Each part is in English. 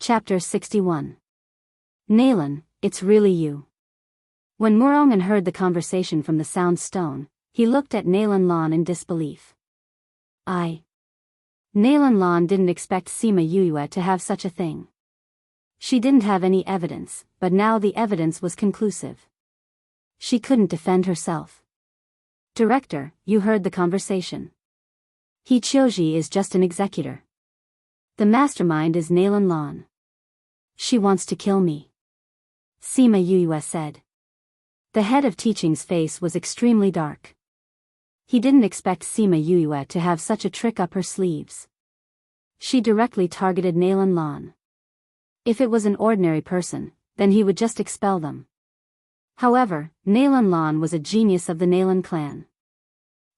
Chapter 61. Nalan, it's really you. When Murongan heard the conversation from the sound stone, he looked at Nalan Lan in disbelief. Nalan Lan didn't expect Sima Yuyue to have such a thing. She didn't have any evidence, but now the evidence was conclusive. She couldn't defend herself. Director, you heard the conversation. He Chioji is just an executor. The mastermind is Nalan Lan. She wants to kill me. Sima Yuyue said. The head of teaching's face was extremely dark. He didn't expect Sima Yuyue to have such a trick up her sleeves. She directly targeted Nalan Lan. If it was an ordinary person, then he would just expel them. However, Nalan Lan was a genius of the Nalan clan.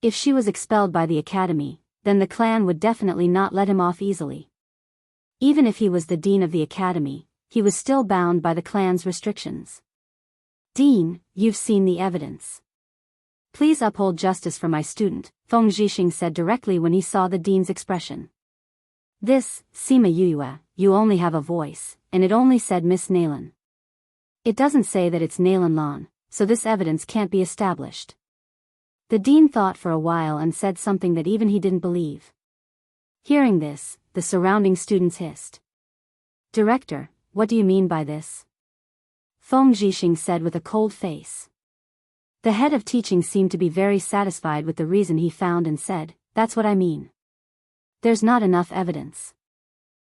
If she was expelled by the academy, then the clan would definitely not let him off easily. Even if he was the dean of the academy, he was still bound by the clan's restrictions. Dean, you've seen the evidence. Please uphold justice for my student, Feng Zhixing said directly when he saw the dean's expression. This, Sima Yuyue, you only have a voice, and it only said Miss Nalan. It doesn't say that it's Nalan Lan, so this evidence can't be established. The dean thought for a while and said something that even he didn't believe. Hearing this, the surrounding students hissed. Director, what do you mean by this? Feng Zhixing said with a cold face. The head of teaching seemed to be very satisfied with the reason he found and said, that's what I mean. There's not enough evidence.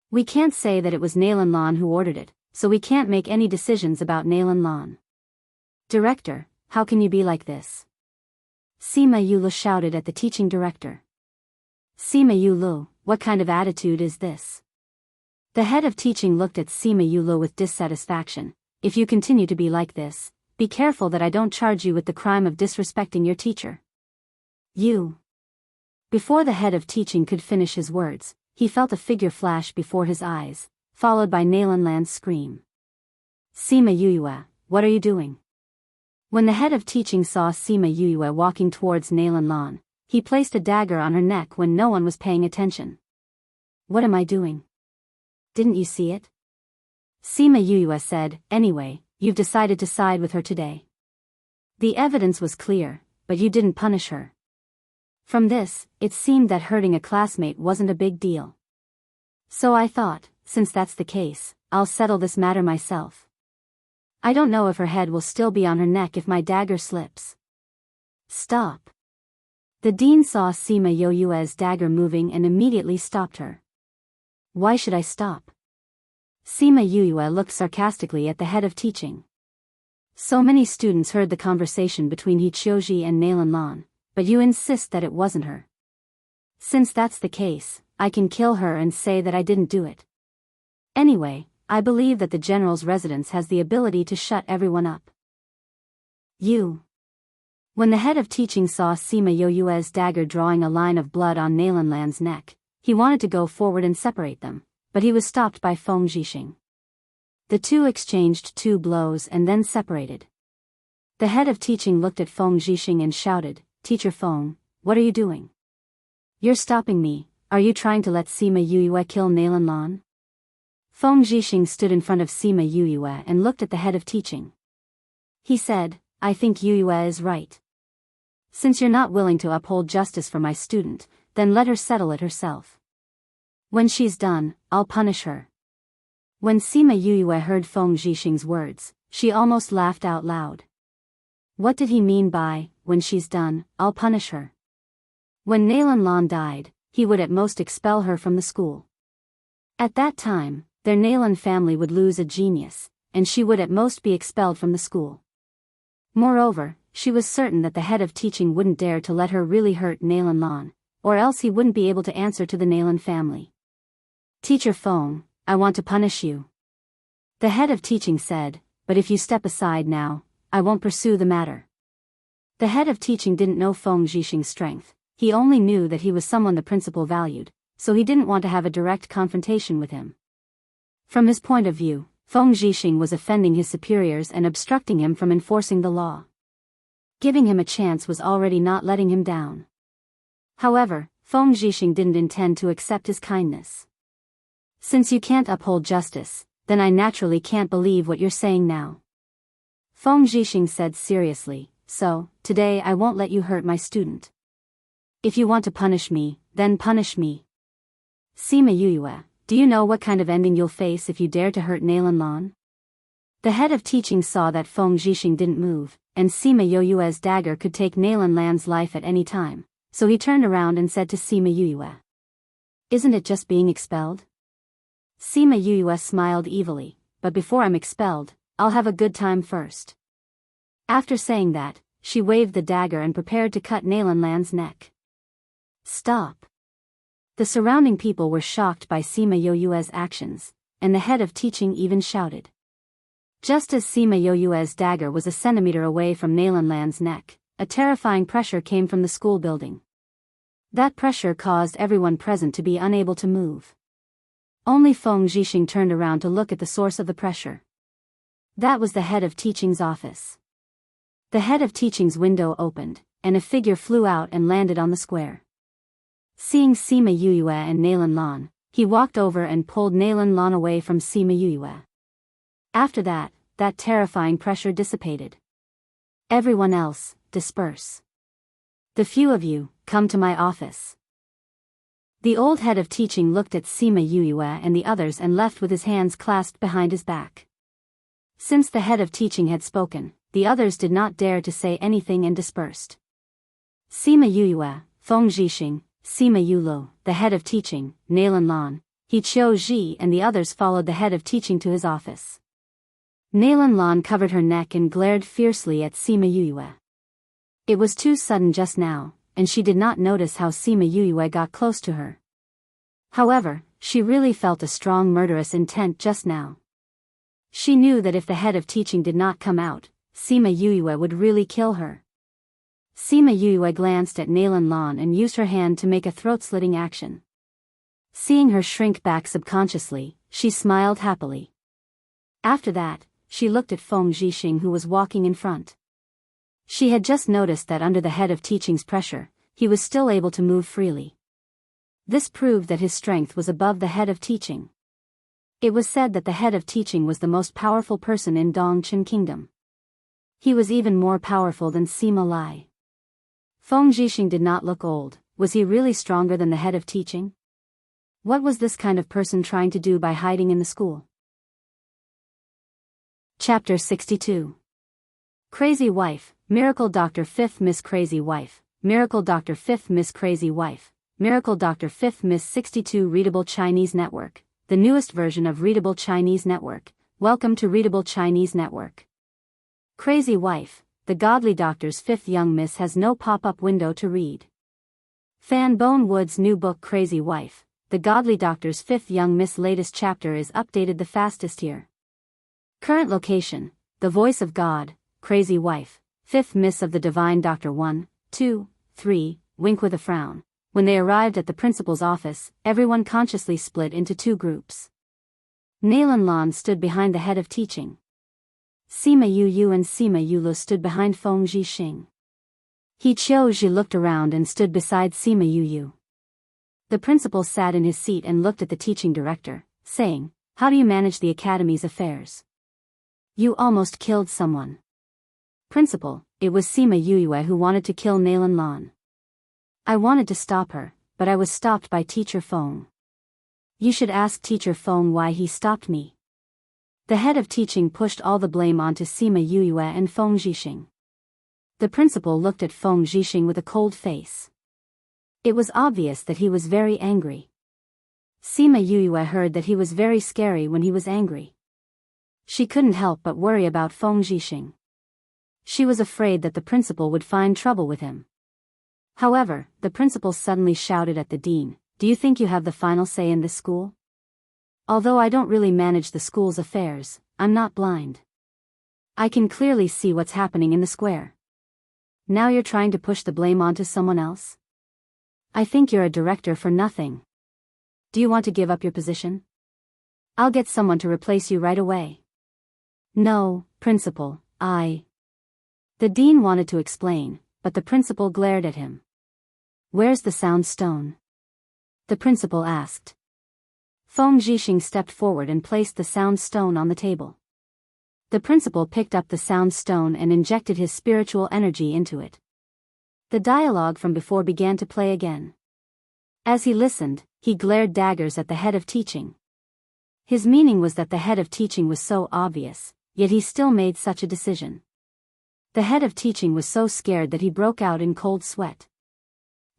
We can't say that it was Nalan Lan who ordered it, so we can't make any decisions about Nalan Lan. Director, how can you be like this? Sima Yulu shouted at the teaching director. Sima Yulu, what kind of attitude is this? The head of teaching looked at Sima Yulu with dissatisfaction. If you continue to be like this, be careful that I don't charge you with the crime of disrespecting your teacher. You. Before the head of teaching could finish his words, he felt a figure flash before his eyes, followed by Nalan Lan's scream. Sima Yuyue, what are you doing? When the head of teaching saw Sima Yuyue walking towards Nalan Lan, he placed a dagger on her neck when no one was paying attention. What am I doing? Didn't you see it? Sima Yuyue said, anyway, you've decided to side with her today. The evidence was clear, but you didn't punish her. From this, it seemed that hurting a classmate wasn't a big deal. So I thought, since that's the case, I'll settle this matter myself. I don't know if her head will still be on her neck if my dagger slips. Stop. The dean saw Sima Yuyue's dagger moving and immediately stopped her. Why should I stop? Sima Yuyue looked sarcastically at the head of teaching. So many students heard the conversation between Hichioji and Nalan Lan, but you insist that it wasn't her. Since that's the case, I can kill her and say that I didn't do it. Anyway, I believe that the general's residence has the ability to shut everyone up. You. When the head of teaching saw Sima Yuyue's dagger drawing a line of blood on Nalan Lan's neck, he wanted to go forward and separate them, but he was stopped by Feng Zhixing. The two exchanged 2 blows and then separated. The head of teaching looked at Feng Zhixing and shouted, Teacher Feng, what are you doing? You're stopping me, are you trying to let Sima Yuyue kill Nalan Lan? Feng Zhixing stood in front of Sima Yuyue and looked at the head of teaching. He said, I think Yuyue is right. Since you're not willing to uphold justice for my student, then let her settle it herself. When she's done, I'll punish her. When Sima Yuyue heard Feng Zhixing's words, she almost laughed out loud. What did he mean by, when she's done, I'll punish her? When Nalan Lan died, he would at most expel her from the school. At that time, their Nalan family would lose a genius, and she would at most be expelled from the school. Moreover, she was certain that the head of teaching wouldn't dare to let her really hurt Nalan Lan, or else he wouldn't be able to answer to the Nalan family. Teacher Feng, I want to punish you. The head of teaching said, but if you step aside now, I won't pursue the matter. The head of teaching didn't know Feng Zhixing's strength, he only knew that he was someone the principal valued, so he didn't want to have a direct confrontation with him. From his point of view, Feng Zhixing was offending his superiors and obstructing him from enforcing the law. Giving him a chance was already not letting him down. However, Feng Zhixing didn't intend to accept his kindness. Since you can't uphold justice, then I naturally can't believe what you're saying now. Feng Zhixing said seriously, so, today I won't let you hurt my student. If you want to punish me, then punish me. Sima Yuyue, do you know what kind of ending you'll face if you dare to hurt Nalan? The head of teaching saw that Feng Zhixing didn't move, and Sima Yuyue's dagger could take Nalan's life at any time, so he turned around and said to Sima Yuyue. Isn't it just being expelled? Sima Yuyue smiled evilly, but before I'm expelled, I'll have a good time first. After saying that, she waved the dagger and prepared to cut Nalan's neck. Stop. The surrounding people were shocked by Sima Yuyue's actions, and the head of teaching even shouted. Just as Sima Yuyue's dagger was a centimeter away from Nalan's neck, a terrifying pressure came from the school building. That pressure caused everyone present to be unable to move. Only Feng Zhixing turned around to look at the source of the pressure. That was the head of teaching's office. The head of teaching's window opened, and a figure flew out and landed on the square. Seeing Sima Yuyue and Nalan, he walked over and pulled Nalan away from Sima Yuyue. After that terrifying pressure dissipated. Everyone else, disperse. The few of you, come to my office. The old head of teaching looked at Sima Yuyue and the others and left with his hands clasped behind his back. Since the head of teaching had spoken, the others did not dare to say anything and dispersed. Sima Yuyue, Feng Zhixing, Sima Yulu, the head of teaching, Nalan, He Qiu Ji and the others followed the head of teaching to his office. Nalan covered her neck and glared fiercely at Sima Yuyue. It was too sudden just now, and she did not notice how Sima Yuyue got close to her. However, she really felt a strong murderous intent just now. She knew that if the head of teaching did not come out, Sima Yuyue would really kill her. Sima Yuyue glanced at Nalan and used her hand to make a throat-slitting action. Seeing her shrink back subconsciously, she smiled happily. After that, she looked at Feng Zhixing who was walking in front. She had just noticed that under the head of teaching's pressure, he was still able to move freely. This proved that his strength was above the head of teaching. It was said that the head of teaching was the most powerful person in Dongchen Kingdom. He was even more powerful than Sima Lai. Feng Zhixing did not look old. Was he really stronger than the head of teaching? What was this kind of person trying to do by hiding in the school? Chapter 62. Crazy Wife, Miracle Doctor 5th Miss Crazy Wife, Miracle Doctor 5th Miss Crazy Wife, Miracle Doctor 5th Miss 62 Readable Chinese Network, the newest version of Readable Chinese Network. Welcome to Readable Chinese Network. Crazy Wife, the Godly Doctor's 5th young miss has no pop-up window to read. Fan Bone Wood's new book Crazy Wife, the Godly Doctor's 5th young miss latest chapter is updated the fastest here. Current location, the voice of God, Crazy Wife, 5th miss of the Divine Doctor 1, 2, 3, wink with a frown. When they arrived at the principal's office, everyone consciously split into two groups. Nalan stood behind the head of teaching. Sima Yu and Sima Yulu stood behind Feng Zhixing. He Qiu Ji looked around and stood beside Sima Yu. The principal sat in his seat and looked at the teaching director, saying, "How do you manage the academy's affairs? You almost killed someone." Principal, it was Sima Yuyue who wanted to kill Nalan. I wanted to stop her, but I was stopped by Teacher Feng. You should ask Teacher Feng why he stopped me. The head of teaching pushed all the blame onto Sima Yuyue and Feng Zhixing. The principal looked at Feng Zhixing with a cold face. It was obvious that he was very angry. Sima Yuyue heard that he was very scary when he was angry. She couldn't help but worry about Feng Zhixing. She was afraid that the principal would find trouble with him. However, the principal suddenly shouted at the dean, "Do you think you have the final say in this school? Although I don't really manage the school's affairs, I'm not blind. I can clearly see what's happening in the square. Now you're trying to push the blame onto someone else? I think you're a director for nothing. Do you want to give up your position? I'll get someone to replace you right away." "No, principal, The dean wanted to explain, but the principal glared at him. "Where's the sound stone?" the principal asked. Feng Zhixing stepped forward and placed the sound stone on the table. The principal picked up the sound stone and injected his spiritual energy into it. The dialogue from before began to play again. As he listened, he glared daggers at the head of teaching. His meaning was that the head of teaching was so obvious, yet he still made such a decision. The head of teaching was so scared that he broke out in cold sweat.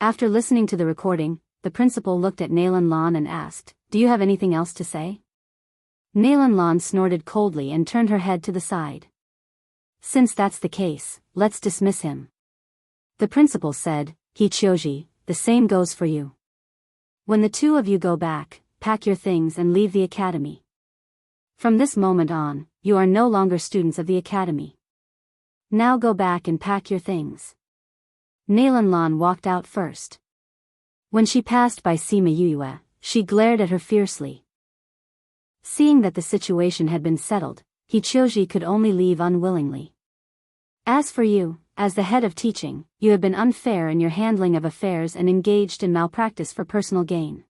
After listening to the recording, the principal looked at Nailan Lan and asked, "Do you have anything else to say?" Nailan Lan snorted coldly and turned her head to the side. "Since that's the case, let's dismiss him." The principal said, "He Chioji, the same goes for you. When the two of you go back, pack your things and leave the academy. From this moment on, you are no longer students of the academy. Now go back and pack your things." Nailan Lan walked out first. When she passed by Sima Yue, she glared at her fiercely. Seeing that the situation had been settled, Hichioji could only leave unwillingly. "As for you, as the head of teaching, you have been unfair in your handling of affairs and engaged in malpractice for personal gain.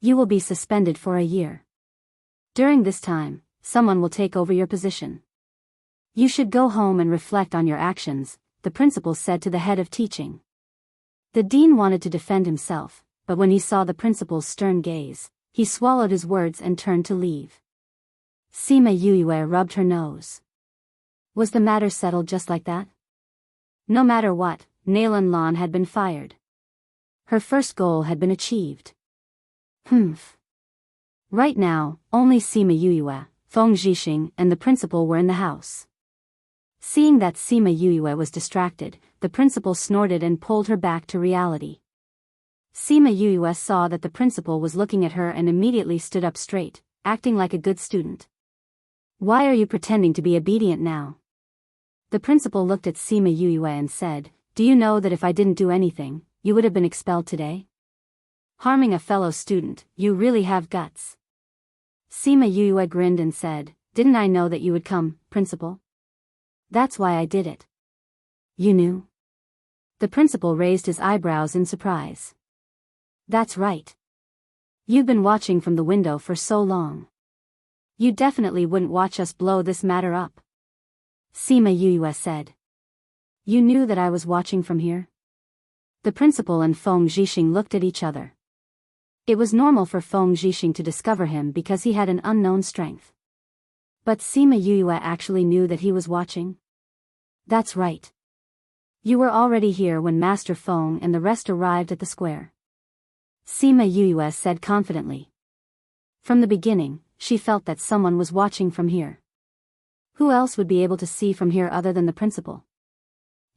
You will be suspended for a year. During this time, someone will take over your position. You should go home and reflect on your actions," the principal said to the head of teaching. The dean wanted to defend himself, but when he saw the principal's stern gaze, he swallowed his words and turned to leave. Sima Yue rubbed her nose. Was the matter settled just like that? No matter what, Nailan Lan had been fired. Her first goal had been achieved. Humph. Right now, only Sima Yue, Feng Zhixing and the principal were in the house. Seeing that Sima Yue was distracted, the principal snorted and pulled her back to reality. Sima Yue saw that the principal was looking at her and immediately stood up straight, acting like a good student. "Why are you pretending to be obedient now?" The principal looked at Sima Yue and said, "Do you know that if I didn't do anything, you would have been expelled today? Harming a fellow student, you really have guts." Sima Yue grinned and said, "Didn't I know that you would come, principal? That's why I did it." "You knew?" The principal raised his eyebrows in surprise. "That's right. You've been watching from the window for so long. You definitely wouldn't watch us blow this matter up." Sima Yue said. "You knew that I was watching from here?" The principal and Feng Zhixing looked at each other. It was normal for Feng Zhixing to discover him because he had an unknown strength. But Sima Yue actually knew that he was watching? "That's right. You were already here when Master Feng and the rest arrived at the square," Sima Yue said confidently. From the beginning, she felt that someone was watching from here. Who else would be able to see from here other than the principal?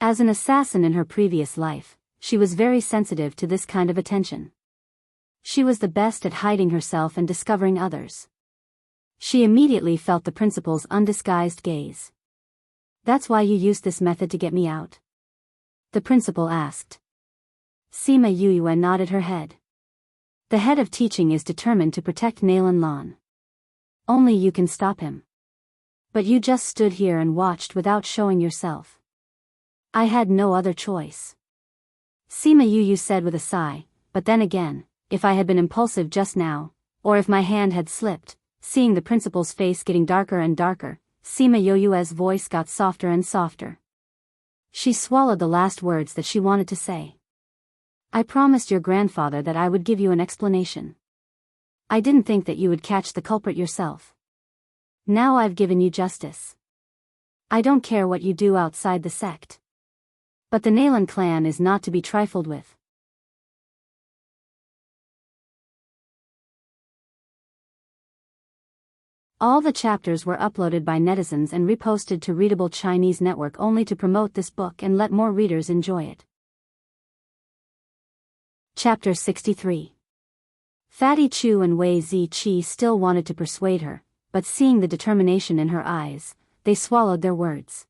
As an assassin in her previous life, she was very sensitive to this kind of attention. She was the best at hiding herself and discovering others. She immediately felt the principal's undisguised gaze. "That's why you used this method to get me out?" the principal asked. Sima Yue nodded her head. The head of teaching is determined to protect Nailan Lan. Only you can stop him. But you just stood here and watched without showing yourself. I had no other choice. Sima Yue said with a sigh, but then again, if I had been impulsive just now, or if my hand had slipped. Seeing the principal's face getting darker and darker, Sima Yue's voice got softer and softer. She swallowed the last words that she wanted to say. "I promised your grandfather that I would give you an explanation. I didn't think that you would catch the culprit yourself. Now I've given you justice. I don't care what you do outside the sect. But the Nailan clan is not to be trifled with." All the chapters were uploaded by netizens and reposted to Readable Chinese Network only to promote this book and let more readers enjoy it. Chapter 63. Fatty Chu and Wei Ziqi still wanted to persuade her, but seeing the determination in her eyes, they swallowed their words.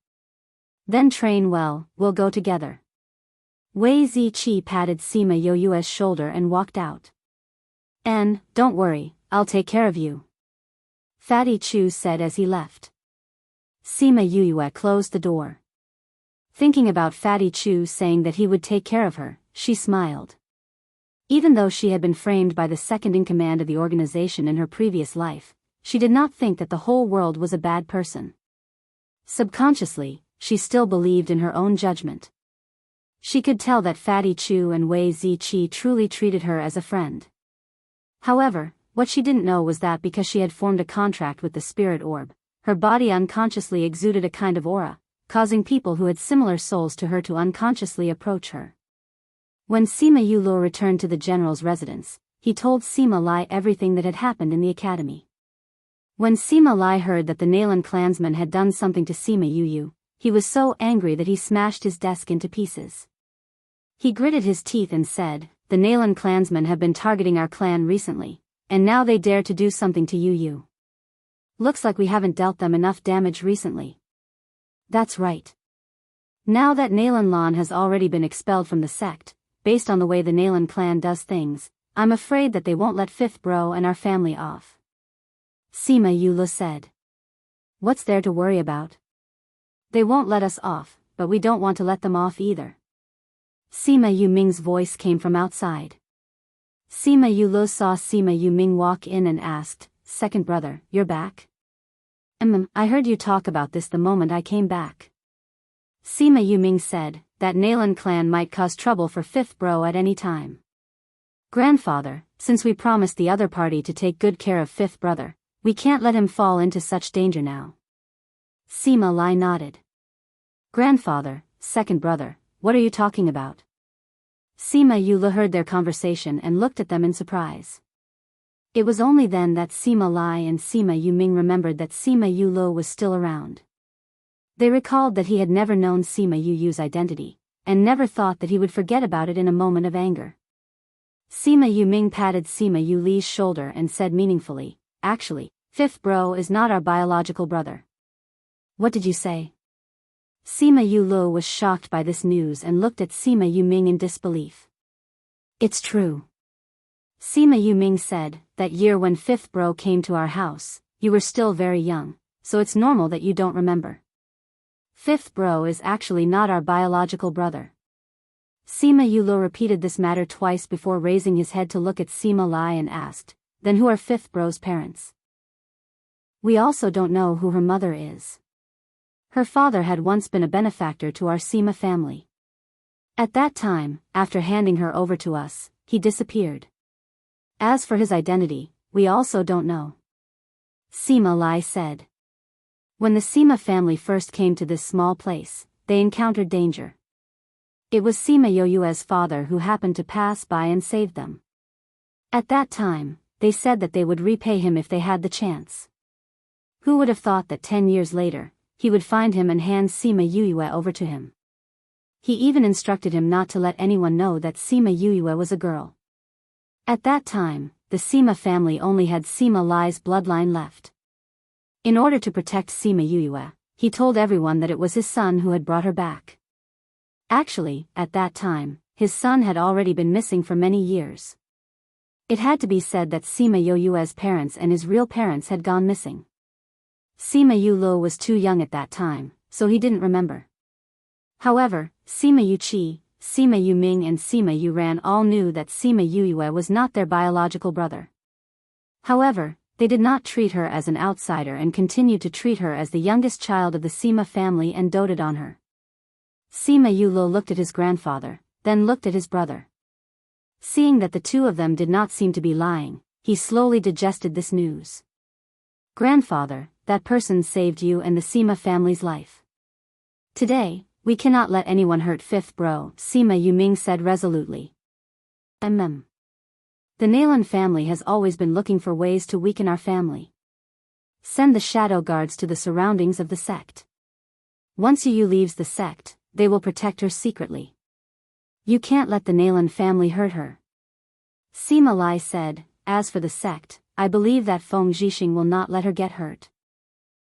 "Then train well, we'll go together." Wei Ziqi patted Sima Yue's shoulder and walked out. "And, don't worry, I'll take care of you," Fatty Chu said as he left. Sima Yue closed the door. Thinking about Fatty Chu saying that he would take care of her, she smiled. Even though she had been framed by the second-in-command of the organization in her previous life, she did not think that the whole world was a bad person. Subconsciously, she still believed in her own judgment. She could tell that Fatty Chu and Wei Ziqi truly treated her as a friend. However, what she didn't know was that because she had formed a contract with the spirit orb, her body unconsciously exuded a kind of aura, causing people who had similar souls to her to unconsciously approach her. When Sima Yuluo returned to the general's residence, he told Sima Lai everything that had happened in the academy. When Sima Lai heard that the Nalan clansman had done something to Sima Yuyu, he was so angry that he smashed his desk into pieces. He gritted his teeth and said, "The Nalan clansmen have been targeting our clan recently, and now they dare to do something to Yuyu. Looks like we haven't dealt them enough damage recently." That's right. Now that Nalan Lan has already been expelled from the sect, based on the way the Nalan clan does things, I'm afraid that they won't let Fifth Bro and our family off. Sima Yuluo said. What's there to worry about? They won't let us off, but we don't want to let them off either. Sima Yuming's voice came from outside. Sima Yuluo saw Sima Yuming walk in and asked, "Second brother, you're back?" I heard you talk about this the moment I came back." Sima Yuming said, "That Nalan clan might cause trouble for Fifth Bro at any time. Grandfather, since we promised the other party to take good care of Fifth Brother, we can't let him fall into such danger now." Sima Lai nodded. "Grandfather, second brother, what are you talking about?" Sima Yuluo heard their conversation and looked at them in surprise. It was only then that Sima Lai and Sima Yuming remembered that Sima Yuluo was still around. They recalled that he had never known Sima Yuyu's identity, and never thought that he would forget about it in a moment of anger. Sima Yuming patted Sima Yuli's shoulder and said meaningfully, "Actually, Fifth Bro is not our biological brother." "What did you say?" Sima Yuluo was shocked by this news and looked at Sima Yuming in disbelief. "It's true." Sima Yuming said, "That year when Fifth Bro came to our house, you were still very young, so it's normal that you don't remember. Fifth Bro is actually not our biological brother." Sima Yuluo repeated this matter twice before raising his head to look at Sima Lai and asked, "Then who are Fifth Bro's parents?" "We also don't know who her mother is. Her father had once been a benefactor to our Sima family. At that time, after handing her over to us, he disappeared. As for his identity, we also don't know." Sima Lai said. When the Sima family first came to this small place, they encountered danger. It was Sima Yoyue's father who happened to pass by and saved them. At that time, they said that they would repay him if they had the chance. Who would have thought that 10 years later, he would find him and hand Sima Yuyue over to him? He even instructed him not to let anyone know that Sima Yuyue was a girl. At that time, the Sima family only had Sima Lai's bloodline left. In order to protect Sima Yuyue, he told everyone that it was his son who had brought her back. Actually, at that time, his son had already been missing for many years. It had to be said that Sima Yoyue's parents and his real parents had gone missing. Sima Yuluo was too young at that time, so he didn't remember. However, Sima Yuqi, Sima Yuming and Sima Yuran all knew that Sima Yuyue was not their biological brother. However, they did not treat her as an outsider and continued to treat her as the youngest child of the Sima family and doted on her. Sima Yuluo looked at his grandfather, then looked at his brother. Seeing that the two of them did not seem to be lying, he slowly digested this news. "Grandfather, that person saved you and the Sima family's life. Today, we cannot let anyone hurt Fifth Bro," Sima Yuming said resolutely. The Nalan family has always been looking for ways to weaken our family. Send the shadow guards to the surroundings of the sect. Once Yu leaves the sect, they will protect her secretly. You can't let the Nalan family hurt her." Sima Lai said, "As for the sect, I believe that Feng Zhixing will not let her get hurt."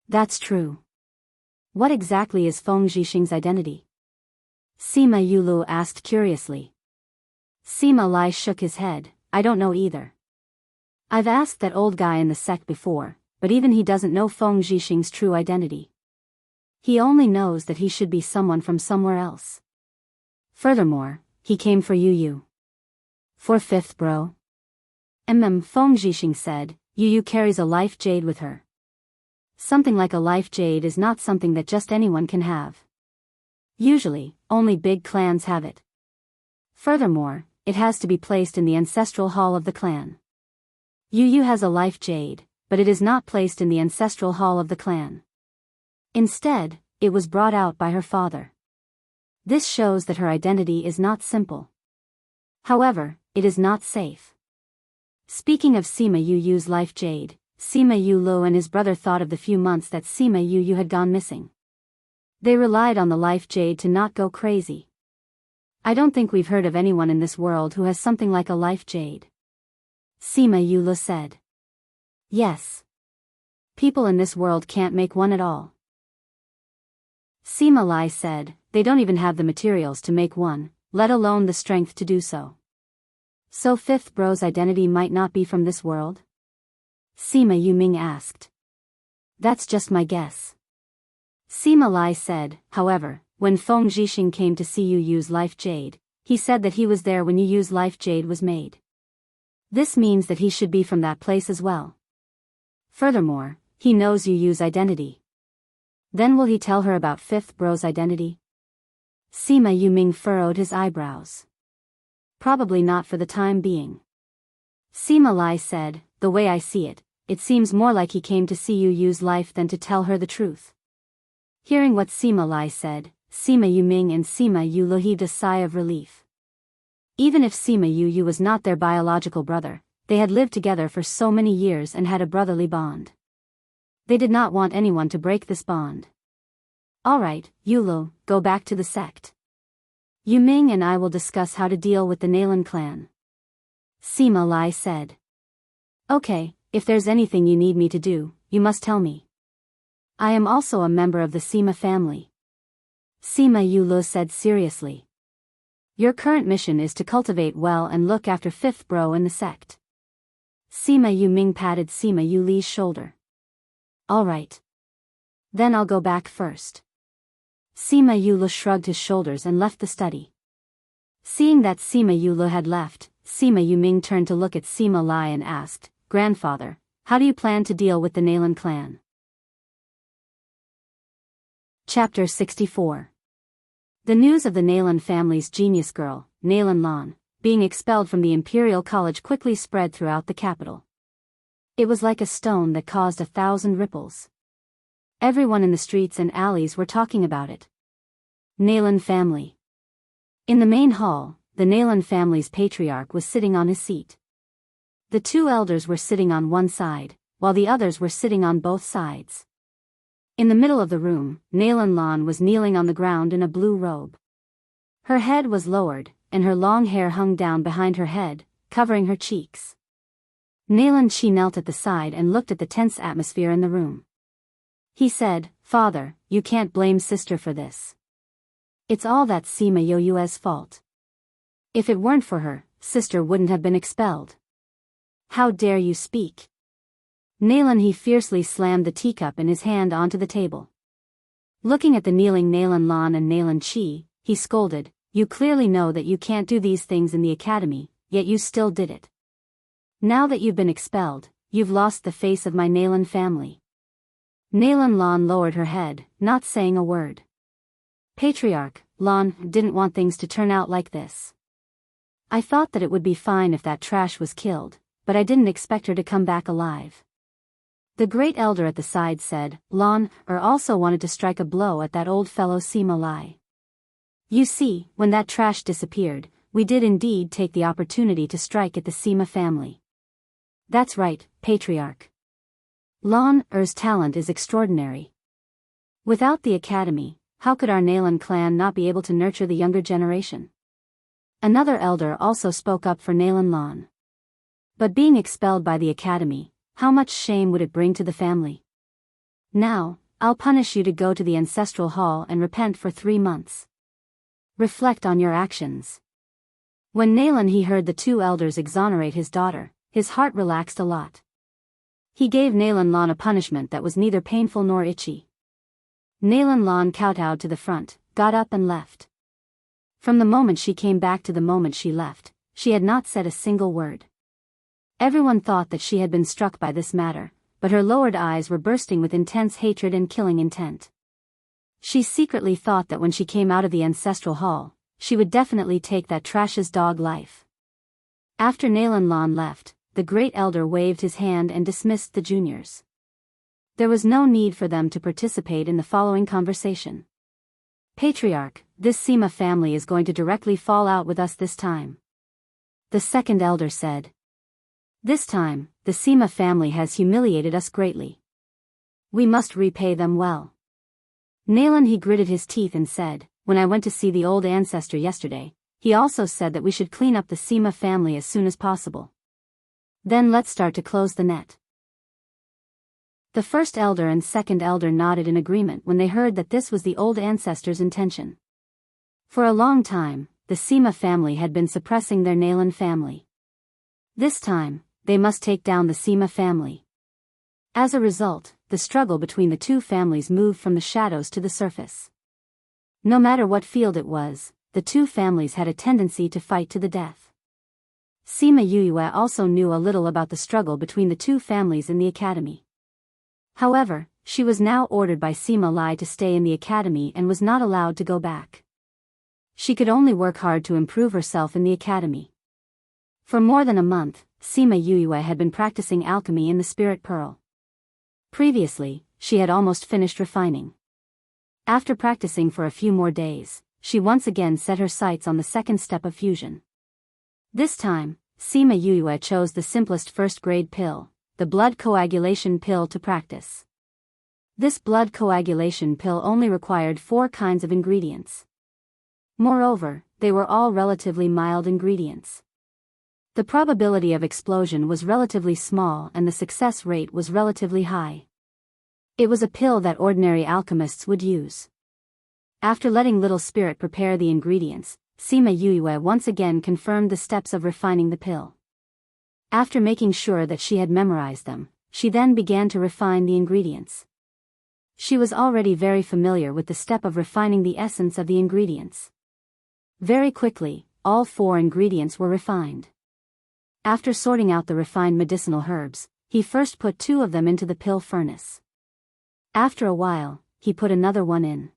"That's true. What exactly is Feng Zhixing's identity?" Sima Yuluo asked curiously. Sima Lai shook his head, "I don't know either. I've asked that old guy in the sect before, but even he doesn't know Feng Zhixing's true identity. He only knows that he should be someone from somewhere else. Furthermore, he came for Yu. For fifth bro. Feng Zhixing said, Yu carries a life jade with her. Something like a life jade is not something that just anyone can have. Usually, only big clans have it. Furthermore, it has to be placed in the ancestral hall of the clan. Yu has a life jade, but it is not placed in the ancestral hall of the clan. Instead, it was brought out by her father. This shows that her identity is not simple. However, it is not safe. Speaking of Sima Yu's life jade, Sima Yu and his brother thought of the few months that Sima Yu had gone missing. They relied on the life jade to not go crazy. I don't think we've heard of anyone in this world who has something like a life jade. Sima Yu said. Yes. People in this world can't make one at all. Sima Lai said, they don't even have the materials to make one, let alone the strength to do so. So fifth bro's identity might not be from this world? Sima Yuming asked. That's just my guess. Sima Lai said, however, when Feng Zhixing came to see Yu's life jade, he said that he was there when Yu's life jade was made. This means that he should be from that place as well. Furthermore, he knows Yu's identity. Then will he tell her about fifth bro's identity? Sima Yuming furrowed his eyebrows. Probably not for the time being. Sima Lai said, the way I see it, it seems more like he came to see Yu's life than to tell her the truth. Hearing what Sima Lai said, Sima Yuming and Sima Yu heaved a sigh of relief. Even if Sima Yu was not their biological brother, they had lived together for so many years and had a brotherly bond. They did not want anyone to break this bond. Alright, Yulu, go back to the sect. Yuming and I will discuss how to deal with the Nalan clan. Sima Lai said. Okay, if there's anything you need me to do, you must tell me. I am also a member of the Sima family. Sima Yu said seriously. Your current mission is to cultivate well and look after fifth bro in the sect. Sima Yuming patted Sima Yuli's shoulder. Alright. Then I'll go back first. Sima Yu shrugged his shoulders and left the study. Seeing that Sima Yu had left, Sima Yuming turned to look at Sima Lai and asked, Grandfather, how do you plan to deal with the Nalan clan? Chapter 64. The news of the Nalan family's genius girl, Nalan Lan, being expelled from the Imperial College quickly spread throughout the capital. It was like a stone that caused 1,000 ripples. Everyone in the streets and alleys were talking about it. Nalan family. In the main hall, the Nalan family's patriarch was sitting on his seat. The two elders were sitting on one side, while the others were sitting on both sides. In the middle of the room, Nalan Lan was kneeling on the ground in a blue robe. Her head was lowered, and her long hair hung down behind her head, covering her cheeks. Nalan Chi knelt at the side and looked at the tense atmosphere in the room. He said, Father, you can't blame sister for this. It's all that Sima Yu's fault. If it weren't for her, sister wouldn't have been expelled. How dare you speak? Nalan he fiercely slammed the teacup in his hand onto the table. Looking at the kneeling Nalan Lan and Nalan Chi, he scolded, You clearly know that you can't do these things in the academy, yet you still did it. Now that you've been expelled, you've lost the face of my Nalan family. Nalan Lan lowered her head, not saying a word. Patriarch, Lan didn't want things to turn out like this. I thought that it would be fine if that trash was killed, but I didn't expect her to come back alive. The great elder at the side said, Lan also wanted to strike a blow at that old fellow Sima Lai. You see, when that trash disappeared, we did indeed take the opportunity to strike at the Sima family. That's right, Patriarch. Lan's talent is extraordinary. Without the academy, how could our Nalan clan not be able to nurture the younger generation? Another elder also spoke up for Nalan Lan. But being expelled by the academy, how much shame would it bring to the family? Now, I'll punish you to go to the ancestral hall and repent for 3 months. Reflect on your actions. When Nalan he heard the two elders exonerate his daughter, his heart relaxed a lot. He gave Nalan Lan a punishment that was neither painful nor itchy. Nalan Lan kowtowed to the front, got up and left. From the moment she came back to the moment she left, she had not said a single word. Everyone thought that she had been struck by this matter, but her lowered eyes were bursting with intense hatred and killing intent. She secretly thought that when she came out of the ancestral hall, she would definitely take that trash's dog life. After Nalan Lan left, the great elder waved his hand and dismissed the juniors. There was no need for them to participate in the following conversation. Patriarch, this Seema family is going to directly fall out with us this time. The second elder said. This time, the Seema family has humiliated us greatly. We must repay them well. Nalan he gritted his teeth and said, when I went to see the old ancestor yesterday, he also said that we should clean up the Seema family as soon as possible. Then let's start to close the net. The first elder and second elder nodded in agreement when they heard that this was the old ancestor's intention. For a long time, the Seema family had been suppressing their Nalan family. This time, they must take down the Seema family. As a result, the struggle between the two families moved from the shadows to the surface. No matter what field it was, the two families had a tendency to fight to the death. Seema Yuyue also knew a little about the struggle between the two families in the academy. However, she was now ordered by Seema Lai to stay in the academy and was not allowed to go back. She could only work hard to improve herself in the academy. For more than a month, Seema Yuyue had been practicing alchemy in the spirit pearl. Previously, she had almost finished refining. After practicing for a few more days, she once again set her sights on the second step of fusion. This time, Seema Yuyue chose the simplest first-grade pill, the blood coagulation pill, to practice. This blood coagulation pill only required 4 kinds of ingredients. Moreover, they were all relatively mild ingredients. The probability of explosion was relatively small and the success rate was relatively high. It was a pill that ordinary alchemists would use. After letting Little Spirit prepare the ingredients, Seema Yuyue once again confirmed the steps of refining the pill. After making sure that she had memorized them, she then began to refine the ingredients. She was already very familiar with the step of refining the essence of the ingredients. Very quickly, all 4 ingredients were refined. After sorting out the refined medicinal herbs, he first put 2 of them into the pill furnace. After a while, he put another one in.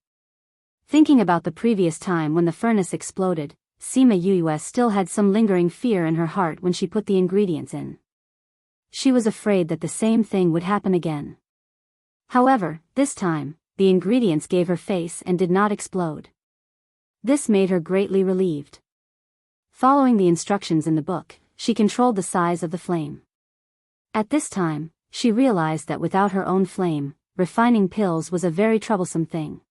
Thinking about the previous time when the furnace exploded, Seema Yuyue still had some lingering fear in her heart when she put the ingredients in. She was afraid that the same thing would happen again. However, this time, the ingredients gave her face and did not explode. This made her greatly relieved. Following the instructions in the book, she controlled the size of the flame. At this time, she realized that without her own flame, refining pills was a very troublesome thing.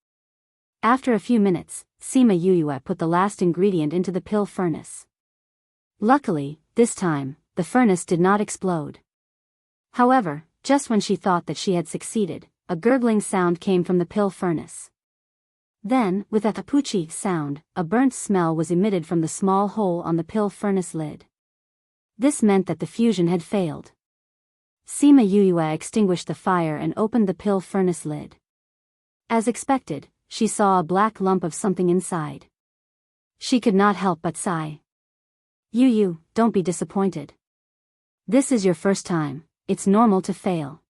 After a few minutes, Seema Yuyue put the last ingredient into the pill furnace. Luckily, this time, the furnace did not explode. However, just when she thought that she had succeeded, a gurgling sound came from the pill furnace. Then, with a tapuchi sound, a burnt smell was emitted from the small hole on the pill furnace lid. This meant that the fusion had failed. Seema Yuyue extinguished the fire and opened the pill furnace lid. As expected, she saw a black lump of something inside. She could not help but sigh. Yu, don't be disappointed. This is your first time, it's normal to fail.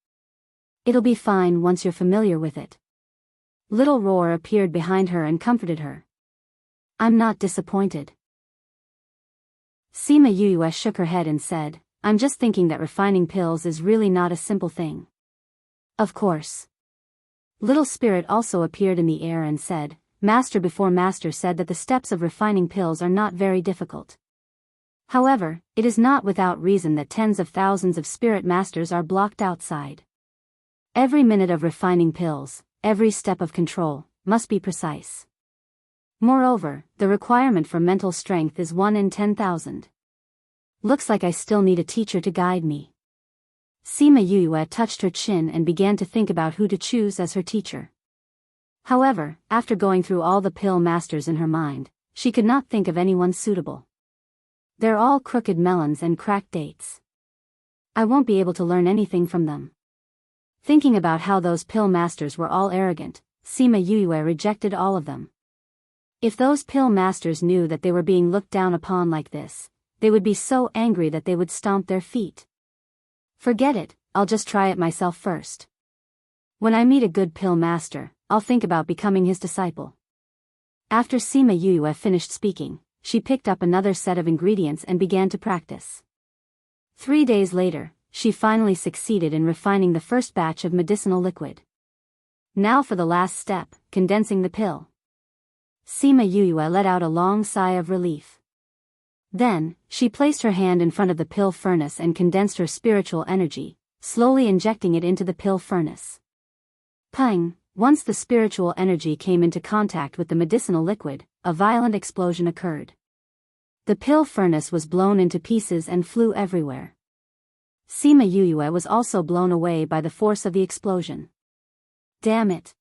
It'll be fine once you're familiar with it. Little Roar appeared behind her and comforted her. I'm not disappointed. Seema Yuyue shook her head and said, I'm just thinking that refining pills is really not a simple thing. Of course. Little Spirit also appeared in the air and said, Master before Master said that the steps of refining pills are not very difficult. However, it is not without reason that tens of thousands of spirit masters are blocked outside. Every minute of refining pills, every step of control, must be precise. Moreover, the requirement for mental strength is 1 in 10,000. Looks like I still need a teacher to guide me. Seema Yuyue touched her chin and began to think about who to choose as her teacher. However, after going through all the pill masters in her mind, she could not think of anyone suitable. They're all crooked melons and cracked dates. I won't be able to learn anything from them. Thinking about how those pill masters were all arrogant, Seema Yuyue rejected all of them. If those pill masters knew that they were being looked down upon like this, they would be so angry that they would stomp their feet. Forget it, I'll just try it myself first. When I meet a good pill master, I'll think about becoming his disciple. After Sima Yue finished speaking, she picked up another set of ingredients and began to practice. 3 days later, she finally succeeded in refining the first batch of medicinal liquid. Now for the last step, condensing the pill. Sima Yue let out a long sigh of relief. Then, she placed her hand in front of the pill furnace and condensed her spiritual energy, slowly injecting it into the pill furnace. Pang! Once the spiritual energy came into contact with the medicinal liquid, a violent explosion occurred. The pill furnace was blown into pieces and flew everywhere. Sima Yue was also blown away by the force of the explosion. Damn it!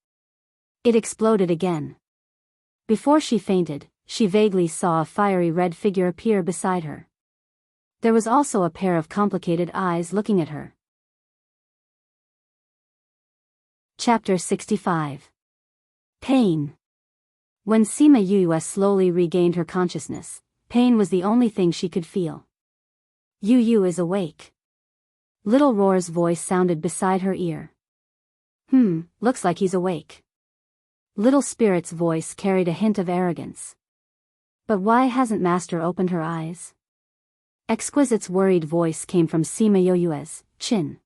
It exploded again. Before she fainted, she vaguely saw a fiery red figure appear beside her. There was also a pair of complicated eyes looking at her. Chapter 65. Pain. When Sima Yue slowly regained her consciousness, pain was the only thing she could feel. Yu is awake. Little Roar's voice sounded beside her ear. Looks like he's awake. Little Spirit's voice carried a hint of arrogance. But why hasn't Master opened her eyes? Exquisite's worried voice came from Sima Yue's chin.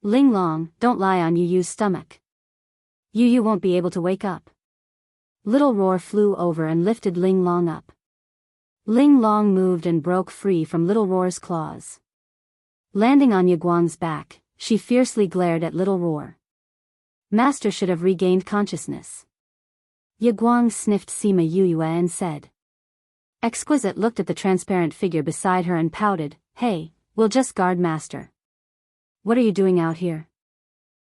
Ling Long, don't lie on Yu's stomach. Yu won't be able to wake up. Little Roar flew over and lifted Ling Long up. Ling Long moved and broke free from Little Roar's claws. Landing on Yaguang's back, she fiercely glared at Little Roar. Master should have regained consciousness. Yaguang sniffed Sima Yue and said. Exquisite looked at the transparent figure beside her and pouted, Hey, we'll just guard Master. What are you doing out here?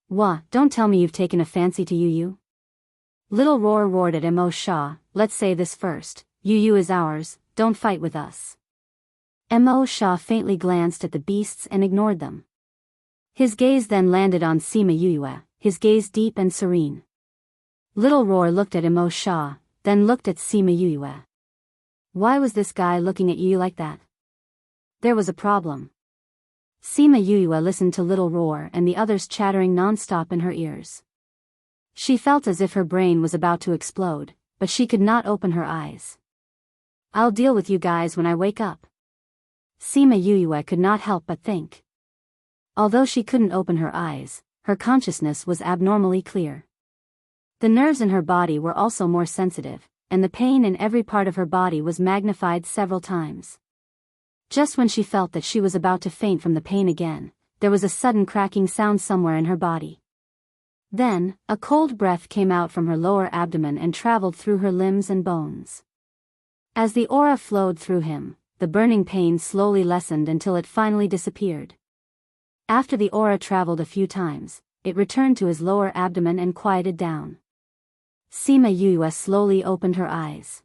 Wah, don't tell me you've taken a fancy to Yu. Little Roar roared at Mo Sha, let's say this first, Yu is ours, don't fight with us. Mo Sha faintly glanced at the beasts and ignored them. His gaze then landed on Sima Yue, his gaze deep and serene. Little Roar looked at Mo Sha, then looked at Sima Yue. Why was this guy looking at Yu like that? There was a problem. Sima Yue listened to Little Roar and the others chattering non-stop in her ears. She felt as if her brain was about to explode, but she could not open her eyes. I'll deal with you guys when I wake up. Sima Yue could not help but think. Although she couldn't open her eyes, her consciousness was abnormally clear. The nerves in her body were also more sensitive, and the pain in every part of her body was magnified several times. Just when she felt that she was about to faint from the pain again, there was a sudden cracking sound somewhere in her body. Then, a cold breath came out from her lower abdomen and traveled through her limbs and bones. As the aura flowed through him, the burning pain slowly lessened until it finally disappeared. After the aura traveled a few times, it returned to his lower abdomen and quieted down. Sima Yue slowly opened her eyes.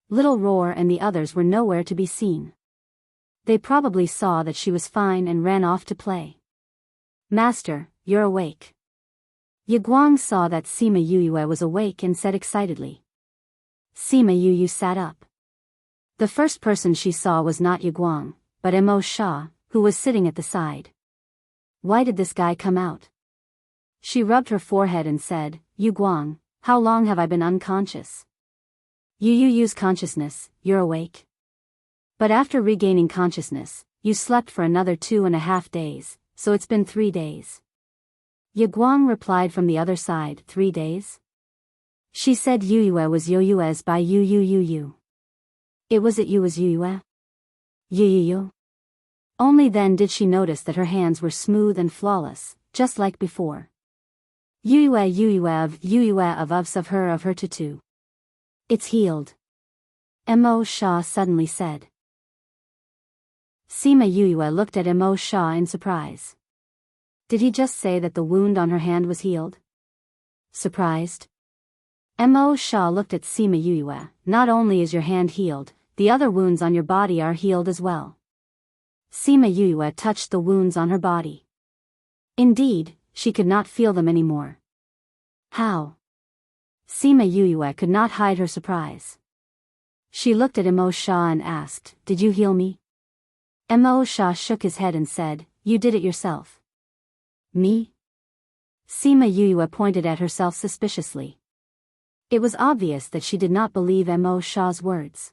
Little Roar and the others were nowhere to be seen. They probably saw that she was fine and ran off to play. Master, you're awake. Yaguang saw that Sima Yue was awake and said excitedly. Sima Yue sat up. The first person she saw was not Yaguang, but Mo Sha, who was sitting at the side. Why did this guy come out? She rubbed her forehead and said, Yaguang, how long have I been unconscious? You use consciousness, you're awake. But after regaining consciousness, you slept for another 2.5 days, so it's been 3 days. Yaguang replied from the other side, 3 days? She said Yue was Yu's by Yu. It was at you as Yue? Yu. Only then did she notice that her hands were smooth and flawless, just like before. Yue of her to two. It's healed. Mo Sha suddenly said. Sima Yue looked at Mo Sha in surprise. Did he just say that the wound on her hand was healed? Surprised? Mo Sha looked at Sima Yue. Not only is your hand healed, the other wounds on your body are healed as well. Sima Yue touched the wounds on her body. Indeed, she could not feel them anymore. How? Sima Yue could not hide her surprise. She looked at Mo Shah and asked, "Did you heal me?" Mo Shah shook his head and said, "You did it yourself." "Me?" Sima Yue pointed at herself suspiciously. It was obvious that she did not believe Mo Shah's words.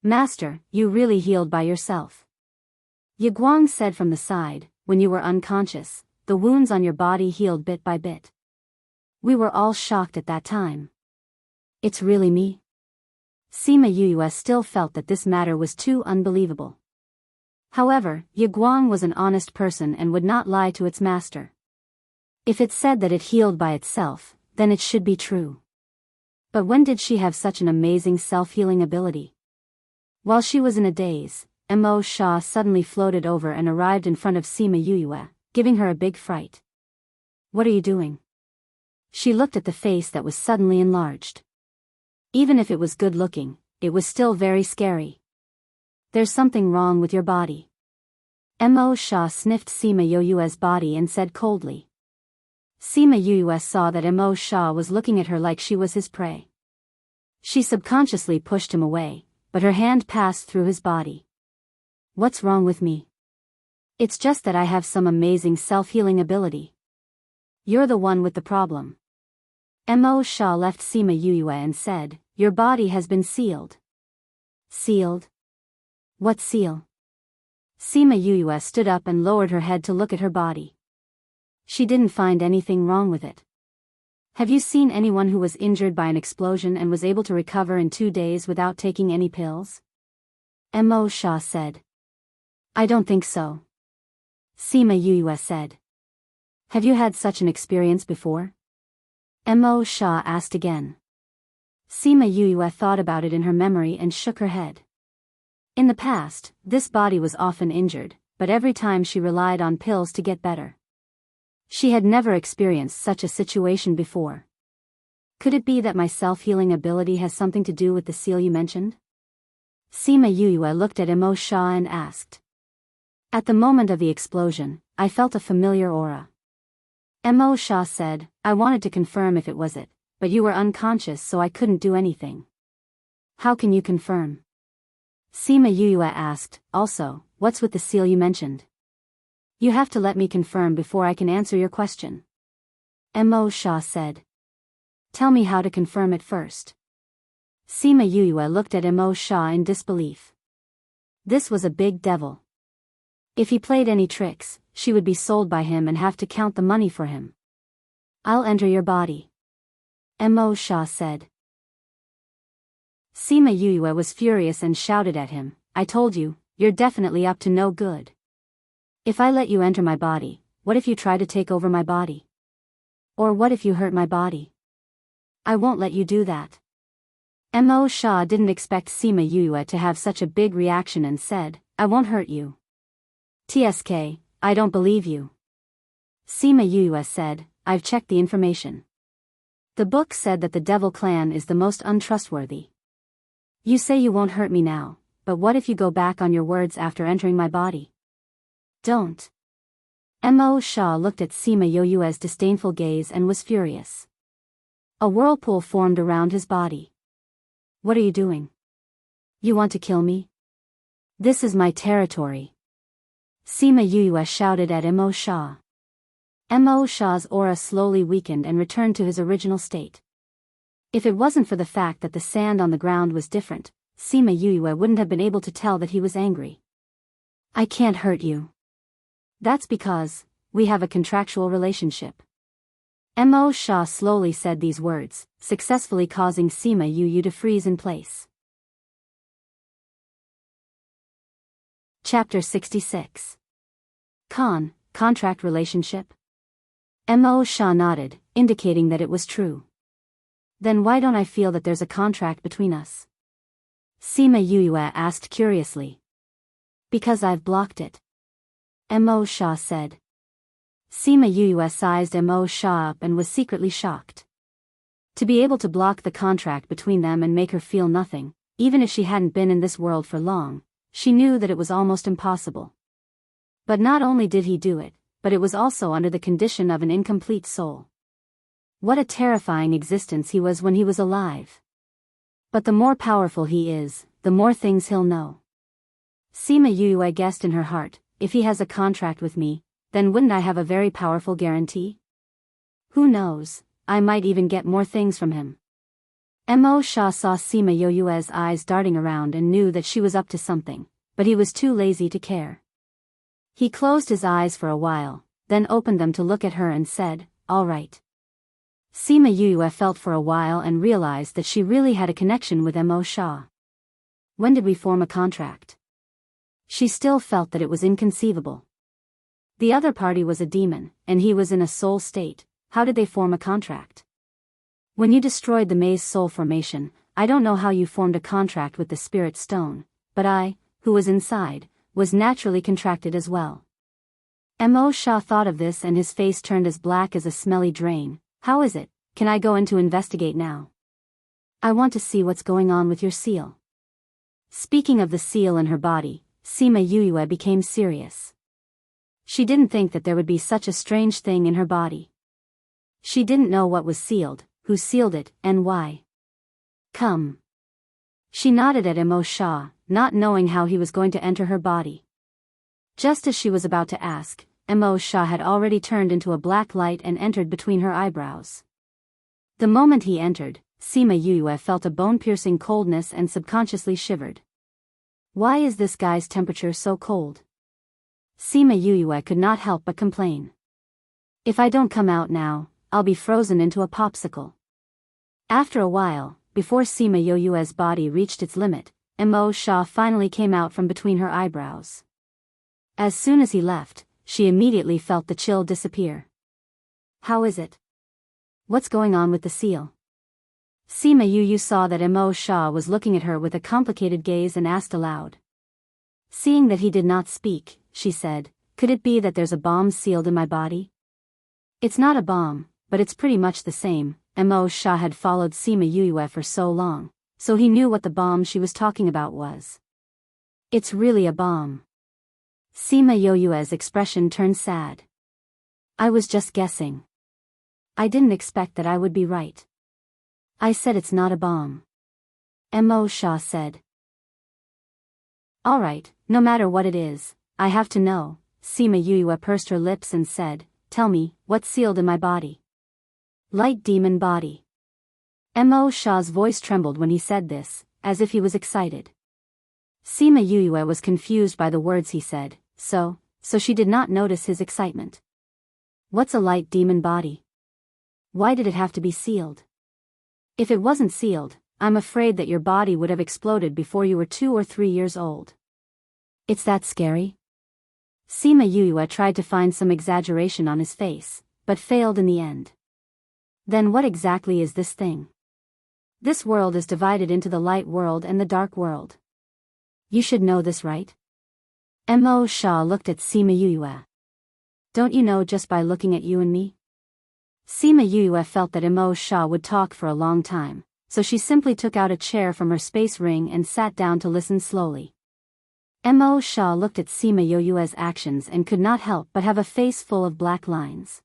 "Master, you really healed by yourself." Ye Guang said from the side, "When you were unconscious, the wounds on your body healed bit by bit." We were all shocked at that time. "It's really me?" Sima Yue still felt that this matter was too unbelievable. However, Ye Guang was an honest person and would not lie to its master. If it said that it healed by itself, then it should be true. But when did she have such an amazing self-healing ability? While she was in a daze, Mo Shah suddenly floated over and arrived in front of Sima Yue, giving her a big fright. "What are you doing?" She looked at the face that was suddenly enlarged. Even if it was good-looking, it was still very scary. "There's something wrong with your body." Mo Shah sniffed Sima Yue's body and said coldly. Sima Yue saw that Mo Shah was looking at her like she was his prey. She subconsciously pushed him away, but her hand passed through his body. "What's wrong with me?" "It's just that I have some amazing self-healing ability." "You're the one with the problem." Mo Shah left Sima Yue and said, "Your body has been sealed." "Sealed? What seal?" Sima Yue stood up and lowered her head to look at her body. She didn't find anything wrong with it. "Have you seen anyone who was injured by an explosion and was able to recover in 2 days without taking any pills?" Mo Shah said. "I don't think so." Sima Yue said. "Have you had such an experience before?" Mo Shah asked again. Sima Yue thought about it in her memory and shook her head. In the past, this body was often injured, but every time she relied on pills to get better. She had never experienced such a situation before. "Could it be that my self-healing ability has something to do with the seal you mentioned?" Sima Yue looked at Mo Shah and asked. "At the moment of the explosion, I felt a familiar aura." Mo Shah said, "I wanted to confirm if it was it, but you were unconscious so I couldn't do anything." "How can you confirm?" Sima Yue asked, "Also, what's with the seal you mentioned?" "You have to let me confirm before I can answer your question." Mo Shah said. "Tell me how to confirm it first." Sima Yue looked at Mo Shah in disbelief. This was a big devil. If he played any tricks, she would be sold by him and have to count the money for him. "I'll enter your body," Mo Shah said. Sima Yue was furious and shouted at him, "I told you, you're definitely up to no good. If I let you enter my body, what if you try to take over my body? Or what if you hurt my body? I won't let you do that." Mo Shah didn't expect Sima Yue to have such a big reaction and said, "I won't hurt you." "TSK, I don't believe you." Sima Yue said, "I've checked the information. The book said that the Devil Clan is the most untrustworthy. You say you won't hurt me now, but what if you go back on your words after entering my body?" "Don't." Mo Shah looked at Sima Yue's disdainful gaze and was furious. A whirlpool formed around his body. "What are you doing? You want to kill me? This is my territory." Sima Yue shouted at Mo Shah. Mo Shah's aura slowly weakened and returned to his original state. If it wasn't for the fact that the sand on the ground was different, Sima Yue wouldn't have been able to tell that he was angry. "I can't hurt you." "That's because we have a contractual relationship." Mo Shah slowly said these words, successfully causing Sima Yue to freeze in place. Chapter 66. Contract relationship? Mo Shah nodded, indicating that it was true. "Then why don't I feel that there's a contract between us?" Sima Yue asked curiously. "Because I've blocked it," Mo Shah said. Sima Yue sized Mo Shah up and was secretly shocked. To be able to block the contract between them and make her feel nothing, even if she hadn't been in this world for long, she knew that it was almost impossible. But not only did he do it, but it was also under the condition of an incomplete soul. What a terrifying existence he was when he was alive. But the more powerful he is, the more things he'll know. Sima Yue guessed in her heart, if he has a contract with me, then wouldn't I have a very powerful guarantee? Who knows, I might even get more things from him. Mo Sha saw Sima Yue's eyes darting around and knew that she was up to something, but he was too lazy to care. He closed his eyes for a while, then opened them to look at her and said, "All right." Sima Yue felt for a while and realized that she really had a connection with Mo Sha. When did we form a contract? She still felt that it was inconceivable. The other party was a demon, and he was in a soul state. How did they form a contract? When you destroyed the Maze soul formation, I don't know how you formed a contract with the spirit stone, but I, who was inside, was naturally contracted as well. Mo Sha thought of this and his face turned as black as a smelly drain. How is it? Can I go in to investigate now? I want to see what's going on with your seal. Speaking of the seal in her body, Sima Yue became serious. She didn't think that there would be such a strange thing in her body. She didn't know what was sealed, who sealed it, and why. Come. She nodded at Mo Sha, not knowing how he was going to enter her body. Just as she was about to ask, Mo Sha had already turned into a black light and entered between her eyebrows. The moment he entered, Sima Yue felt a bone-piercing coldness and subconsciously shivered. Why is this guy's temperature so cold? Sima Yue could not help but complain. If I don't come out now, I'll be frozen into a popsicle. After a while, before Sima Yue's body reached its limit, Mo Sha finally came out from between her eyebrows. As soon as he left, she immediately felt the chill disappear. How is it? What's going on with the seal? Sima Yue saw that Mo Sha was looking at her with a complicated gaze and asked aloud. Seeing that he did not speak, she said, could it be that there's a bomb sealed in my body? It's not a bomb, but it's pretty much the same. Mo Sha had followed Sima Yue for so long, so he knew what the bomb she was talking about was. It's really a bomb. Sima Yue's expression turned sad. I was just guessing. I didn't expect that I would be right. I said it's not a bomb. Mo Sha said. Alright, no matter what it is, I have to know. Sima Yue pursed her lips and said, tell me, what's sealed in my body? Light demon body. Mo Sha's voice trembled when he said this, as if he was excited. Sima Yue was confused by the words he said, so she did not notice his excitement. What's a light demon body? Why did it have to be sealed? If it wasn't sealed, I'm afraid that your body would have exploded before you were 2 or 3 years old. It's that scary? Sima Yue tried to find some exaggeration on his face, but failed in the end. Then what exactly is this thing? This world is divided into the light world and the dark world. You should know this, right? Mo Sha looked at Sima Yue. Don't you know just by looking at you and me? Sima Yue felt that Mo Sha would talk for a long time, so she simply took out a chair from her space ring and sat down to listen slowly. Mo Sha looked at Sima Yue's actions and could not help but have a face full of black lines.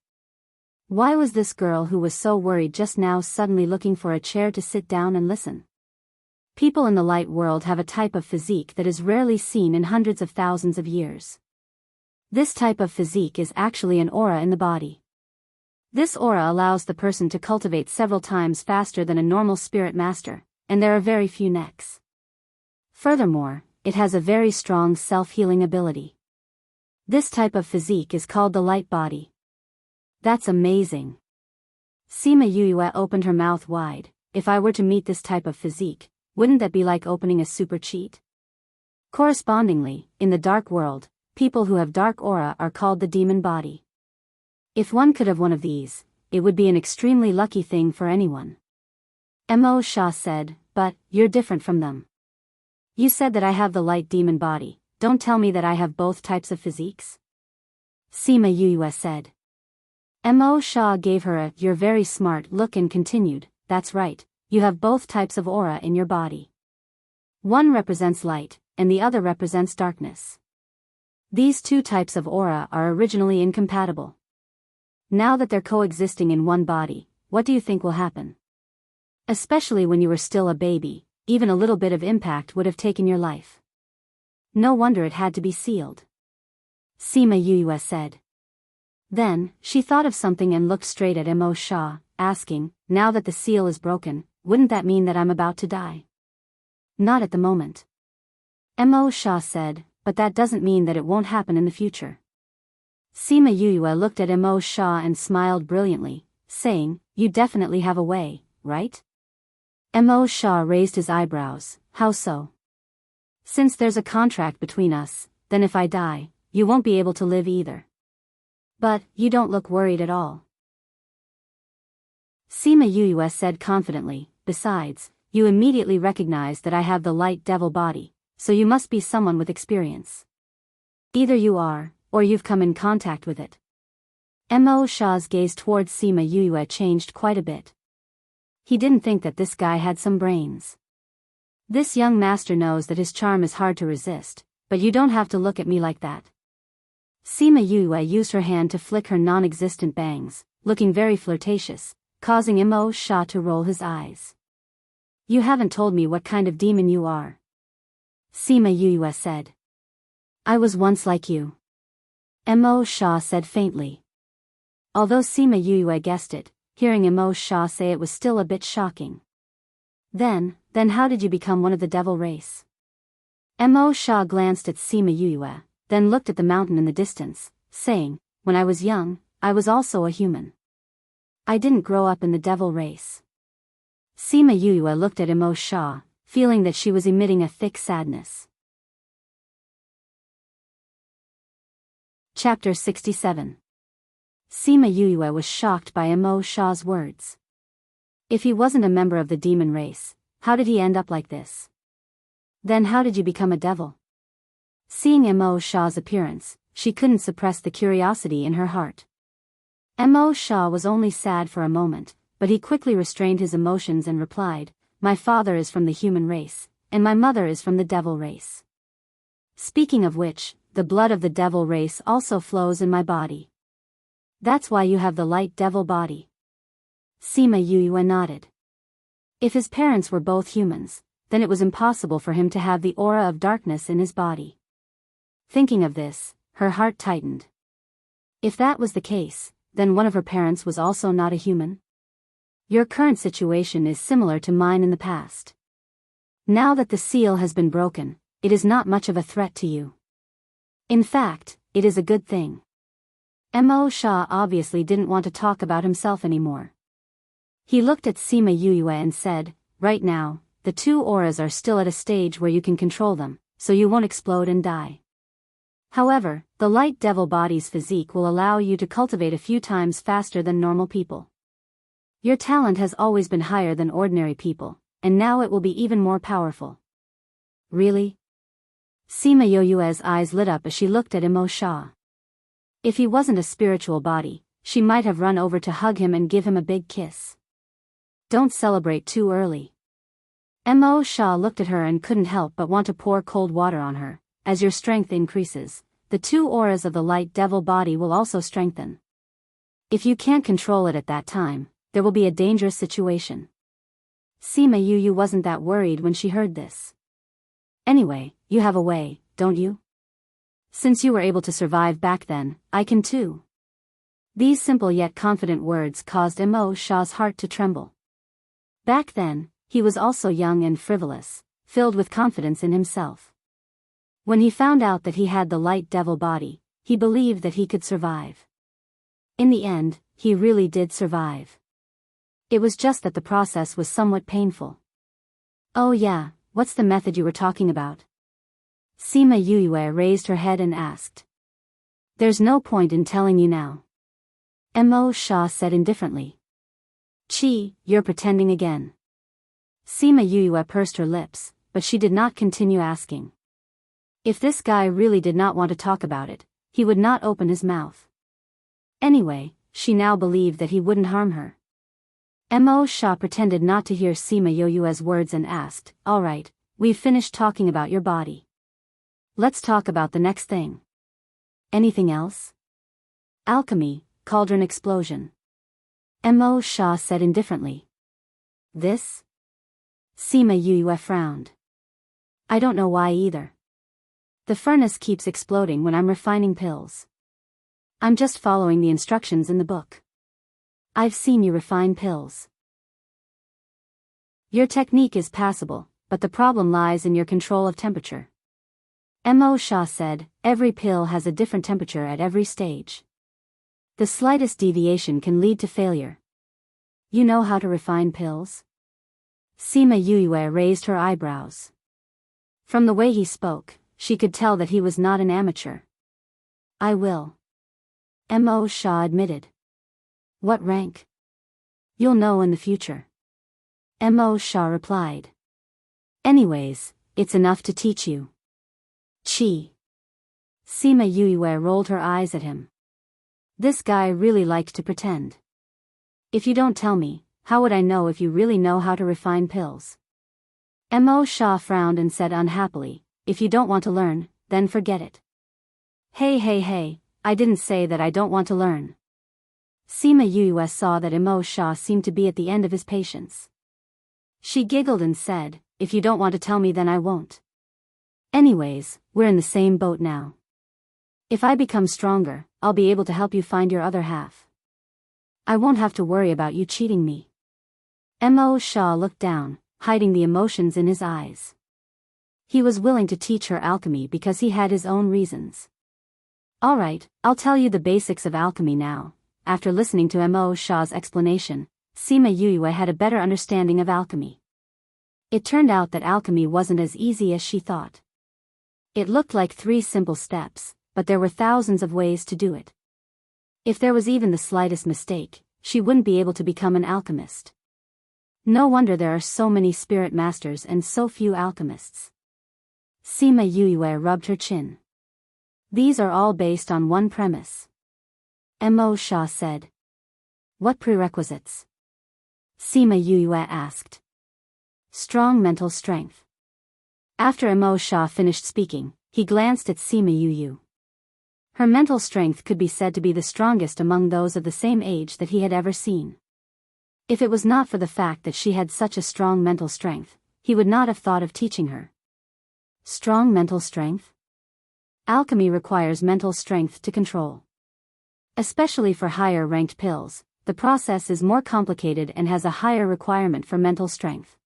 Why was this girl who was so worried just now suddenly looking for a chair to sit down and listen? People in the light world have a type of physique that is rarely seen in hundreds of thousands of years. This type of physique is actually an aura in the body. This aura allows the person to cultivate several times faster than a normal spirit master, and there are very few necks. Furthermore, it has a very strong self-healing ability. This type of physique is called the light body. That's amazing. Sima Yue opened her mouth wide. If I were to meet this type of physique, wouldn't that be like opening a super cheat? Correspondingly, in the dark world, people who have dark aura are called the demon body. If one could have one of these, it would be an extremely lucky thing for anyone. Mo Sha said, but you're different from them. You said that I have the light demon body, don't tell me that I have both types of physiques? Sima Yue said. Mo Sha gave her a "you're very smart" look and continued, that's right, you have both types of aura in your body. One represents light, and the other represents darkness. These two types of aura are originally incompatible. Now that they're coexisting in one body, what do you think will happen? Especially when you were still a baby, even a little bit of impact would have taken your life. No wonder it had to be sealed. Sima Yue said. Then, she thought of something and looked straight at Mo Shah, asking, now that the seal is broken, wouldn't that mean that I'm about to die? Not at the moment. Mo Shah said, but that doesn't mean that it won't happen in the future. Sima Yue looked at Mo Shah and smiled brilliantly, saying, you definitely have a way, right? Mo Shah raised his eyebrows, how so? Since there's a contract between us, then if I die, you won't be able to live either. But, you don't look worried at all. Sima Yue said confidently, besides, you immediately recognize that I have the light devil body, so you must be someone with experience. Either you are, or you've come in contact with it. Mo Shah's gaze towards Sima Yue changed quite a bit. He didn't think that this guy had some brains. This young master knows that his charm is hard to resist, but you don't have to look at me like that. Sima Yue used her hand to flick her non-existent bangs, looking very flirtatious, causing Mo Shah to roll his eyes. You haven't told me what kind of demon you are. Sima Yue said. I was once like you. Mo Shah said faintly. Although Sima Yue guessed it, hearing Mo Shah say it was still a bit shocking. Then how did you become one of the devil race? Mo Shah glanced at Sima Yue, then looked at the mountain in the distance, saying, when I was young, I was also a human. I didn't grow up in the devil race. Sima Yue looked at Mo Shah, feeling that she was emitting a thick sadness. Chapter 67. Sima Yue was shocked by Mo Shah's words. If he wasn't a member of the demon race, how did he end up like this? Then how did you become a devil? Seeing Mo Shah's appearance, she couldn't suppress the curiosity in her heart. Mo Shah was only sad for a moment, but he quickly restrained his emotions and replied, my father is from the human race, and my mother is from the devil race. Speaking of which, the blood of the devil race also flows in my body. That's why you have the light devil body. Sima Yue nodded. If his parents were both humans, then it was impossible for him to have the aura of darkness in his body. Thinking of this, her heart tightened. If that was the case, then one of her parents was also not a human? Your current situation is similar to mine in the past. Now that the seal has been broken, it is not much of a threat to you. In fact, it is a good thing. Mo Shah obviously didn't want to talk about himself anymore. He looked at Sima Yue and said, right now, the two auras are still at a stage where you can control them, so you won't explode and die. However, the light devil body's physique will allow you to cultivate a few times faster than normal people. Your talent has always been higher than ordinary people, and now it will be even more powerful. Really? Sima Yue's eyes lit up as she looked at Mo Shah. If he wasn't a spiritual body, she might have run over to hug him and give him a big kiss. Don't celebrate too early. Mo Shah looked at her and couldn't help but want to pour cold water on her. As your strength increases, the two auras of the light devil body will also strengthen. If you can't control it at that time, there will be a dangerous situation. Sima Yue wasn't that worried when she heard this. Anyway, you have a way, don't you? Since you were able to survive back then, I can too. These simple yet confident words caused Mo Shah's heart to tremble. Back then, he was also young and frivolous, filled with confidence in himself. When he found out that he had the light devil body, he believed that he could survive. In the end, he really did survive. It was just that the process was somewhat painful. Oh yeah, what's the method you were talking about? Sima Yue raised her head and asked. There's no point in telling you now. Mo Shah said indifferently. Chi, you're pretending again. Sima Yue pursed her lips, but she did not continue asking. If this guy really did not want to talk about it, he would not open his mouth. Anyway, she now believed that he wouldn't harm her. Mo Shah pretended not to hear Sima Yue's words and asked, alright, we've finished talking about your body. Let's talk about the next thing. Anything else? Alchemy, cauldron explosion. Mo Shah said indifferently. This? Sima Yue frowned. I don't know why either. The furnace keeps exploding when I'm refining pills. I'm just following the instructions in the book. I've seen you refine pills. Your technique is passable, but the problem lies in your control of temperature. Mo Sha said, every pill has a different temperature at every stage. The slightest deviation can lead to failure. You know how to refine pills? Sima Yue raised her eyebrows. From the way he spoke, she could tell that he was not an amateur. I will. Mo Sha admitted. What rank? You'll know in the future. Mo Sha replied. Anyways, it's enough to teach you. Chi. Sima Yue rolled her eyes at him. This guy really liked to pretend. If you don't tell me, how would I know if you really know how to refine pills? Mo Sha frowned and said unhappily, if you don't want to learn, then forget it. Hey, I didn't say that I don't want to learn. Sima Yue saw that Mo Sha seemed to be at the end of his patience. She giggled and said, if you don't want to tell me then I won't. Anyways, we're in the same boat now. If I become stronger, I'll be able to help you find your other half. I won't have to worry about you cheating me. Mo Sha looked down, hiding the emotions in his eyes. He was willing to teach her alchemy because he had his own reasons. Alright, I'll tell you the basics of alchemy now. After listening to Mo Sha's explanation, Sima Yue had a better understanding of alchemy. It turned out that alchemy wasn't as easy as she thought. It looked like 3 simple steps, but there were thousands of ways to do it. If there was even the slightest mistake, she wouldn't be able to become an alchemist. No wonder there are so many spirit masters and so few alchemists. Sima Yue rubbed her chin. These are all based on one premise. Mo Sha said. What prerequisites? Sima Yue asked. Strong mental strength. After Mo Sha finished speaking, he glanced at Sima Yue. Her mental strength could be said to be the strongest among those of the same age that he had ever seen. If it was not for the fact that she had such a strong mental strength, he would not have thought of teaching her. Strong mental strength? Alchemy requires mental strength to control. Especially for higher-ranked pills, the process is more complicated and has a higher requirement for mental strength.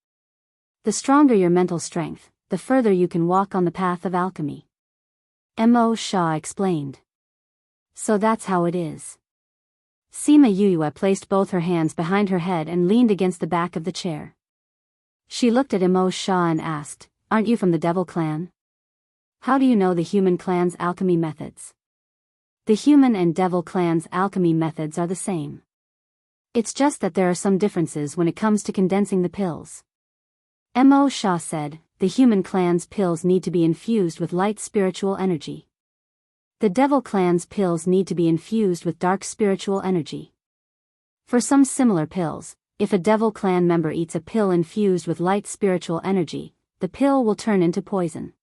The stronger your mental strength, the further you can walk on the path of alchemy. Mo Sha explained. So that's how it is. Sima Yue placed both her hands behind her head and leaned against the back of the chair. She looked at Mo Sha and asked, aren't you from the Devil Clan? How do you know the human clan's alchemy methods? The human and Devil Clan's alchemy methods are the same. It's just that there are some differences when it comes to condensing the pills. Mo Sha said, the human clan's pills need to be infused with light spiritual energy. The Devil Clan's pills need to be infused with dark spiritual energy. For some similar pills, if a Devil Clan member eats a pill infused with light spiritual energy, the pill will turn into poison.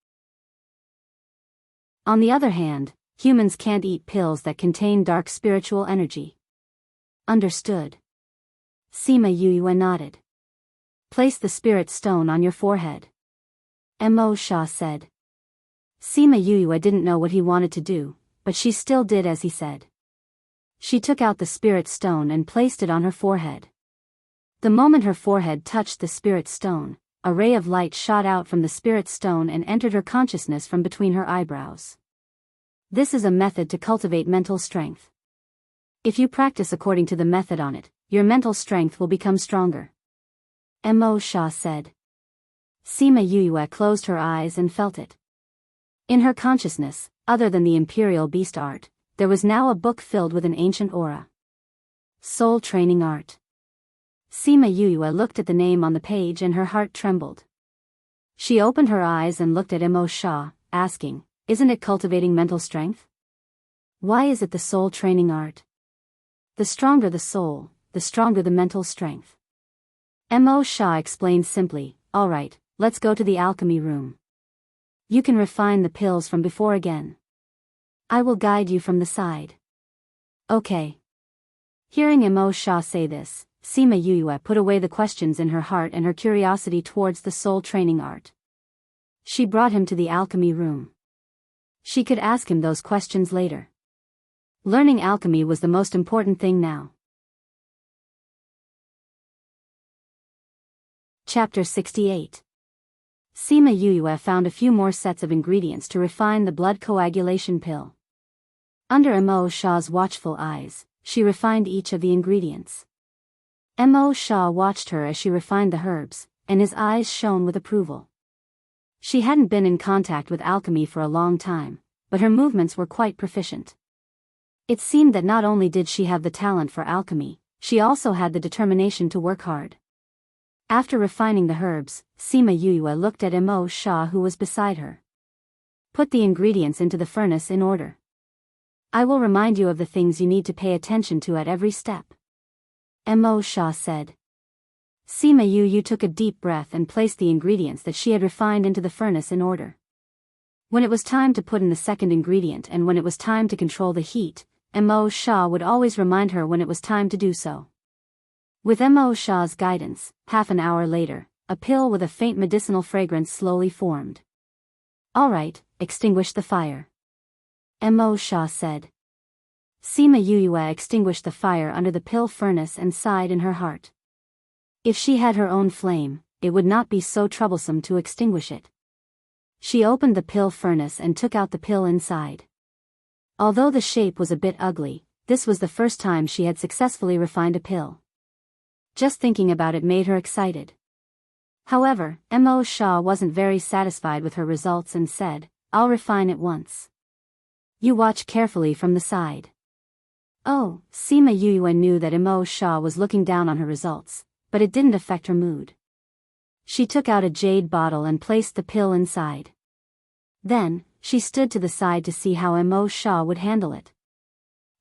On the other hand, humans can't eat pills that contain dark spiritual energy. Understood. Sima Yue nodded. Place the spirit stone on your forehead. Mo Sha said. Sima Yue didn't know what he wanted to do, but she still did as he said. She took out the spirit stone and placed it on her forehead. The moment her forehead touched the spirit stone, a ray of light shot out from the spirit stone and entered her consciousness from between her eyebrows. This is a method to cultivate mental strength. If you practice according to the method on it, your mental strength will become stronger. Mo Sha said. Sima Yue closed her eyes and felt it. In her consciousness, other than the Imperial Beast art, there was now a book filled with an ancient aura. Soul Training Art. Sima Yue looked at the name on the page and her heart trembled. She opened her eyes and looked at Mo Sha, asking, isn't it cultivating mental strength? Why is it the soul training art? The stronger the soul, the stronger the mental strength. Mo Sha explained simply, alright, let's go to the alchemy room. You can refine the pills from before again. I will guide you from the side. Okay. Hearing Mo Sha say this, Sima Yue put away the questions in her heart and her curiosity towards the soul training art. She brought him to the alchemy room. She could ask him those questions later. Learning alchemy was the most important thing now. Chapter 68. Sima Yue found a few more sets of ingredients to refine the blood coagulation pill. Under Mo Shaw's watchful eyes, she refined each of the ingredients. Mo Shaw watched her as she refined the herbs, and his eyes shone with approval. She hadn't been in contact with alchemy for a long time, but her movements were quite proficient. It seemed that not only did she have the talent for alchemy, she also had the determination to work hard. After refining the herbs, Sima Yue looked at Mo Shaw who was beside her. Put the ingredients into the furnace in order. I will remind you of the things you need to pay attention to at every step. Mo Shaw said. Sima Yue took a deep breath and placed the ingredients that she had refined into the furnace in order. When it was time to put in the second ingredient and when it was time to control the heat, Mo Shaw would always remind her when it was time to do so. With Mo Shaw's guidance, half an hour later, a pill with a faint medicinal fragrance slowly formed. All right, extinguish the fire. Mo Shaw said. Sima Yue extinguished the fire under the pill furnace and sighed in her heart. If she had her own flame, it would not be so troublesome to extinguish it. She opened the pill furnace and took out the pill inside. Although the shape was a bit ugly, this was the first time she had successfully refined a pill. Just thinking about it made her excited. However, Mo Shaw wasn't very satisfied with her results and said, I'll refine it once. You watch carefully from the side. Oh, Sima Yue knew that Mo Shaw was looking down on her results, but it didn't affect her mood. She took out a jade bottle and placed the pill inside. Then, she stood to the side to see how Mo Shaw would handle it.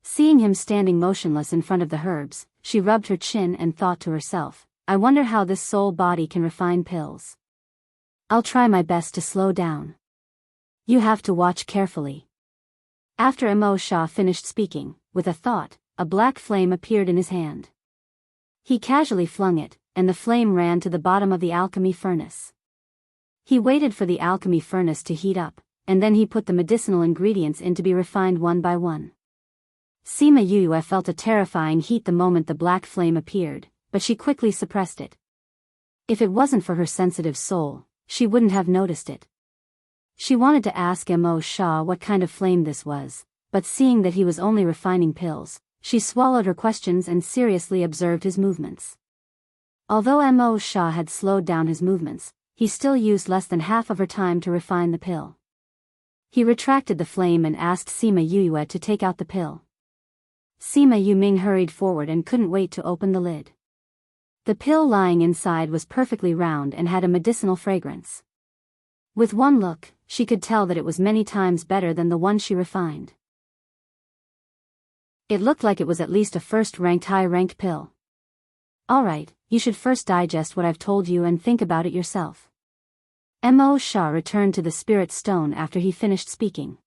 Seeing him standing motionless in front of the herbs, she rubbed her chin and thought to herself, I wonder how this soul body can refine pills. I'll try my best to slow down. You have to watch carefully. After Mo Shaw finished speaking, with a thought, a black flame appeared in his hand. He casually flung it, and the flame ran to the bottom of the alchemy furnace. He waited for the alchemy furnace to heat up, and then he put the medicinal ingredients in to be refined one by one. Sima Yue felt a terrifying heat the moment the black flame appeared, but she quickly suppressed it. If it wasn't for her sensitive soul, she wouldn't have noticed it. She wanted to ask Mo Shaw what kind of flame this was, but seeing that he was only refining pills, she swallowed her questions and seriously observed his movements. Although Mo Shaw had slowed down his movements, he still used less than half of her time to refine the pill. He retracted the flame and asked Sima Yue to take out the pill. Sima Yuming hurried forward and couldn't wait to open the lid. The pill lying inside was perfectly round and had a medicinal fragrance. With one look, she could tell that it was many times better than the one she refined. It looked like it was at least a first-ranked high-ranked pill. Alright, you should first digest what I've told you and think about it yourself. Mo Shaw returned to the spirit stone after he finished speaking.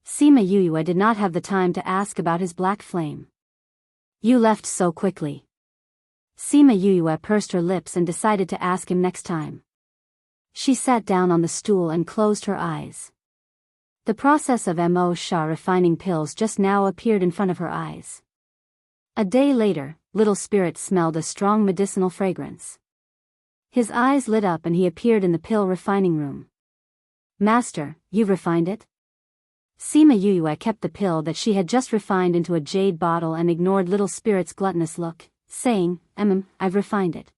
Sima Yue did not have the time to ask about his black flame. You left so quickly. Sima Yue pursed her lips and decided to ask him next time. She sat down on the stool and closed her eyes. The process of Mo Shaw refining pills just now appeared in front of her eyes. A day later, Little Spirit smelled a strong medicinal fragrance. His eyes lit up and he appeared in the pill refining room. Master, you've refined it? Sima Yue kept the pill that she had just refined into a jade bottle and ignored Little Spirit's gluttonous look, saying, I've refined it.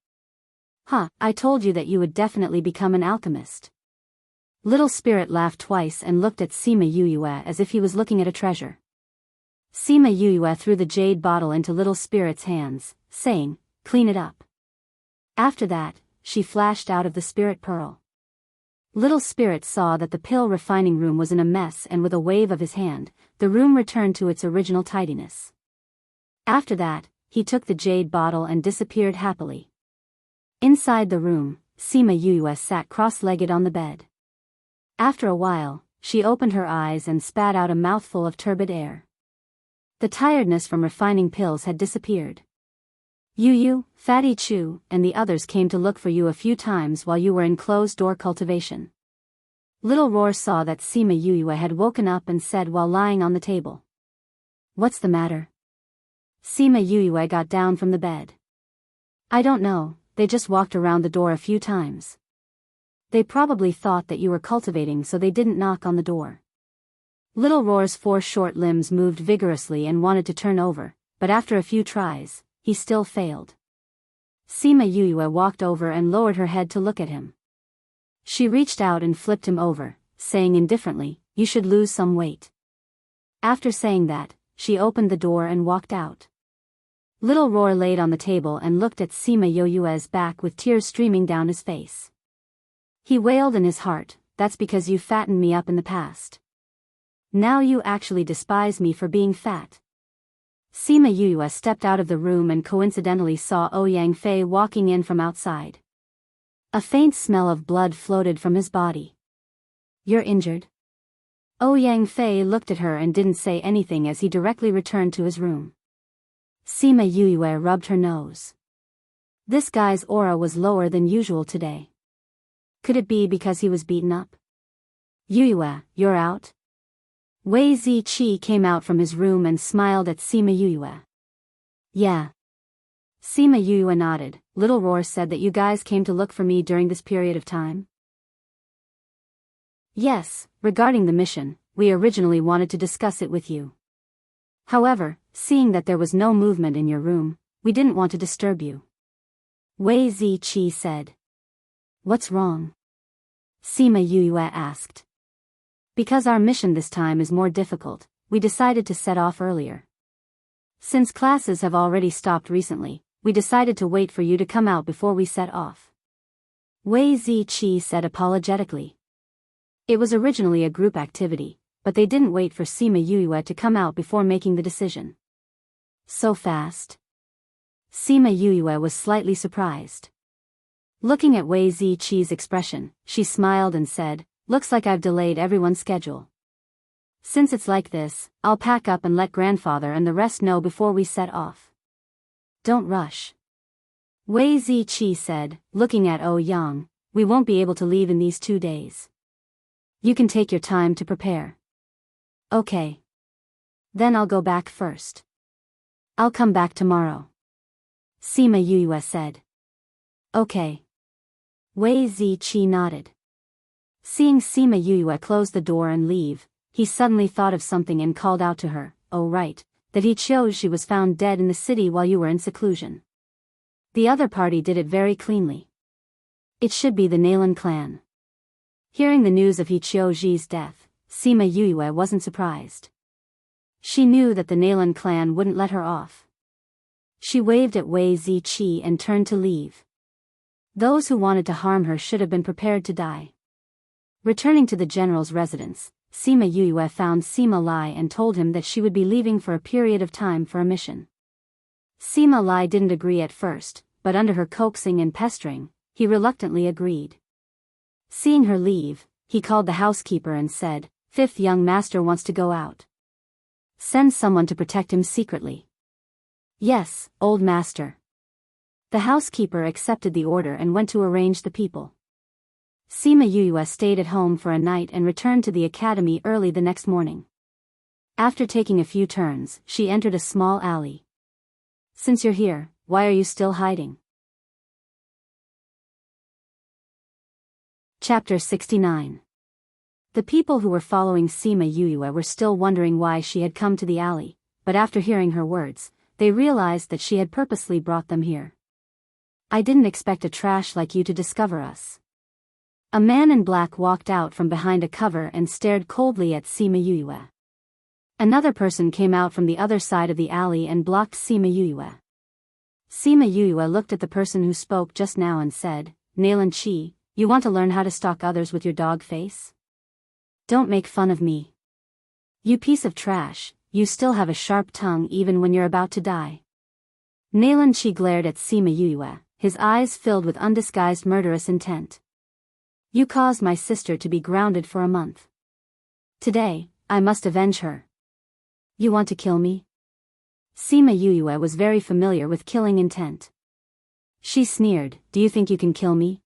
I told you that you would definitely become an alchemist. Little Spirit laughed twice and looked at Sima Yue as if he was looking at a treasure. Sima Yue threw the jade bottle into Little Spirit's hands, saying, clean it up. After that, she flashed out of the spirit pearl. Little Spirit saw that the pill refining room was in a mess and with a wave of his hand, the room returned to its original tidiness. After that, he took the jade bottle and disappeared happily. Inside the room, Sima Yue sat cross-legged on the bed. After a while, she opened her eyes and spat out a mouthful of turbid air. The tiredness from refining pills had disappeared. You, Fatty Chu, and the others came to look for you a few times while you were in closed-door cultivation. Little Roar saw that Sima Yuyue had woken up and said while lying on the table. What's the matter? Sima Yuyue got down from the bed. I don't know, they just walked around the door a few times. They probably thought that you were cultivating so they didn't knock on the door. Little Roar's 4 short limbs moved vigorously and wanted to turn over, but after a few tries, he still failed. Sima Yuyue walked over and lowered her head to look at him. She reached out and flipped him over, saying indifferently, you should lose some weight. After saying that, she opened the door and walked out. Little Roar laid on the table and looked at Sima Yuyue's back with tears streaming down his face. He wailed in his heart, that's because you fattened me up in the past. Now you actually despise me for being fat. Sima Yuyue stepped out of the room and coincidentally saw Ouyang Fei walking in from outside. A faint smell of blood floated from his body. You're injured? Ouyang Fei looked at her and didn't say anything as he directly returned to his room. Sima Yuyue rubbed her nose. This guy's aura was lower than usual today. Could it be because he was beaten up? Yuyue, you're out? Wei Ziqi came out from his room and smiled at Sima Yuyue. Yeah. Sima Yuyue nodded. Little Roar said that you guys came to look for me during this period of time? Yes, regarding the mission, we originally wanted to discuss it with you. However, seeing that there was no movement in your room, we didn't want to disturb you. Wei Ziqi said. What's wrong? Sima Yuyue asked. Because our mission this time is more difficult, we decided to set off earlier. Since classes have already stopped recently, we decided to wait for you to come out before we set off. Wei Ziqi said apologetically. It was originally a group activity, but they didn't wait for Sima Yuyue to come out before making the decision. So fast? Sima Yuyue was slightly surprised. Looking at Wei Ziqi's expression, she smiled and said, looks like I've delayed everyone's schedule. Since it's like this, I'll pack up and let grandfather and the rest know before we set off. Don't rush. Wei Ziqi said, looking at Ouyang, we won't be able to leave in these 2 days. You can take your time to prepare. Okay. Then I'll go back first. I'll come back tomorrow. Sima Yuyue said. Okay. Wei Ziqi nodded. Seeing Sima Yuyue close the door and leave, he suddenly thought of something and called out to her, oh right, that he chose she was found dead in the city while you were in seclusion. The other party did it very cleanly. It should be the Nalan clan. Hearing the news of Hichioji's death, Sima Yuyue wasn't surprised. She knew that the Nalan clan wouldn't let her off. She waved at Wei Ziqi and turned to leave. Those who wanted to harm her should have been prepared to die. Returning to the general's residence, Sima Yuyue found Sima Lai and told him that she would be leaving for a period of time for a mission. Sima Lai didn't agree at first, but under her coaxing and pestering, he reluctantly agreed. Seeing her leave, he called the housekeeper and said, "Fifth young master wants to go out. Send someone to protect him secretly." "Yes, old master." The housekeeper accepted the order and went to arrange the people. Sima Yuyue stayed at home for a night and returned to the academy early the next morning. After taking a few turns, she entered a small alley. "Since you're here, why are you still hiding?" Chapter 69. The people who were following Sima Yuyue were still wondering why she had come to the alley, but after hearing her words, they realized that she had purposely brought them here. "I didn't expect a trash like you to discover us." A man in black walked out from behind a cover and stared coldly at Sima Yuyue. Another person came out from the other side of the alley and blocked Sima Yuyue. Sima Yuyue looked at the person who spoke just now and said, "Nalan Chi, you want to learn how to stalk others with your dog face? Don't make fun of me. You piece of trash, you still have a sharp tongue even when you're about to die." Nalan Chi glared at Sima Yuyue, his eyes filled with undisguised murderous intent. "You caused my sister to be grounded for a month. Today, I must avenge her. You want to kill me?" Sima Yuyue was very familiar with killing intent. She sneered, "Do you think you can kill me?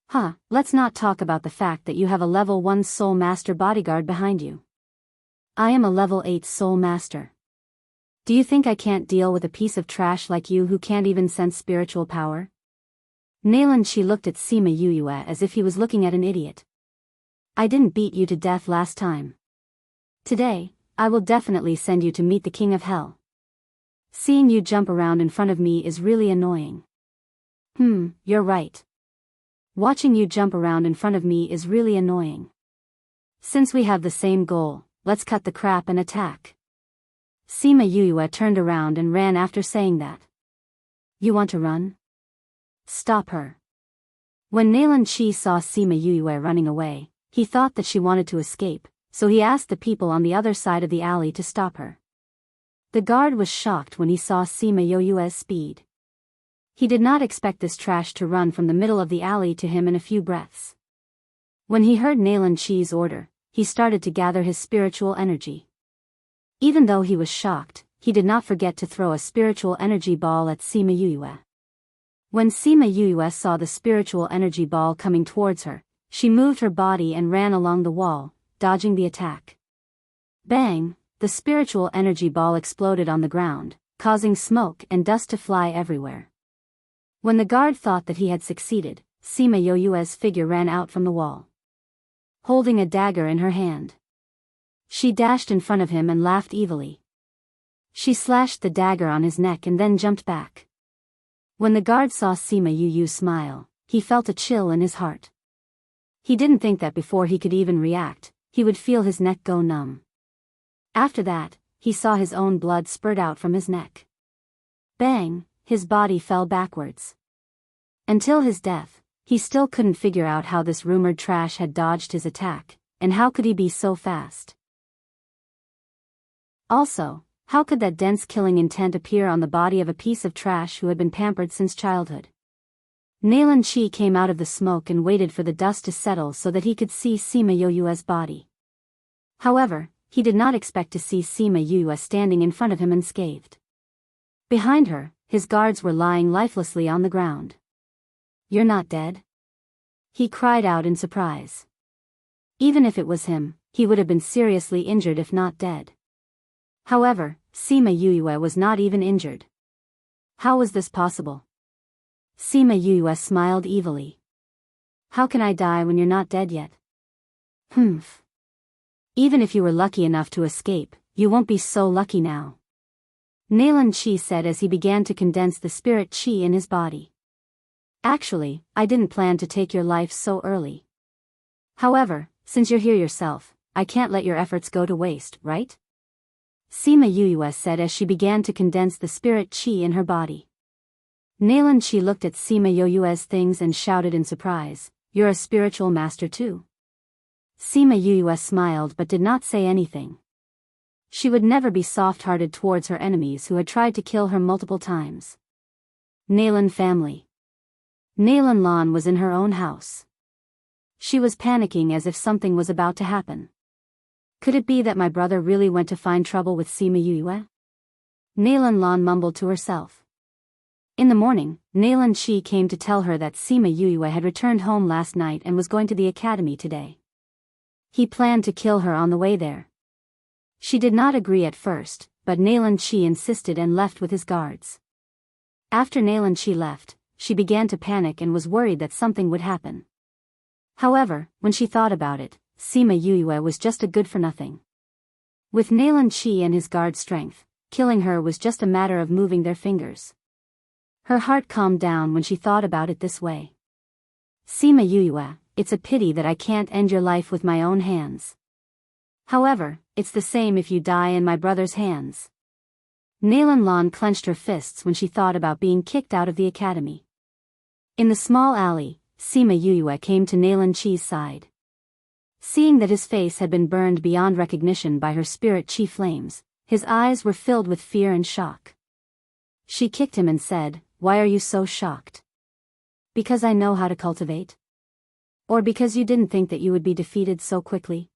Huh, let's not talk about the fact that you have a level 1 soul master bodyguard behind you. I am a level 8 soul master. Do you think I can't deal with a piece of trash like you who can't even sense spiritual power?" Nalan Shi looked at Sima Yuyue as if he was looking at an idiot. "I didn't beat you to death last time. Today, I will definitely send you to meet the King of Hell. Seeing you jump around in front of me is really annoying." You're right. Watching you jump around in front of me is really annoying. Since we have the same goal, let's cut the crap and attack. Sima Yuyue turned around and ran after saying that. "You want to run? Stop her." When Nalan Shi saw Sima Yuyue running away, he thought that she wanted to escape, so he asked the people on the other side of the alley to stop her. The guard was shocked when he saw Sima Yuyue's speed. He did not expect this trash to run from the middle of the alley to him in a few breaths. When he heard Nalan Shi's order, he started to gather his spiritual energy. Even though he was shocked, he did not forget to throw a spiritual energy ball at Sima Yuyue. When Sima Yuyue saw the spiritual energy ball coming towards her, she moved her body and ran along the wall, dodging the attack. Bang! The spiritual energy ball exploded on the ground, causing smoke and dust to fly everywhere. When the guard thought that he had succeeded, Sima Yuyue's figure ran out from the wall, holding a dagger in her hand. She dashed in front of him and laughed evilly. She slashed the dagger on his neck and then jumped back. When the guard saw Sima Yuyue smile, he felt a chill in his heart. He didn't think that before he could even react, he would feel his neck go numb. After that, he saw his own blood spurt out from his neck. Bang! His body fell backwards. Until his death, he still couldn't figure out how this rumored trash had dodged his attack, and how could he be so fast? Also, how could that dense killing intent appear on the body of a piece of trash who had been pampered since childhood? Nalan Shi came out of the smoke and waited for the dust to settle so that he could see Sima Yuyue's body. However, he did not expect to see Sima Yuyue standing in front of him unscathed. Behind her, his guards were lying lifelessly on the ground. "You're not dead?" he cried out in surprise. Even if it was him, he would have been seriously injured if not dead. However, Sima Yuyue was not even injured. How was this possible? Sima Yuyue smiled evilly. "How can I die when you're not dead yet?" Humph. "Even if you were lucky enough to escape, you won't be so lucky now," Nalan Shi said as he began to condense the spirit chi in his body. "Actually, I didn't plan to take your life so early. However, since you're here yourself, I can't let your efforts go to waste, right?" Sima Yuyue said as she began to condense the spirit chi in her body. Nalan Shi looked at Sima Yuyue's things and shouted in surprise, "You're a spiritual master too?" Sima Yuyue smiled but did not say anything. She would never be soft-hearted towards her enemies who had tried to kill her multiple times. Nalan family. Nalan Lan was in her own house. She was panicking as if something was about to happen. Could it be that my brother really went to find trouble with Sima Yuyue? Nalan Lan mumbled to herself. In the morning, Nalan Shi came to tell her that Sima Yuyue had returned home last night and was going to the academy today. He planned to kill her on the way there. She did not agree at first, but Nalan Shi insisted and left with his guards. After Nalan Shi left, she began to panic and was worried that something would happen. However, when she thought about it, Sima Yuyue was just a good-for-nothing. With Nalan Shi and his guard's strength, killing her was just a matter of moving their fingers. Her heart calmed down when she thought about it this way. "Sima Yuyue, it's a pity that I can't end your life with my own hands. However, it's the same if you die in my brother's hands." Nalan Lan clenched her fists when she thought about being kicked out of the academy. In the small alley, Sima Yuyue came to Nalan Chi's side. Seeing that his face had been burned beyond recognition by her spirit chi flames, his eyes were filled with fear and shock. She kicked him and said, "Why are you so shocked? Because I know how to cultivate? Or because you didn't think that you would be defeated so quickly?"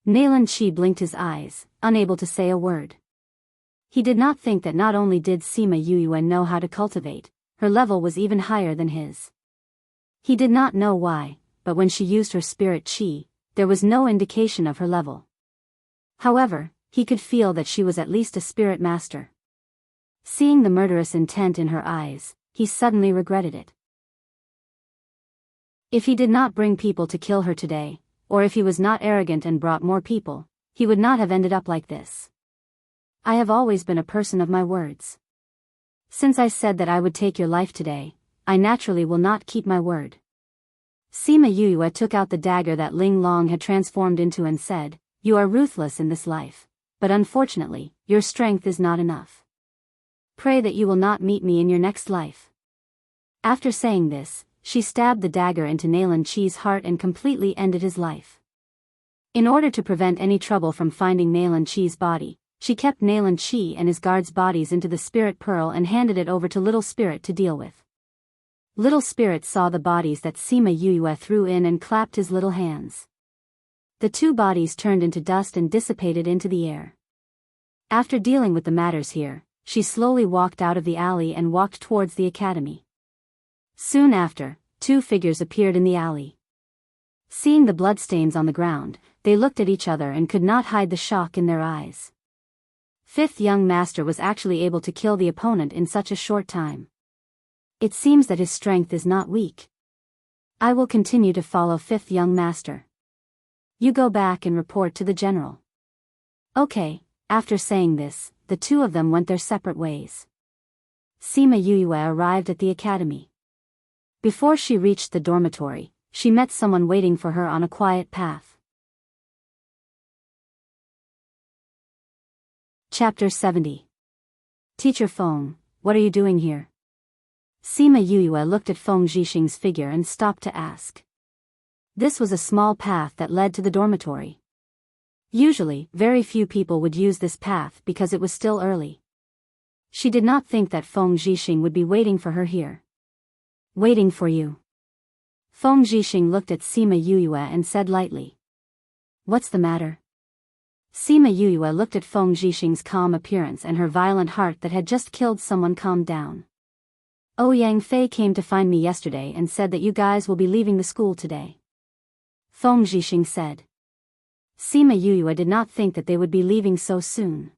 Nalan Chi blinked his eyes, unable to say a word. He did not think that not only did Sima Yuyue know how to cultivate, her level was even higher than his. He did not know why, but when she used her spirit chi, there was no indication of her level. However, he could feel that she was at least a spirit master. Seeing the murderous intent in her eyes, he suddenly regretted it. If he did not bring people to kill her today, or if he was not arrogant and brought more people, he would not have ended up like this. I have always been a person of my words. Since I said that I would take your life today, I naturally will not keep my word. Sima Yuyue took out the dagger that Ling Long had transformed into and said, "You are ruthless in this life, but unfortunately, your strength is not enough. Pray that you will not meet me in your next life." After saying this, she stabbed the dagger into Nalan Chi's heart and completely ended his life. In order to prevent any trouble from finding Nalan Chi's body, she kept Nalan Chi and his guards' bodies into the spirit pearl and handed it over to Little Spirit to deal with. Little Spirit saw the bodies that Sima Yuyue threw in and clapped his little hands. The two bodies turned into dust and dissipated into the air. After dealing with the matters here, she slowly walked out of the alley and walked towards the academy. Soon after, two figures appeared in the alley. Seeing the bloodstains on the ground, they looked at each other and could not hide the shock in their eyes. Fifth young master was actually able to kill the opponent in such a short time. It seems that his strength is not weak. I will continue to follow fifth young master. You go back and report to the general. Okay. After saying this, the two of them went their separate ways. Sima Yuyue arrived at the academy. Before she reached the dormitory, she met someone waiting for her on a quiet path. Chapter 70. Teacher Feng, what are you doing here? Sima Yuyue looked at Feng Zhixing's figure and stopped to ask. This was a small path that led to the dormitory. Usually, very few people would use this path because it was still early. She did not think that Feng Zhixing would be waiting for her here. Waiting for you. Feng Zhixing looked at Sima Yuyue and said lightly. What's the matter? Sima Yuyue looked at Feng Zhixing's calm appearance and her violent heart that had just killed someone calmed down. Yang Fei came to find me yesterday and said that you guys will be leaving the school today. Feng Zhixing said. Sima Yuyue did not think that they would be leaving so soon.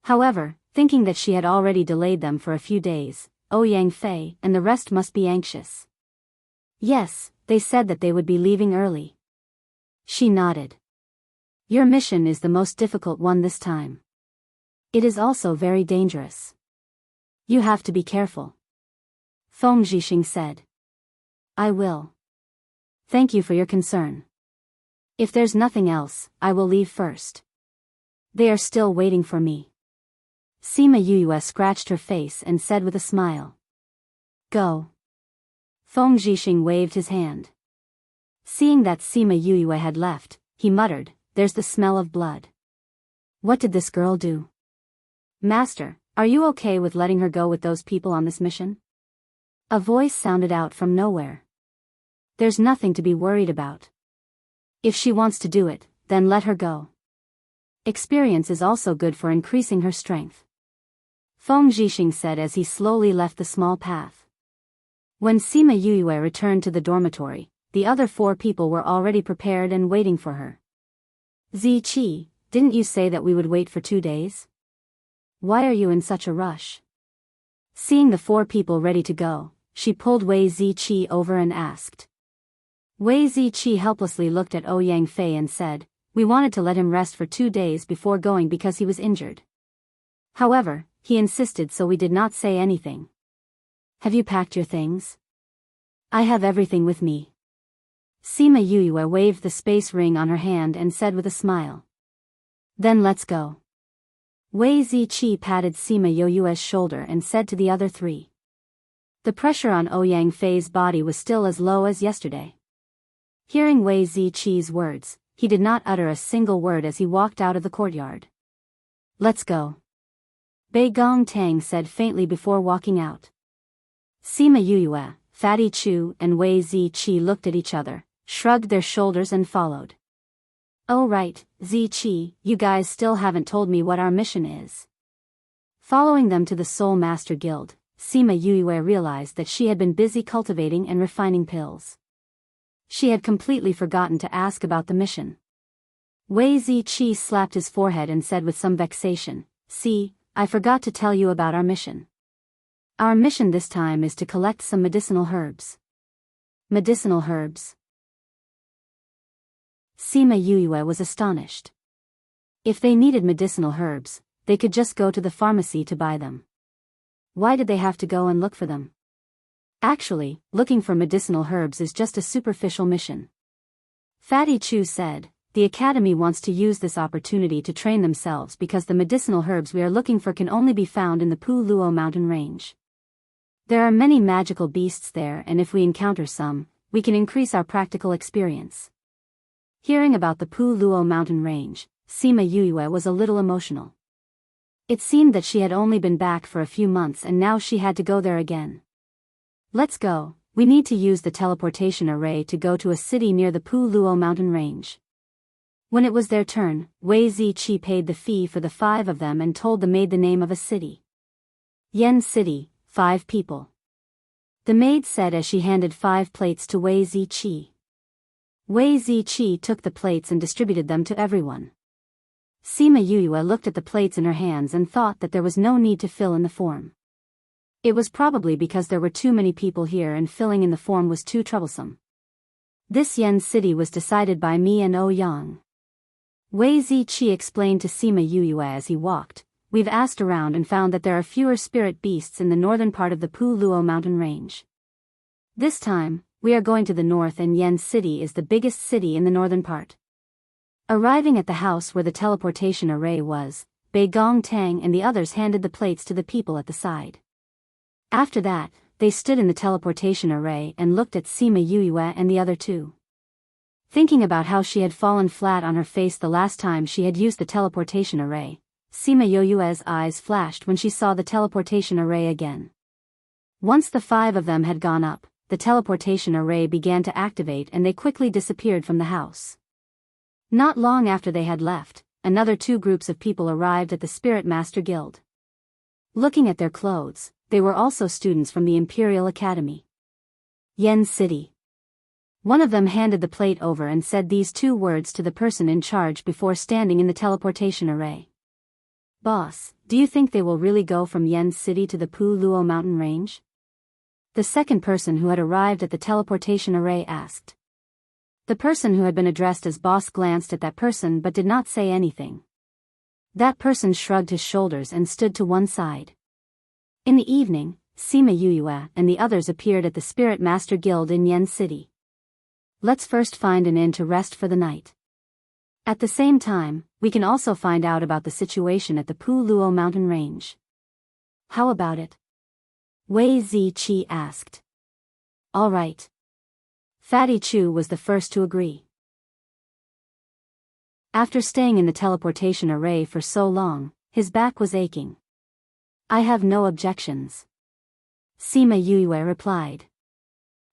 However, thinking that she had already delayed them for a few days, Yang Fei and the rest must be anxious. Yes, they said that they would be leaving early. She nodded. Your mission is the most difficult one this time. It is also very dangerous. You have to be careful. Feng Zhixing said. I will. Thank you for your concern. If there's nothing else, I will leave first. They are still waiting for me. Sima Yuyue scratched her face and said with a smile. Go. Feng Zhixing waved his hand. Seeing that Sima Yuyue had left, he muttered, there's the smell of blood. What did this girl do? Master, are you okay with letting her go with those people on this mission? A voice sounded out from nowhere. There's nothing to be worried about. If she wants to do it, then let her go. Experience is also good for increasing her strength. Feng Zhixing said as he slowly left the small path. When Sima Yuyue returned to the dormitory, the other 4 people were already prepared and waiting for her. Ziqi, didn't you say that we would wait for 2 days? Why are you in such a rush? Seeing the 4 people ready to go, she pulled Wei Ziqi over and asked. Wei Ziqi helplessly looked at Yang Fei and said, we wanted to let him rest for 2 days before going because he was injured. However, he insisted, so we did not say anything. Have you packed your things? I have everything with me. Sima Yuyue waved the space ring on her hand and said with a smile. Then let's go. Wei Ziqi patted Sima Yuyue's shoulder and said to the other 3. The pressure on Yang Fei's body was still as low as yesterday. Hearing Wei Ziqi's words, he did not utter a single word as he walked out of the courtyard. Let's go. Bei Gong Tang said faintly before walking out. Sima Yuyue, Fatty Chu and Wei Ziqi looked at each other, shrugged their shoulders and followed. Oh right, Ziqi, you guys still haven't told me what our mission is. Following them to the Soul Master Guild, Sima Yue realized that she had been busy cultivating and refining pills. She had completely forgotten to ask about the mission. Wei Ziqi slapped his forehead and said with some vexation, "See, I forgot to tell you about our mission. Our mission this time is to collect some medicinal herbs." Medicinal herbs? Sima Yue was astonished. If they needed medicinal herbs, they could just go to the pharmacy to buy them. Why did they have to go and look for them? Actually, looking for medicinal herbs is just a superficial mission. Fatty Chu said, "The Academy wants to use this opportunity to train themselves because the medicinal herbs we are looking for can only be found in the Pu Luo mountain range. There are many magical beasts there, and if we encounter some, we can increase our practical experience." Hearing about the Pu Luo mountain range, Sima Yue was a little emotional. It seemed that she had only been back for a few months and now she had to go there again. "Let's go, we need to use the teleportation array to go to a city near the Pu Luo mountain range." When it was their turn, Wei Ziqi paid the fee for the 5 of them and told the maid the name of a city. "Yen City, 5 people." The maid said as she handed 5 plates to Wei Ziqi. Wei Ziqi took the plates and distributed them to everyone. Sima Yue looked at the plates in her hands and thought that there was no need to fill in the form. It was probably because there were too many people here and filling in the form was too troublesome. This Yen City was decided by me and Ouyang. Wei Ziqi explained to Sima Yue as he walked, "We've asked around and found that there are fewer spirit beasts in the northern part of the Pu Luo mountain range. This time, we are going to the north and Yen City is the biggest city in the northern part." Arriving at the house where the teleportation array was, Bei Gong Tang and the others handed the plates to the people at the side. After that, they stood in the teleportation array and looked at Sima Yue and the other 2. Thinking about how she had fallen flat on her face the last time she had used the teleportation array, Sima Yue's eyes flashed when she saw the teleportation array again. Once the 5 of them had gone up, the teleportation array began to activate and they quickly disappeared from the house. Not long after they had left, another 2 groups of people arrived at the Spirit Master Guild. Looking at their clothes, they were also students from the Imperial Academy. "Yen City." One of them handed the plate over and said these 2 words to the person in charge before standing in the teleportation array. "Boss, do you think they will really go from Yen City to the Pu Luo mountain range?" The second person who had arrived at the teleportation array asked. The person who had been addressed as boss glanced at that person but did not say anything. That person shrugged his shoulders and stood to one side. In the evening, Sima Yue and the others appeared at the Spirit Master Guild in Yen City. "Let's first find an inn to rest for the night. At the same time, we can also find out about the situation at the Pu Luo mountain range." "How about it?" Wei Ziqi asked. "All right." Fatty Chu was the first to agree. After staying in the teleportation array for so long, his back was aching. "I have no objections," Sima Yue replied.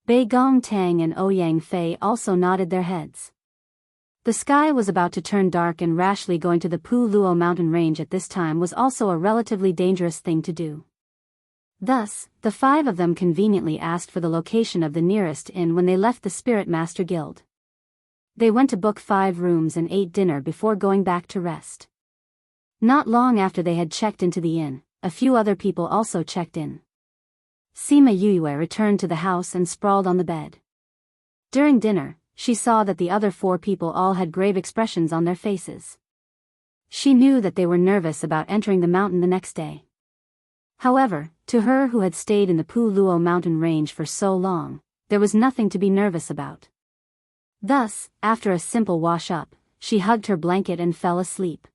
Bei Gong Tang and Ouyang Fei also nodded their heads. The sky was about to turn dark and rashly going to the Pu Luo mountain range at this time was also a relatively dangerous thing to do. Thus, the 5 of them conveniently asked for the location of the nearest inn when they left the Spirit Master Guild. They went to book 5 rooms and ate dinner before going back to rest. Not long after they had checked into the inn, a few other people also checked in. Sima Yue returned to the house and sprawled on the bed. During dinner, she saw that the other 4 people all had grave expressions on their faces. She knew that they were nervous about entering the mountain the next day. However, to her who had stayed in the Pu Luo mountain range for so long, there was nothing to be nervous about. Thus, after a simple wash-up, she hugged her blanket and fell asleep.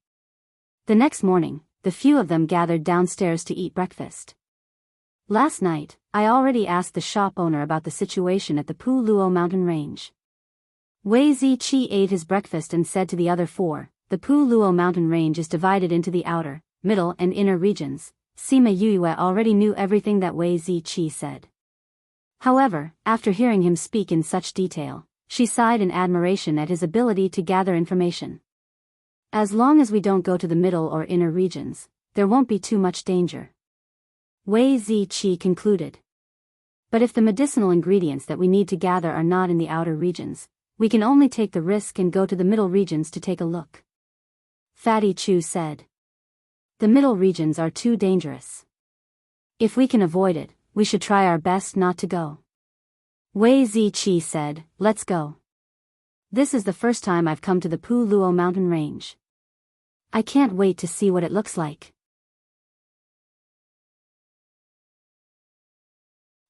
The next morning, the few of them gathered downstairs to eat breakfast. "Last night, I already asked the shop owner about the situation at the Pu Luo mountain range." Wei Ziqi ate his breakfast and said to the other 4, "The Pu Luo mountain range is divided into the outer, middle and inner regions." Sima Yue already knew everything that Wei Ziqi said. However, after hearing him speak in such detail, she sighed in admiration at his ability to gather information. "As long as we don't go to the middle or inner regions, there won't be too much danger. Wei Ziqi concluded. But if the medicinal ingredients that we need to gather are not in the outer regions, we can only take the risk and go to the middle regions to take a look. Fatty Chu said. The middle regions are too dangerous. If we can avoid it, we should try our best not to go. Wei Ziqi said, let's go. This is the first time I've come to the Pu Luo mountain range. I can't wait to see what it looks like.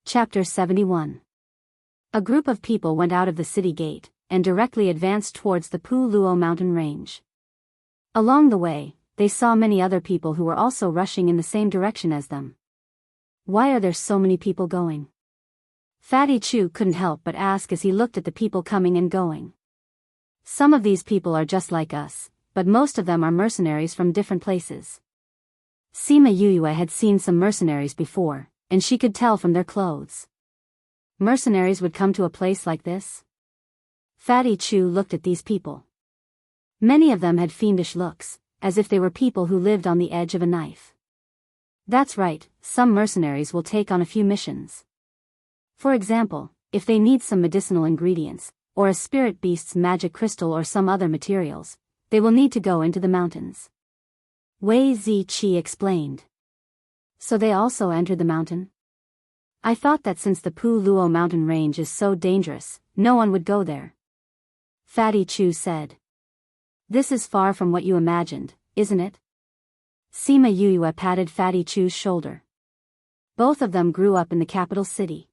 Chapter 71. A group of people went out of the city gate, and directly advanced towards the Pu Luo mountain range. Along the way, they saw many other people who were also rushing in the same direction as them. Why are there so many people going? Fatty Chu couldn't help but ask as he looked at the people coming and going. Some of these people are just like us, but most of them are mercenaries from different places. Sima Yuyue had seen some mercenaries before, and she could tell from their clothes. Mercenaries would come to a place like this? Fatty Chu looked at these people. Many of them had fiendish looks, as if they were people who lived on the edge of a knife. That's right, some mercenaries will take on a few missions. For example, if they need some medicinal ingredients, or a spirit beast's magic crystal or some other materials, they will need to go into the mountains. Wei Ziqi explained. So they also entered the mountain? I thought that since the Pu Luo mountain range is so dangerous, no one would go there. Fatty Chu said. This is far from what you imagined, isn't it? Sima Yuyue patted Fatty Chu's shoulder. Both of them grew up in the capital city.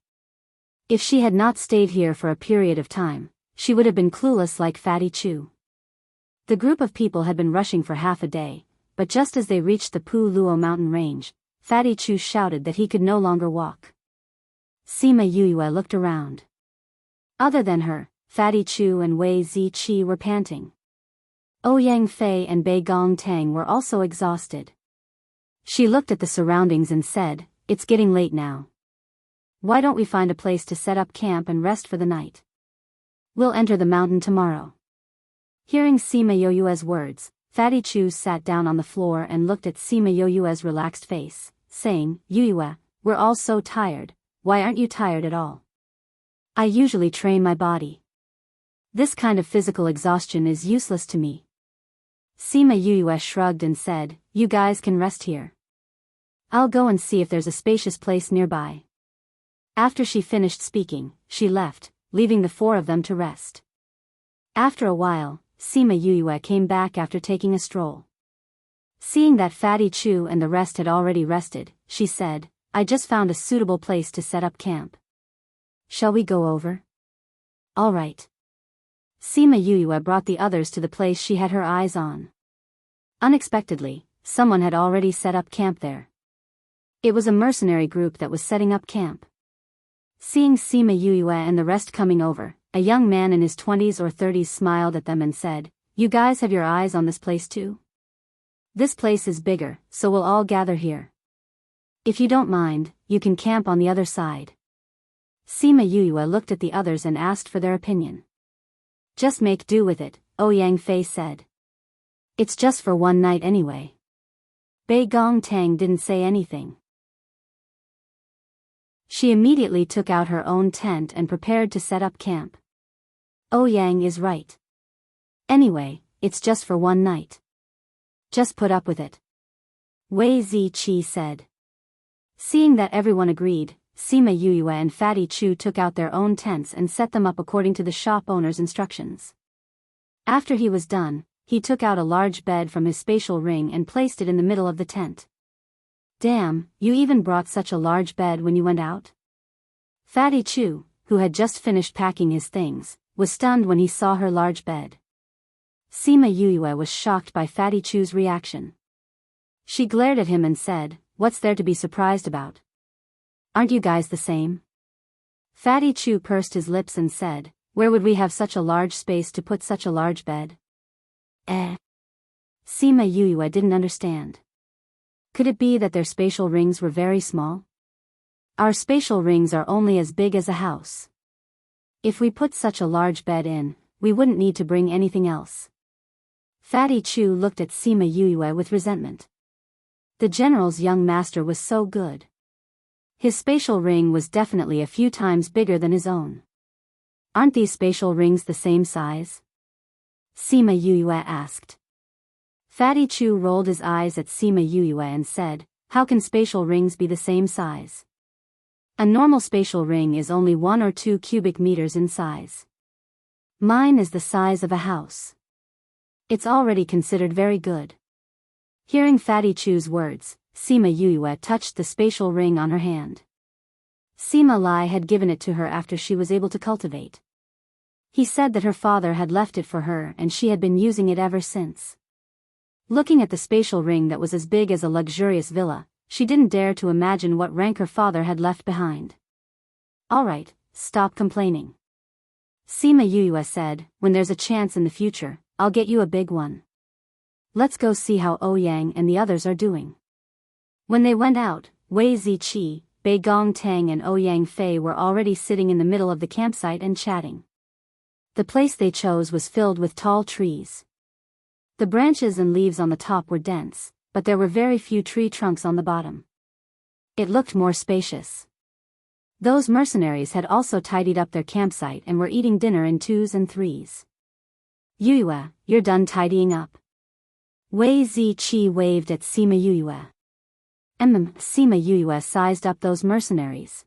If she had not stayed here for a period of time, she would have been clueless like Fatty Chu. The group of people had been rushing for half a day, but just as they reached the Pu Luo mountain range, Fatty Chu shouted that he could no longer walk. Sima Yuyue looked around. Other than her, Fatty Chu and Wei Ziqi were panting. Ouyang Fei and Bei Gong Tang were also exhausted. She looked at the surroundings and said, it's getting late now. Why don't we find a place to set up camp and rest for the night? We'll enter the mountain tomorrow. Hearing Sima Yuyue's words, Fatty Chu sat down on the floor and looked at Sima Yuyue's relaxed face, saying, Yuyue, we're all so tired, why aren't you tired at all? I usually train my body. This kind of physical exhaustion is useless to me. Sima Yuyue shrugged and said, you guys can rest here. I'll go and see if there's a spacious place nearby. After she finished speaking, she left, leaving the four of them to rest. After a while, Sima Yuyue came back after taking a stroll. Seeing that Fatty Chu and the rest had already rested, she said, I just found a suitable place to set up camp. Shall we go over? All right. Sima Yuyue brought the others to the place she had her eyes on. Unexpectedly, someone had already set up camp there. It was a mercenary group that was setting up camp. Seeing Sima Yuyue and the rest coming over, a young man in his 20s or 30s smiled at them and said, you guys have your eyes on this place too? This place is bigger, so we'll all gather here. If you don't mind, you can camp on the other side. Sima Yuyue looked at the others and asked for their opinion. Just make do with it, Ouyang Fei said. It's just for one night anyway. Bei Gong Tang didn't say anything. She immediately took out her own tent and prepared to set up camp. Ouyang is right. Anyway, it's just for one night. Just put up with it. Wei Ziqi said. Seeing that everyone agreed, Sima Yuyue and Fatty Chu took out their own tents and set them up according to the shop owner's instructions. After he was done, he took out a large bed from his spatial ring and placed it in the middle of the tent. Damn, you even brought such a large bed when you went out? Fatty Chu, who had just finished packing his things, was stunned when he saw her large bed. Sima Yuyue was shocked by Fatty Chu's reaction. She glared at him and said, what's there to be surprised about? Aren't you guys the same? Fatty Chu pursed his lips and said, where would we have such a large space to put such a large bed? Sima Yuyue didn't understand. Could it be that their spatial rings were very small? Our spatial rings are only as big as a house. If we put such a large bed in, we wouldn't need to bring anything else. Fatty Chu looked at Sima Yuyue with resentment. The general's young master was so good. His spatial ring was definitely a few times bigger than his own. Aren't these spatial rings the same size? Sima Yue asked. Fatty Chu rolled his eyes at Sima Yue and said, how can spatial rings be the same size? A normal spatial ring is only 1 or 2 cubic meters in size. Mine is the size of a house. It's already considered very good. Hearing Fatty Chu's words, Sima Yue touched the spatial ring on her hand. Sima Lai had given it to her after she was able to cultivate. He said that her father had left it for her and she had been using it ever since. Looking at the spatial ring that was as big as a luxurious villa, she didn't dare to imagine what rank her father had left behind. Alright, stop complaining. Sima Yue said, when there's a chance in the future, I'll get you a big one. Let's go see how Ouyang and the others are doing. When they went out, Wei Ziqi, Bei Gong Tang and Ouyang Fei were already sitting in the middle of the campsite and chatting. The place they chose was filled with tall trees. The branches and leaves on the top were dense, but there were very few tree trunks on the bottom. It looked more spacious. Those mercenaries had also tidied up their campsite and were eating dinner in 2s and 3s. Yue, you're done tidying up. Wei Ziqi waved at Sima Yue. Sima Yue sized up those mercenaries.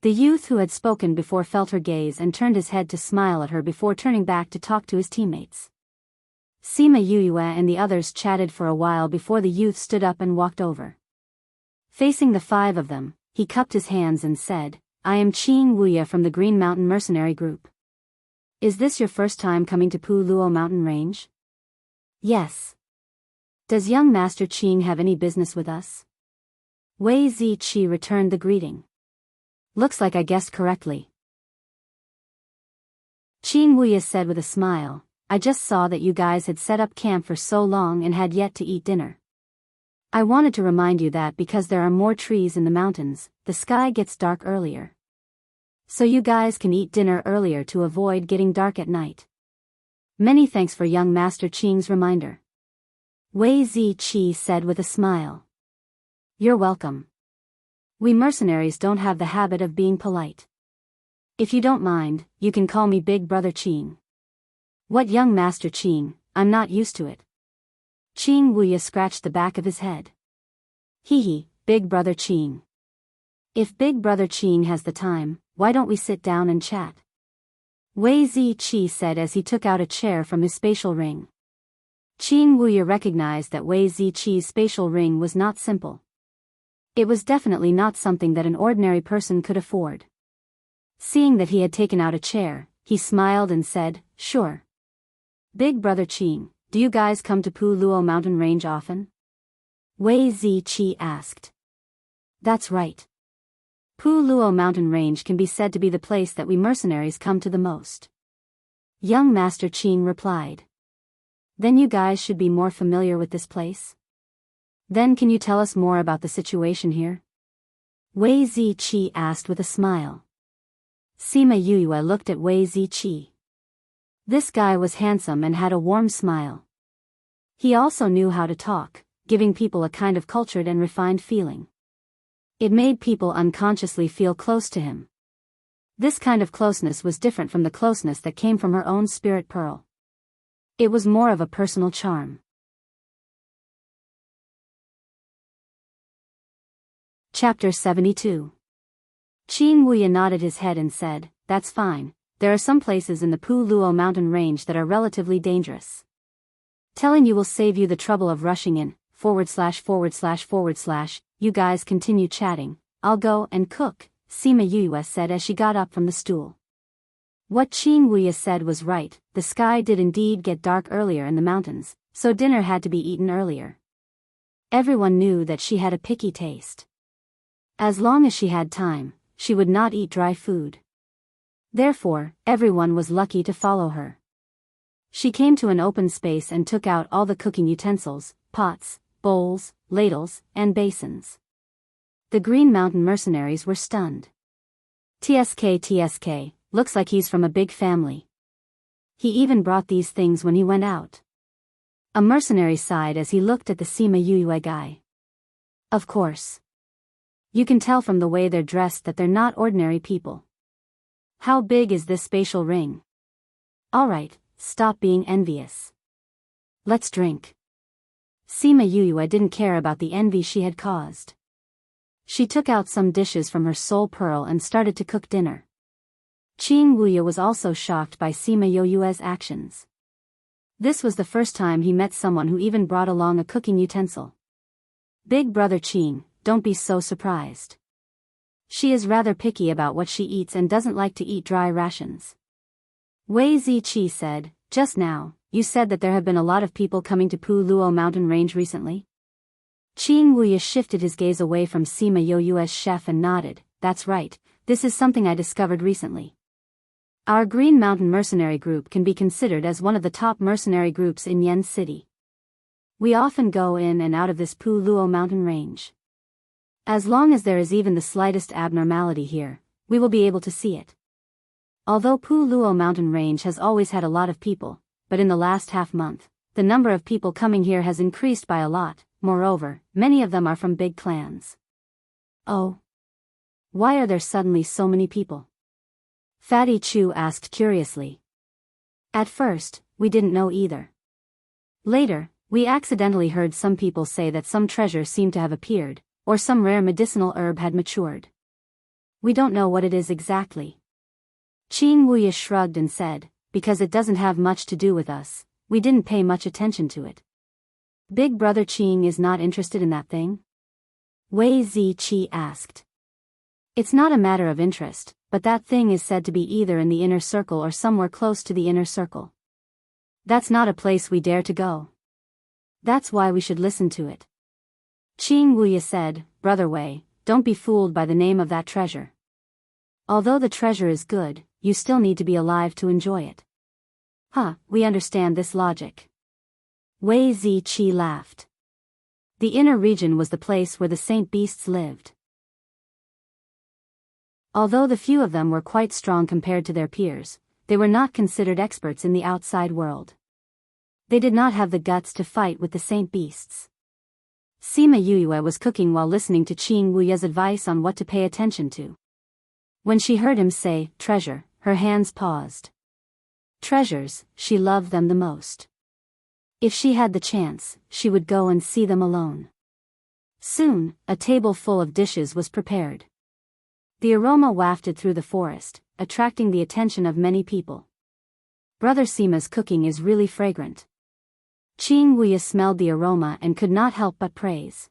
The youth who had spoken before felt her gaze and turned his head to smile at her before turning back to talk to his teammates. Sima Yue and the others chatted for a while before the youth stood up and walked over. Facing the 5 of them, he cupped his hands and said, I am Qing Wuya from the Green Mountain Mercenary Group. Is this your first time coming to Pu Luo Mountain Range? Yes. Does young Master Qing have any business with us? Wei Ziqi returned the greeting. Looks like I guessed correctly. Qing Wuya said with a smile, I just saw that you guys had set up camp for so long and had yet to eat dinner. I wanted to remind you that because there are more trees in the mountains, the sky gets dark earlier. So you guys can eat dinner earlier to avoid getting dark at night. Many thanks for young Master Qing's reminder. Wei Ziqi said with a smile. You're welcome. We mercenaries don't have the habit of being polite. If you don't mind, you can call me Big Brother Qing. What young Master Qing, I'm not used to it. Qing Wuya scratched the back of his head. Hee, Big Brother Qing. If Big Brother Qing has the time, why don't we sit down and chat? Wei Ziqi said as he took out a chair from his spatial ring. Qing Wuya recognized that Wei Ziqi's spatial ring was not simple. It was definitely not something that an ordinary person could afford. Seeing that he had taken out a chair, he smiled and said, Sure. Big Brother Qing, do you guys come to Pu Luo Mountain Range often? Wei Ziqi asked. That's right. Pu Luo Mountain Range can be said to be the place that we mercenaries come to the most. Young Master Qing replied. Then you guys should be more familiar with this place? Then can you tell us more about the situation here? Wei Ziqi asked with a smile. Sima Yue looked at Wei Ziqi. This guy was handsome and had a warm smile. He also knew how to talk, giving people a kind of cultured and refined feeling. It made people unconsciously feel close to him. This kind of closeness was different from the closeness that came from her own spirit pearl. It was more of a personal charm. Chapter 72. Qing Wuya nodded his head and said, That's fine, there are some places in the Pu Luo mountain range that are relatively dangerous. Telling you will save you the trouble of rushing in, //////. You guys continue chatting, I'll go and cook, Sima Yue said as she got up from the stool. What Qing Wuya said was right, the sky did indeed get dark earlier in the mountains, so dinner had to be eaten earlier. Everyone knew that she had a picky taste. As long as she had time, she would not eat dry food. Therefore, everyone was lucky to follow her. She came to an open space and took out all the cooking utensils, pots, bowls, ladles, and basins. The Green Mountain mercenaries were stunned. TSK, looks like he's from a big family. He even brought these things when he went out. A mercenary sighed as he looked at the Sima Yue guy. Of course. You can tell from the way they're dressed that they're not ordinary people. How big is this spatial ring? Alright, stop being envious. Let's drink. Sima Yuyue didn't care about the envy she had caused. She took out some dishes from her soul pearl and started to cook dinner. Qing Wuye was also shocked by Sima Yuyue's actions. This was the first time he met someone who even brought along a cooking utensil. Big brother Qing, don't be so surprised. She is rather picky about what she eats and doesn't like to eat dry rations. Wei Ziqi said, just now, you said that there have been a lot of people coming to Pu Luo mountain range recently? Qing Wuye shifted his gaze away from Sima Yoyue's chef and nodded, that's right, this is something I discovered recently. Our Green Mountain Mercenary Group can be considered as one of the top mercenary groups in Yen City. We often go in and out of this Pu Luo mountain range. As long as there is even the slightest abnormality here, we will be able to see it. Although Pu Luo mountain range has always had a lot of people, but in the last half-month, the number of people coming here has increased by a lot. Moreover, many of them are from big clans. Oh. Why are there suddenly so many people? Fatty Chu asked curiously. At first, we didn't know either. Later, we accidentally heard some people say that some treasure seemed to have appeared, or some rare medicinal herb had matured. We don't know what it is exactly. Qing Wuye shrugged and said, because it doesn't have much to do with us, we didn't pay much attention to it. Big brother Qing is not interested in that thing? Wei Ziqi asked. It's not a matter of interest, but that thing is said to be either in the inner circle or somewhere close to the inner circle. That's not a place we dare to go. That's why we should listen to it. Qing Wuye said, Brother Wei, don't be fooled by the name of that treasure. Although the treasure is good, you still need to be alive to enjoy it. We understand this logic. Wei Ziqi laughed. The inner region was the place where the saint beasts lived. Although the few of them were quite strong compared to their peers, they were not considered experts in the outside world. They did not have the guts to fight with the saint beasts. Sima Yuyue was cooking while listening to Qing Wuye's advice on what to pay attention to. When she heard him say, treasure, her hands paused. Treasures, she loved them the most. If she had the chance, she would go and see them alone. Soon, a table full of dishes was prepared. The aroma wafted through the forest, attracting the attention of many people. Brother Sima's cooking is really fragrant. Qing Wuye smelled the aroma and could not help but praise.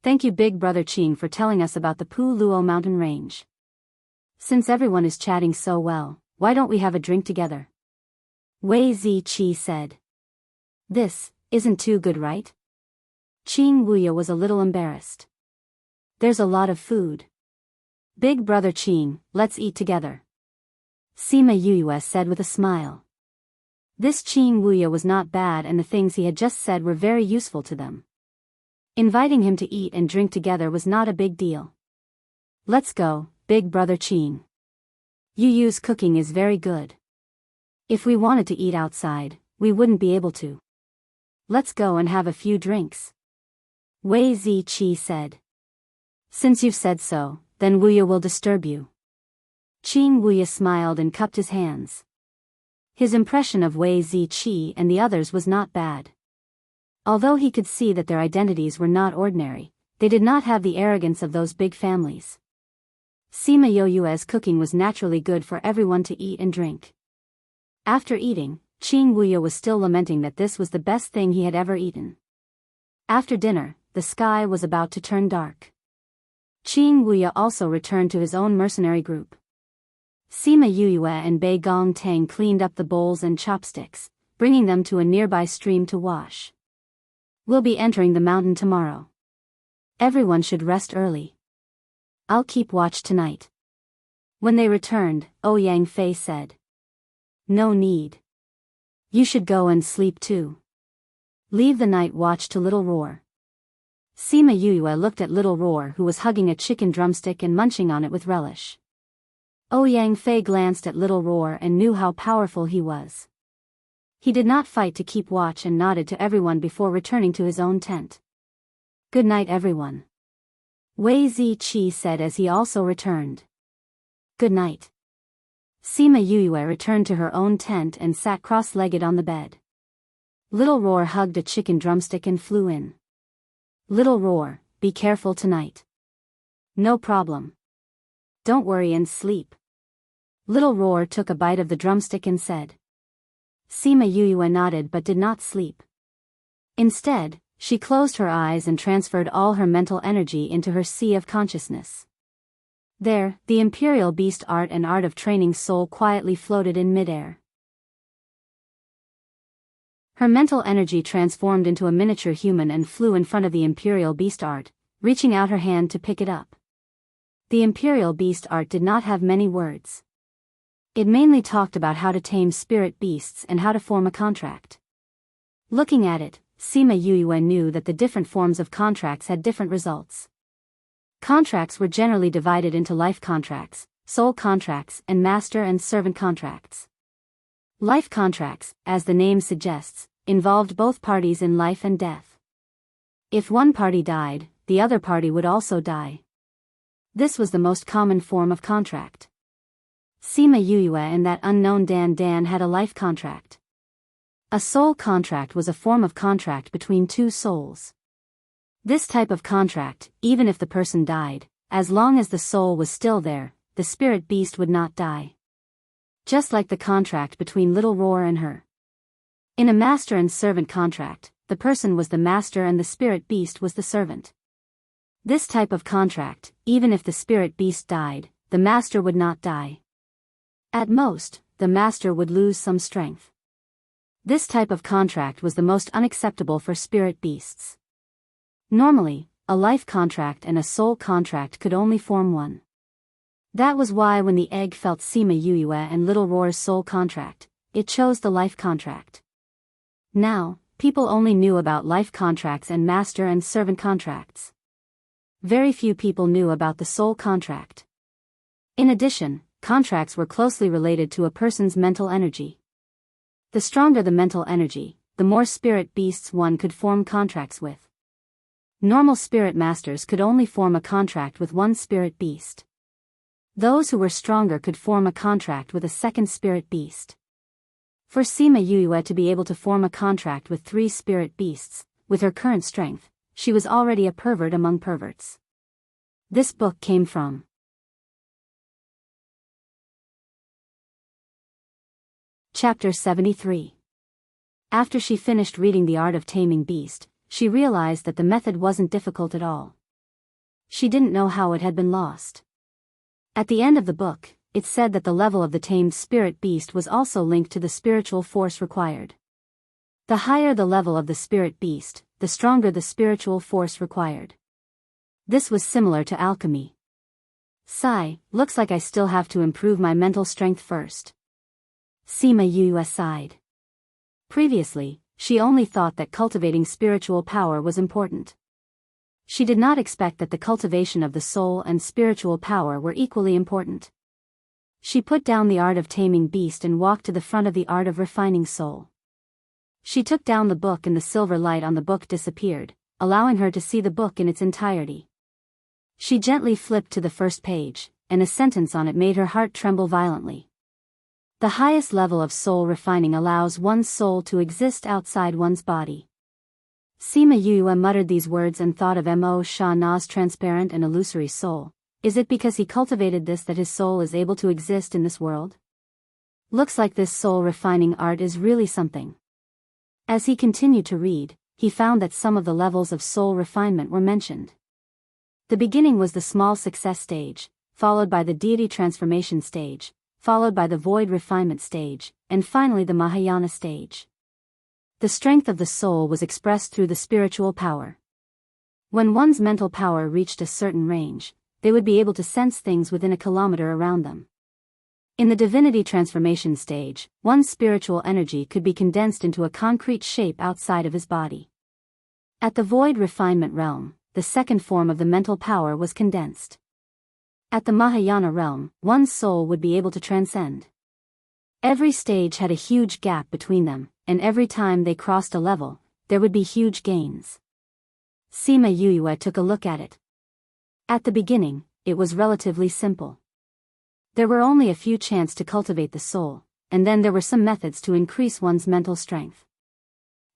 Thank you big brother Qing for telling us about the Pu Luo mountain range. Since everyone is chatting so well, why don't we have a drink together? Wei Ziqi said. This isn't too good, right? Qing Wuye was a little embarrassed. There's a lot of food. Big brother Qing, let's eat together. Sima Yuyue said with a smile. This Qing Wuye was not bad and the things he had just said were very useful to them. Inviting him to eat and drink together was not a big deal. Let's go, big brother Qing. Yuyu's cooking is very good. If we wanted to eat outside, we wouldn't be able to. Let's go and have a few drinks. Wei Ziqi said. Since you've said so, then Wuye will disturb you. Qing Wuye smiled and cupped his hands. His impression of Wei Ziqi and the others was not bad. Although he could see that their identities were not ordinary, they did not have the arrogance of those big families. Sima Yoyue's cooking was naturally good for everyone to eat and drink. After eating, Qing Wuye was still lamenting that this was the best thing he had ever eaten. After dinner, the sky was about to turn dark. Qing Wuye also returned to his own mercenary group. Sima Yuyue and Bei Gong Tang cleaned up the bowls and chopsticks, bringing them to a nearby stream to wash. We'll be entering the mountain tomorrow. Everyone should rest early. I'll keep watch tonight. When they returned, Ouyang Fei said. No need. You should go and sleep too. Leave the night watch to Little Roar. Sima Yuyue looked at Little Roar who was hugging a chicken drumstick and munching on it with relish. Ouyang Fei glanced at Little Roar and knew how powerful he was. He did not fight to keep watch and nodded to everyone before returning to his own tent. Good night everyone. Wei Ziqi said as he also returned. Good night. Sima Yue returned to her own tent and sat cross-legged on the bed. Little Roar hugged a chicken drumstick and flew in. Little Roar, be careful tonight. No problem. Don't worry and sleep. Little Roar took a bite of the drumstick and said. Sima Yue nodded but did not sleep. Instead, she closed her eyes and transferred all her mental energy into her sea of consciousness. There, the Imperial Beast art and art of training soul quietly floated in midair. Her mental energy transformed into a miniature human and flew in front of the Imperial Beast art, reaching out her hand to pick it up. The Imperial Beast art did not have many words. It mainly talked about how to tame spirit beasts and how to form a contract. Looking at it, Sima Yue knew that the different forms of contracts had different results. Contracts were generally divided into life contracts, soul contracts, and master and servant contracts. Life contracts, as the name suggests, involved both parties in life and death. If one party died, the other party would also die. This was the most common form of contract. Sima Yue and that unknown Dan Dan had a life contract. A soul contract was a form of contract between two souls. This type of contract, even if the person died, as long as the soul was still there, the spirit beast would not die. Just like the contract between Little Roar and her. In a master and servant contract, the person was the master and the spirit beast was the servant. This type of contract, even if the spirit beast died, the master would not die. At most, the master would lose some strength. This type of contract was the most unacceptable for spirit beasts. Normally, a life contract and a soul contract could only form one. That was why when the egg felt Sima Yue and Little Roar's soul contract, it chose the life contract. Now, people only knew about life contracts and master and servant contracts. Very few people knew about the soul contract. In addition, contracts were closely related to a person's mental energy. The stronger the mental energy, the more spirit beasts one could form contracts with. Normal spirit masters could only form a contract with one spirit beast. Those who were stronger could form a contract with a second spirit beast. For Sima Yue to be able to form a contract with 3 spirit beasts, with her current strength, she was already a pervert among perverts. This book came from Chapter 73. After she finished reading The Art of Taming Beast, she realized that the method wasn't difficult at all. She didn't know how it had been lost. At the end of the book, it said that the level of the tamed spirit beast was also linked to the spiritual force required. The higher the level of the spirit beast, the stronger the spiritual force required. This was similar to alchemy. Sigh, looks like I still have to improve my mental strength first. Sima Yue sighed. Previously, she only thought that cultivating spiritual power was important. She did not expect that the cultivation of the soul and spiritual power were equally important. She put down The Art of Taming Beast and walked to the front of The Art of Refining Soul. She took down the book and the silver light on the book disappeared, allowing her to see the book in its entirety. She gently flipped to the first page, and a sentence on it made her heart tremble violently. The highest level of soul refining allows one's soul to exist outside one's body. Sima Yue muttered these words and thought of Mo Sha Na's transparent and illusory soul. Is it because he cultivated this that his soul is able to exist in this world? Looks like this soul refining art is really something. As he continued to read, he found that some of the levels of soul refinement were mentioned. The beginning was the small success stage, followed by the deity transformation stage, followed by the void refinement stage, and finally the Mahayana stage. The strength of the soul was expressed through the spiritual power. When one's mental power reached a certain range, they would be able to sense things within a kilometer around them. In the divinity transformation stage, one's spiritual energy could be condensed into a concrete shape outside of his body. At the void refinement realm, the second form of the mental power was condensed. At the Mahayana realm, one's soul would be able to transcend. Every stage had a huge gap between them, and every time they crossed a level, there would be huge gains. Sima Yue took a look at it. At the beginning, it was relatively simple. There were only a few chances to cultivate the soul, and then there were some methods to increase one's mental strength.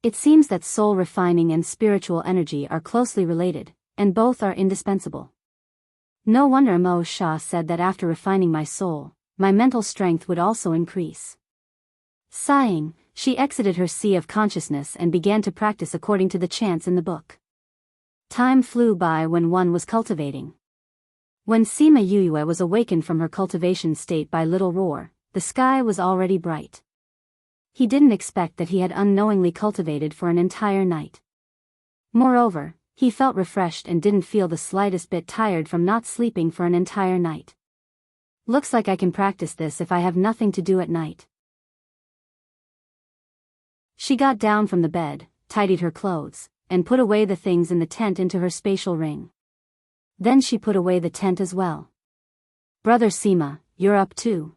It seems that soul refining and spiritual energy are closely related, and both are indispensable. No wonder Mo Shah said that after refining my soul, my mental strength would also increase. Sighing, she exited her sea of consciousness and began to practice according to the chants in the book. Time flew by when one was cultivating. When Sima Yue was awakened from her cultivation state by Little Roar, the sky was already bright. He didn't expect that he had unknowingly cultivated for an entire night. Moreover, he felt refreshed and didn't feel the slightest bit tired from not sleeping for an entire night. Looks like I can practice this if I have nothing to do at night. She got down from the bed, tidied her clothes, and put away the things in the tent into her spatial ring. Then she put away the tent as well. Brother Sima, you're up too.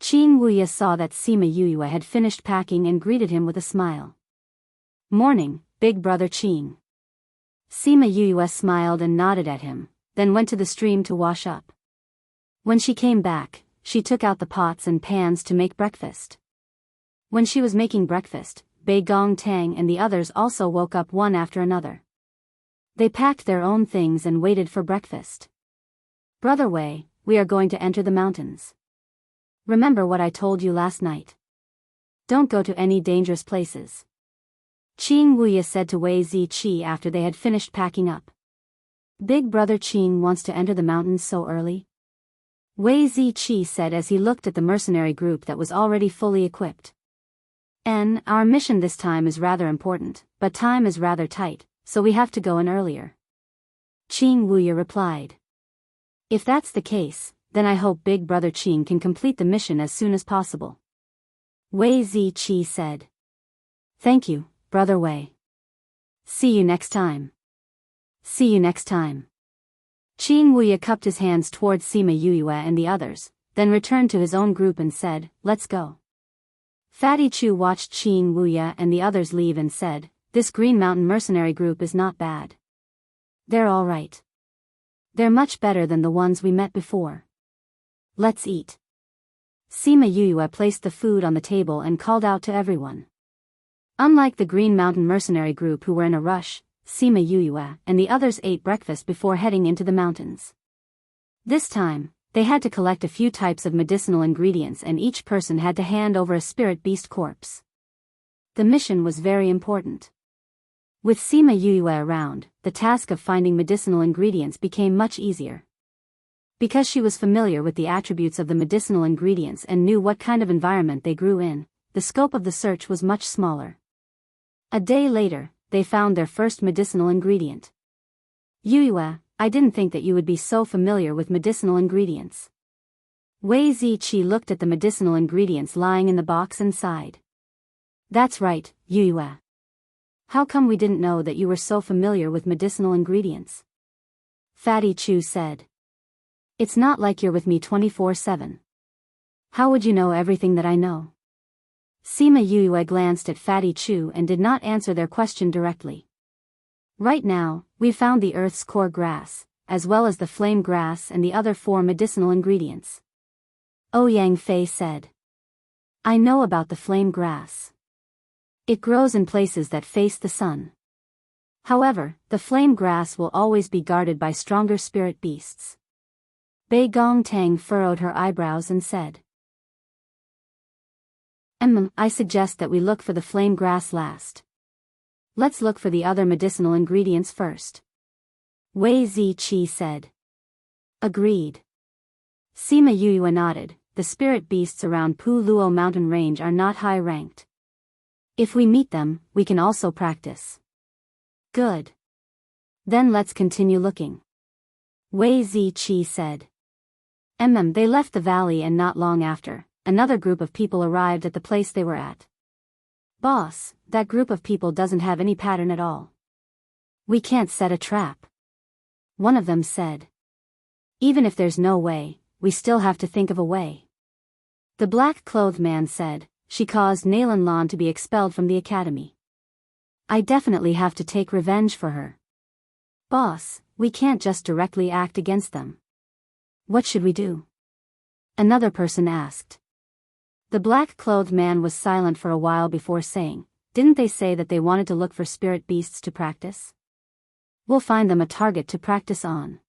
Qing Wuya saw that Sima Yue had finished packing and greeted him with a smile. Morning, big brother Qing. Sima Yue smiled and nodded at him, then went to the stream to wash up. When she came back, she took out the pots and pans to make breakfast. When she was making breakfast, Bei Gong Tang and the others also woke up one after another. They packed their own things and waited for breakfast. Brother Wei, we are going to enter the mountains. Remember what I told you last night. Don't go to any dangerous places. Qing Wuya said to Wei Ziqi after they had finished packing up. Big brother Qing wants to enter the mountains so early? Wei Ziqi said as he looked at the mercenary group that was already fully equipped. Our mission this time is rather important, but time is rather tight, so we have to go in earlier. Qing Wuya replied. If that's the case, then I hope Big Brother Qing can complete the mission as soon as possible. Wei Ziqi said. Thank you, Brother Wei. See you next time. See you next time. Qing Wuya cupped his hands towards Sima Yue and the others, then returned to his own group and said, let's go. Fatty Chu watched Qing Wuya and the others leave and said, this Green Mountain mercenary group is not bad. They're all right. They're much better than the ones we met before. Let's eat. Sima Yue placed the food on the table and called out to everyone. Unlike the Green Mountain mercenary group who were in a rush, Sima Yue and the others ate breakfast before heading into the mountains. This time, they had to collect a few types of medicinal ingredients and each person had to hand over a spirit beast corpse. The mission was very important. With Sima Yue around, the task of finding medicinal ingredients became much easier. Because she was familiar with the attributes of the medicinal ingredients and knew what kind of environment they grew in, the scope of the search was much smaller. A day later, they found their first medicinal ingredient. Yue, I didn't think that you would be so familiar with medicinal ingredients. Wei Ziqi looked at the medicinal ingredients lying in the box and sighed. That's right, Yue. How come we didn't know that you were so familiar with medicinal ingredients? Fatty Chu said. It's not like you're with me 24/7. How would you know everything that I know? Sima Yue glanced at Fatty Chu and did not answer their question directly. Right now, we found the earth's core grass, as well as the flame grass and the other 4 medicinal ingredients. Ouyang Fei said. I know about the flame grass. It grows in places that face the sun. However, the flame grass will always be guarded by stronger spirit beasts. Bei Gong Tang furrowed her eyebrows and said. I suggest that we look for the flame grass last. Let's look for the other medicinal ingredients first. Wei Ziqi said. Agreed. Sima Yue nodded. The spirit beasts around Pu Luo mountain range are not high ranked. If we meet them, we can also practice. Good. Then let's continue looking. Wei Ziqi said. They left the valley and not long after, another group of people arrived at the place they were at. Boss, that group of people doesn't have any pattern at all. We can't set a trap. One of them said. Even if there's no way, we still have to think of a way. The black-clothed man said, she caused Nalan Lan to be expelled from the academy. I definitely have to take revenge for her. Boss, we can't just directly act against them. What should we do? Another person asked. The black-clothed man was silent for a while before saying, didn't they say that they wanted to look for spirit beasts to practice? We'll find them a target to practice on.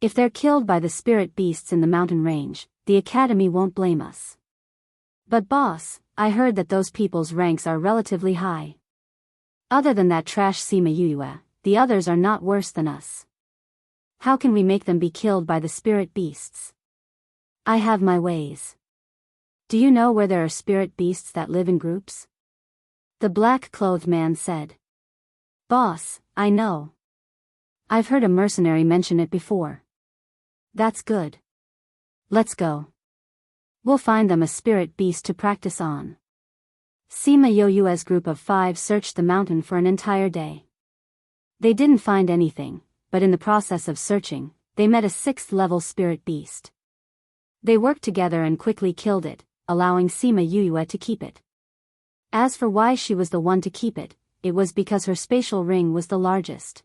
If they're killed by the spirit beasts in the mountain range, the academy won't blame us. But boss, I heard that those people's ranks are relatively high. Other than that trash Sima Yuyue, the others are not worse than us. How can we make them be killed by the spirit beasts? I have my ways. Do you know where there are spirit beasts that live in groups? The black-clothed man said. Boss, I know. I've heard a mercenary mention it before. That's good. Let's go. We'll find them a spirit beast to practice on. Sima Yoyue's group of 5 searched the mountain for an entire day. They didn't find anything, but in the process of searching, they met a 6th-level spirit beast. They worked together and quickly killed it, allowing Sima Yuyue to keep it. As for why she was the one to keep it, it was because her spatial ring was the largest.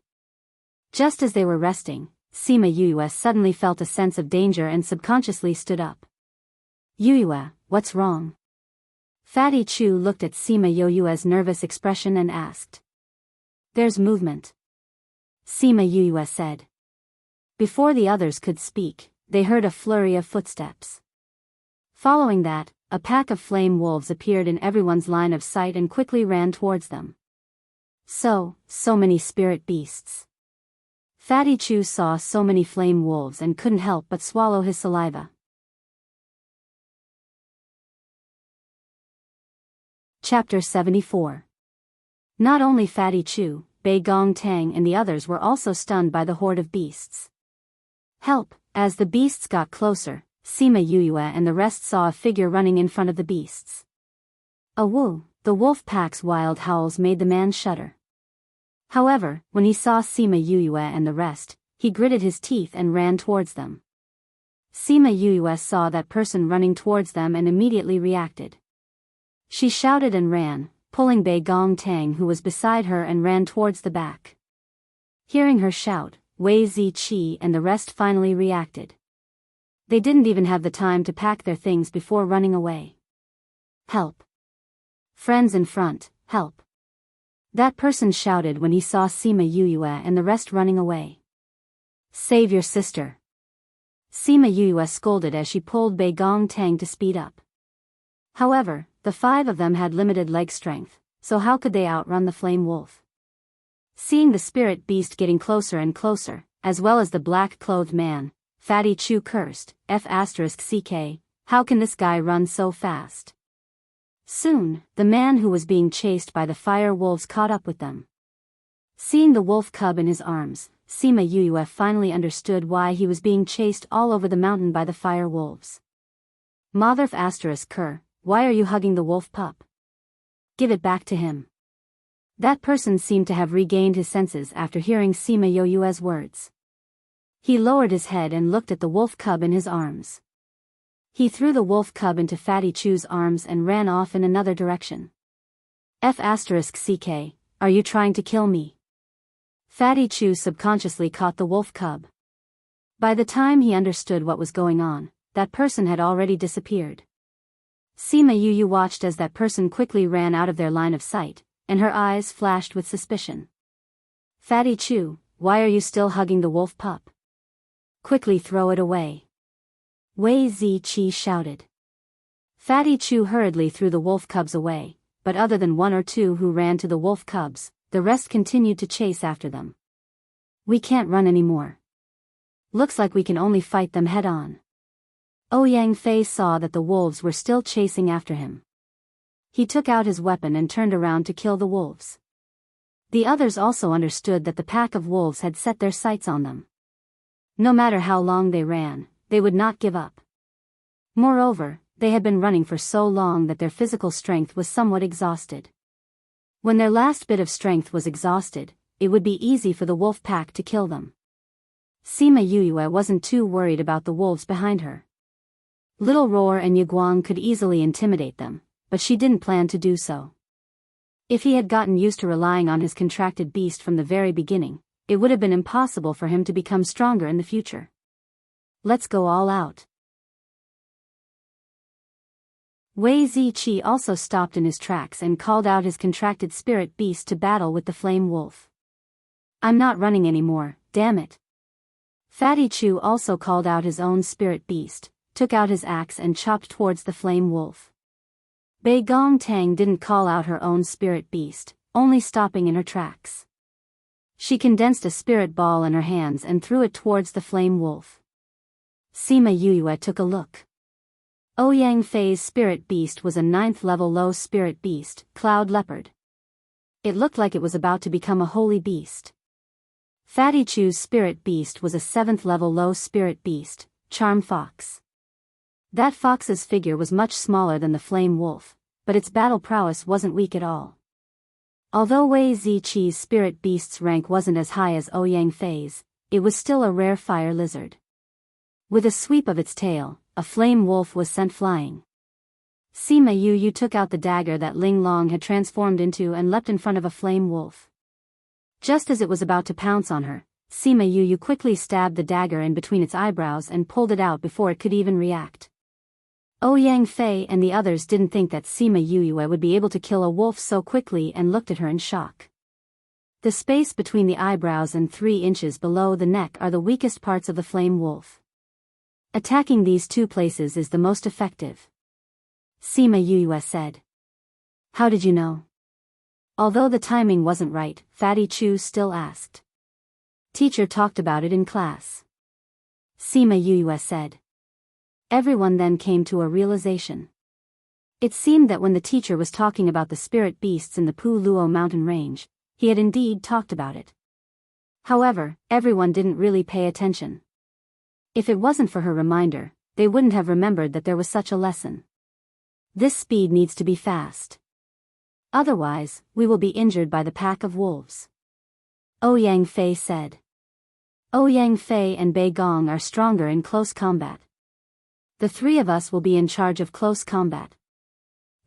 Just as they were resting, Sima Yuyue suddenly felt a sense of danger and subconsciously stood up. Yuyue, what's wrong? Fatty Chu looked at Sima Yoyue's nervous expression and asked. There's movement. Sima Yuyue said. Before the others could speak, they heard a flurry of footsteps. Following that, a pack of flame wolves appeared in everyone's line of sight and quickly ran towards them. So many spirit beasts. Fatty Chu saw so many flame wolves and couldn't help but swallow his saliva. Chapter 74. Not only Fatty Chu, Bei Gong Tang and the others were also stunned by the horde of beasts. Help! As the beasts got closer, Sima Yuyue and the rest saw a figure running in front of the beasts. A woo! The wolf pack's wild howls made the man shudder. However, when he saw Sima Yuyue and the rest, he gritted his teeth and ran towards them. Sima Yuyue saw that person running towards them and immediately reacted. She shouted and ran, pulling Bei Gong Tang who was beside her and ran towards the back. Hearing her shout, Wei Ziqi and the rest finally reacted. They didn't even have the time to pack their things before running away. Help! Friends in front, help! That person shouted when he saw Sima Yuyue and the rest running away. Save your sister! Sima Yuyue scolded as she pulled Bei Gong Tang to speed up. However, the 5 of them had limited leg strength, so how could they outrun the flame wolf? Seeing the spirit beast getting closer and closer, as well as the black-clothed man, Fatty Chu cursed, F***ck, how can this guy run so fast? Soon, the man who was being chased by the fire wolves caught up with them. Seeing the wolf cub in his arms, Sima Yuyue finally understood why he was being chased all over the mountain by the fire wolves. Motherf***, why are you hugging the wolf pup? Give it back to him. That person seemed to have regained his senses after hearing Sima Yoyue's words. He lowered his head and looked at the wolf cub in his arms. He threw the wolf cub into Fatty Chu's arms and ran off in another direction. F***ck, are you trying to kill me? Fatty Chu subconsciously caught the wolf cub. By the time he understood what was going on, that person had already disappeared. Sima Yuyue watched as that person quickly ran out of their line of sight, and her eyes flashed with suspicion. Fatty Chu, why are you still hugging the wolf pup? Quickly throw it away. Wei Ziqi shouted. Fatty Chu hurriedly threw the wolf cubs away, but other than 1 or 2 who ran to the wolf cubs, the rest continued to chase after them. We can't run anymore. Looks like we can only fight them head-on. Ouyang Fei saw that the wolves were still chasing after him. He took out his weapon and turned around to kill the wolves. The others also understood that the pack of wolves had set their sights on them. No matter how long they ran, they would not give up. Moreover, they had been running for so long that their physical strength was somewhat exhausted. When their last bit of strength was exhausted, it would be easy for the wolf pack to kill them. Sima Yuyue wasn't too worried about the wolves behind her. Little Roar and Yaguang could easily intimidate them, but she didn't plan to do so. If he had gotten used to relying on his contracted beast from the very beginning, it would have been impossible for him to become stronger in the future. Let's go all out. Wei Ziqi also stopped in his tracks and called out his contracted spirit beast to battle with the flame wolf. I'm not running anymore, damn it. Fatty Chu also called out his own spirit beast, took out his axe and chopped towards the flame wolf. Bei Gong Tang didn't call out her own spirit beast, only stopping in her tracks. She condensed a spirit ball in her hands and threw it towards the flame wolf. Sima Yuyue took a look. Ouyang Fei's spirit beast was a 9th level low spirit beast, Cloud Leopard. It looked like it was about to become a holy beast. Fatty Chu's spirit beast was a 7th level low spirit beast, Charm Fox. That fox's figure was much smaller than the flame wolf, but its battle prowess wasn't weak at all. Although Wei Ziqi's spirit beast's rank wasn't as high as Ouyang Fei's, it was still a rare fire lizard. With a sweep of its tail, a flame wolf was sent flying. Sima Yu took out the dagger that Ling Long had transformed into and leapt in front of a flame wolf. Just as it was about to pounce on her, Sima Yu quickly stabbed the dagger in between its eyebrows and pulled it out before it could even react. Ouyang Fei and the others didn't think that Sima Yue would be able to kill a wolf so quickly and looked at her in shock. The space between the eyebrows and 3 inches below the neck are the weakest parts of the flame wolf. Attacking these 2 places is the most effective. Sima Yue said. How did you know? Although the timing wasn't right, Fatty Chu still asked. Teacher talked about it in class. Sima Yue said. Everyone then came to a realization. It seemed that when the teacher was talking about the spirit beasts in the Pu Luo mountain range, he had indeed talked about it. However, everyone didn't really pay attention. If it wasn't for her reminder, they wouldn't have remembered that there was such a lesson. This speed needs to be fast. Otherwise, we will be injured by the pack of wolves. Ouyang Fei said. Ouyang Fei and Bei Gong are stronger in close combat. The 3 of us will be in charge of close combat.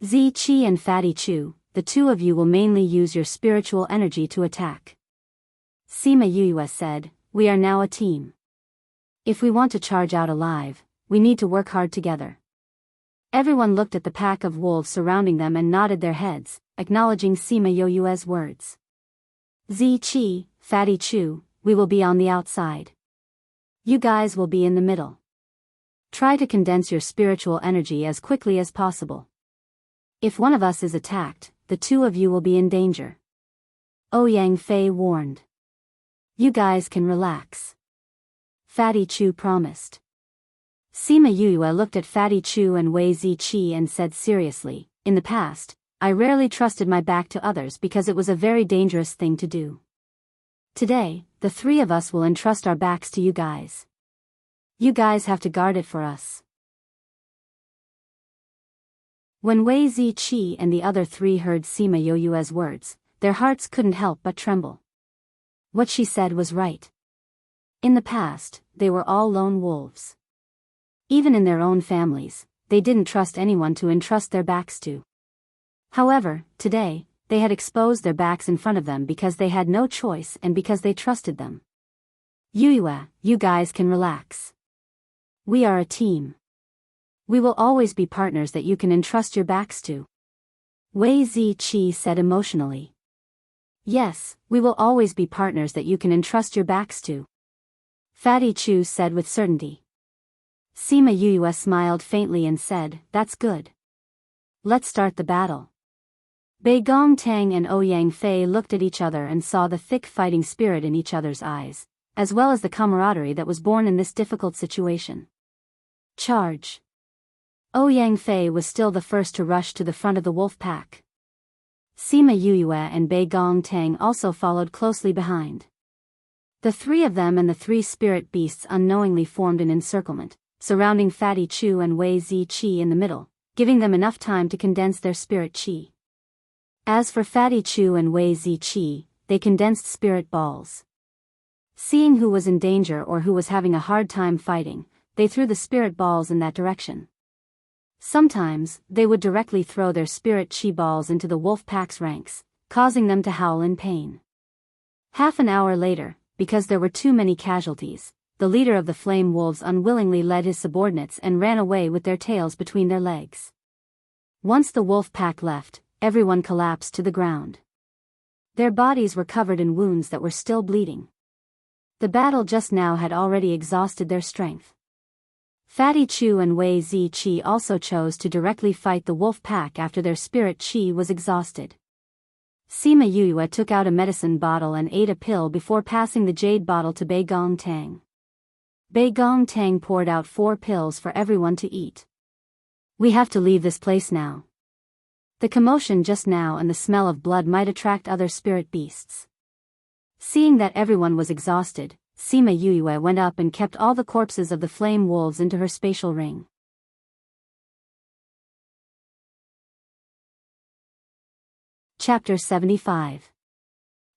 Ziqi and Fatty Chu, the 2 of you will mainly use your spiritual energy to attack. Sima Yue said, we are now a team. If we want to charge out alive, we need to work hard together. Everyone looked at the pack of wolves surrounding them and nodded their heads, acknowledging Sima Yue's words. Ziqi, Fatty Chu, we will be on the outside. You guys will be in the middle. Try to condense your spiritual energy as quickly as possible. If one of us is attacked, the 2 of you will be in danger. Ouyang Fei warned. You guys can relax. Fatty Chu promised. Sima Yue looked at Fatty Chu and Wei Ziqi and said seriously, in the past, I rarely trusted my back to others because it was a very dangerous thing to do. Today, the 3 of us will entrust our backs to you guys. You guys have to guard it for us. When Wei Ziqi and the other 3 heard Sima Yue's words, their hearts couldn't help but tremble. What she said was right. In the past, they were all lone wolves. Even in their own families, they didn't trust anyone to entrust their backs to. However, today, they had exposed their backs in front of them because they had no choice and because they trusted them. Yue, you guys can relax. We are a team. We will always be partners that you can entrust your backs to. Wei Ziqi said emotionally. Yes, we will always be partners that you can entrust your backs to. Fatty Chu said with certainty. Sima Yue smiled faintly and said, that's good. Let's start the battle. Bei Gong Tang and Ouyang Fei looked at each other and saw the thick fighting spirit in each other's eyes, as well as the camaraderie that was born in this difficult situation. Charge. Ouyang Fei was still the first to rush to the front of the wolf pack. Sima Yue and Bei Gong Tang also followed closely behind. The 3 of them and the 3 spirit beasts unknowingly formed an encirclement, surrounding Fatty Chu and Wei Ziqi in the middle, giving them enough time to condense their spirit qi. As for Fatty Chu and Wei Ziqi, they condensed spirit balls. Seeing who was in danger or who was having a hard time fighting, they threw the spirit balls in that direction. Sometimes, they would directly throw their spirit chi balls into the wolf pack's ranks, causing them to howl in pain. Half an hour later, because there were too many casualties, the leader of the flame wolves unwillingly led his subordinates and ran away with their tails between their legs. Once the wolf pack left, everyone collapsed to the ground. Their bodies were covered in wounds that were still bleeding. The battle just now had already exhausted their strength. Fatty Chu and Wei Zi Qi also chose to directly fight the wolf pack after their spirit qi was exhausted. Sima Yue took out a medicine bottle and ate a pill before passing the jade bottle to Bei Gong Tang. Bei Gong Tang poured out 4 pills for everyone to eat. We have to leave this place now. The commotion just now and the smell of blood might attract other spirit beasts. Seeing that everyone was exhausted, Sima Yue went up and kept all the corpses of the flame wolves into her spatial ring. Chapter 75.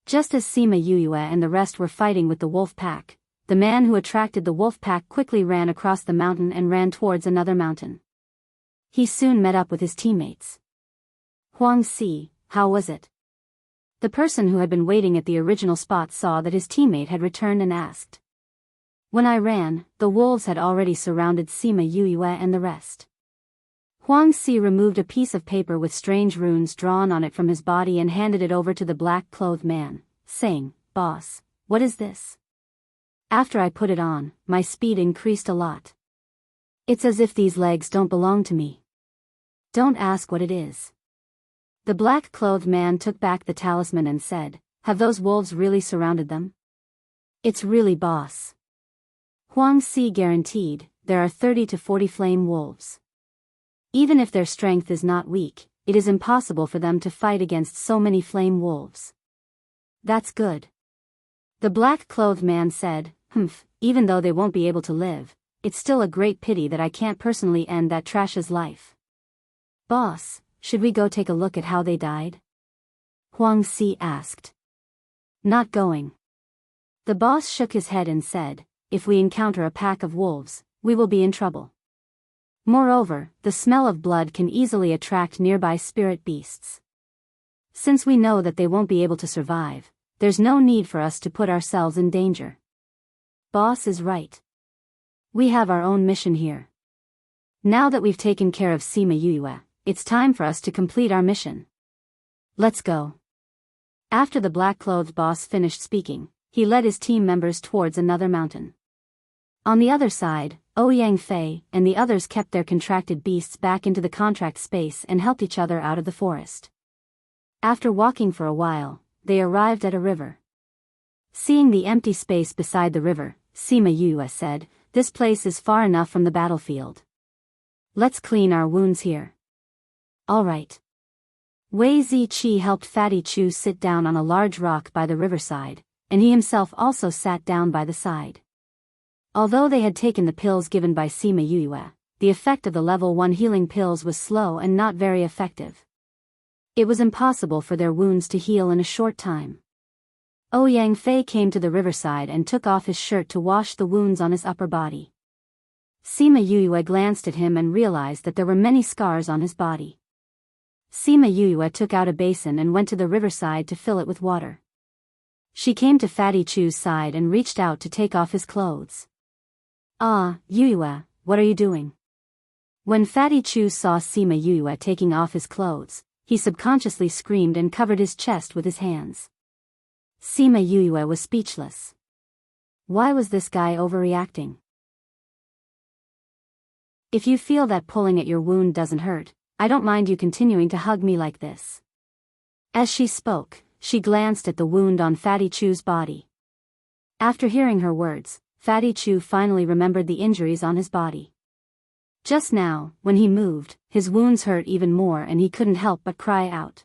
Just as Sima Yue and the rest were fighting with the wolf pack, the man who attracted the wolf pack quickly ran across the mountain and ran towards another mountain. He soon met up with his teammates. Huang Si, how was it? The person who had been waiting at the original spot saw that his teammate had returned and asked. When I ran, the wolves had already surrounded Sima Yue and the rest. Huang Si removed a piece of paper with strange runes drawn on it from his body and handed it over to the black-clothed man, saying, Boss, what is this? After I put it on, my speed increased a lot. It's as if these legs don't belong to me. Don't ask what it is. The black-clothed man took back the talisman and said, Have those wolves really surrounded them? It's really boss. Huang Si guaranteed, there are 30 to 40 flame wolves. Even if their strength is not weak, it is impossible for them to fight against so many flame wolves. That's good. The black-clothed man said, even though they won't be able to live, it's still a great pity that I can't personally end that trash's life. Boss, should we go take a look at how they died? Huang Si asked. Not going. The boss shook his head and said, If we encounter a pack of wolves, we will be in trouble. Moreover, the smell of blood can easily attract nearby spirit beasts. Since we know that they won't be able to survive, there's no need for us to put ourselves in danger. Boss is right. We have our own mission here. Now that we've taken care of Sima Yue, it's time for us to complete our mission. Let's go. After the black-clothed boss finished speaking, he led his team members towards another mountain. On the other side, Ouyang Fei and the others kept their contracted beasts back into the contract space and helped each other out of the forest. After walking for a while, they arrived at a river. Seeing the empty space beside the river, Sima Yue said, This place is far enough from the battlefield. Let's clean our wounds here. All right. Wei Zi Qi helped Fatty Chu sit down on a large rock by the riverside, and he himself also sat down by the side. Although they had taken the pills given by Sima Yue, the effect of the level 1 healing pills was slow and not very effective. It was impossible for their wounds to heal in a short time. Ouyang Fei came to the riverside and took off his shirt to wash the wounds on his upper body. Sima Yue glanced at him and realized that there were many scars on his body. Sima Yue took out a basin and went to the riverside to fill it with water. She came to Fatty Chu's side and reached out to take off his clothes. Ah, Yue, what are you doing? When Fatty Chu saw Sima Yue taking off his clothes, he subconsciously screamed and covered his chest with his hands. Sima Yue was speechless. Why was this guy overreacting? If you feel that pulling at your wound doesn't hurt, I don't mind you continuing to hug me like this. As she spoke, she glanced at the wound on Fatty Chu's body. After hearing her words, Fatty Chu finally remembered the injuries on his body. Just now, when he moved, his wounds hurt even more and he couldn't help but cry out.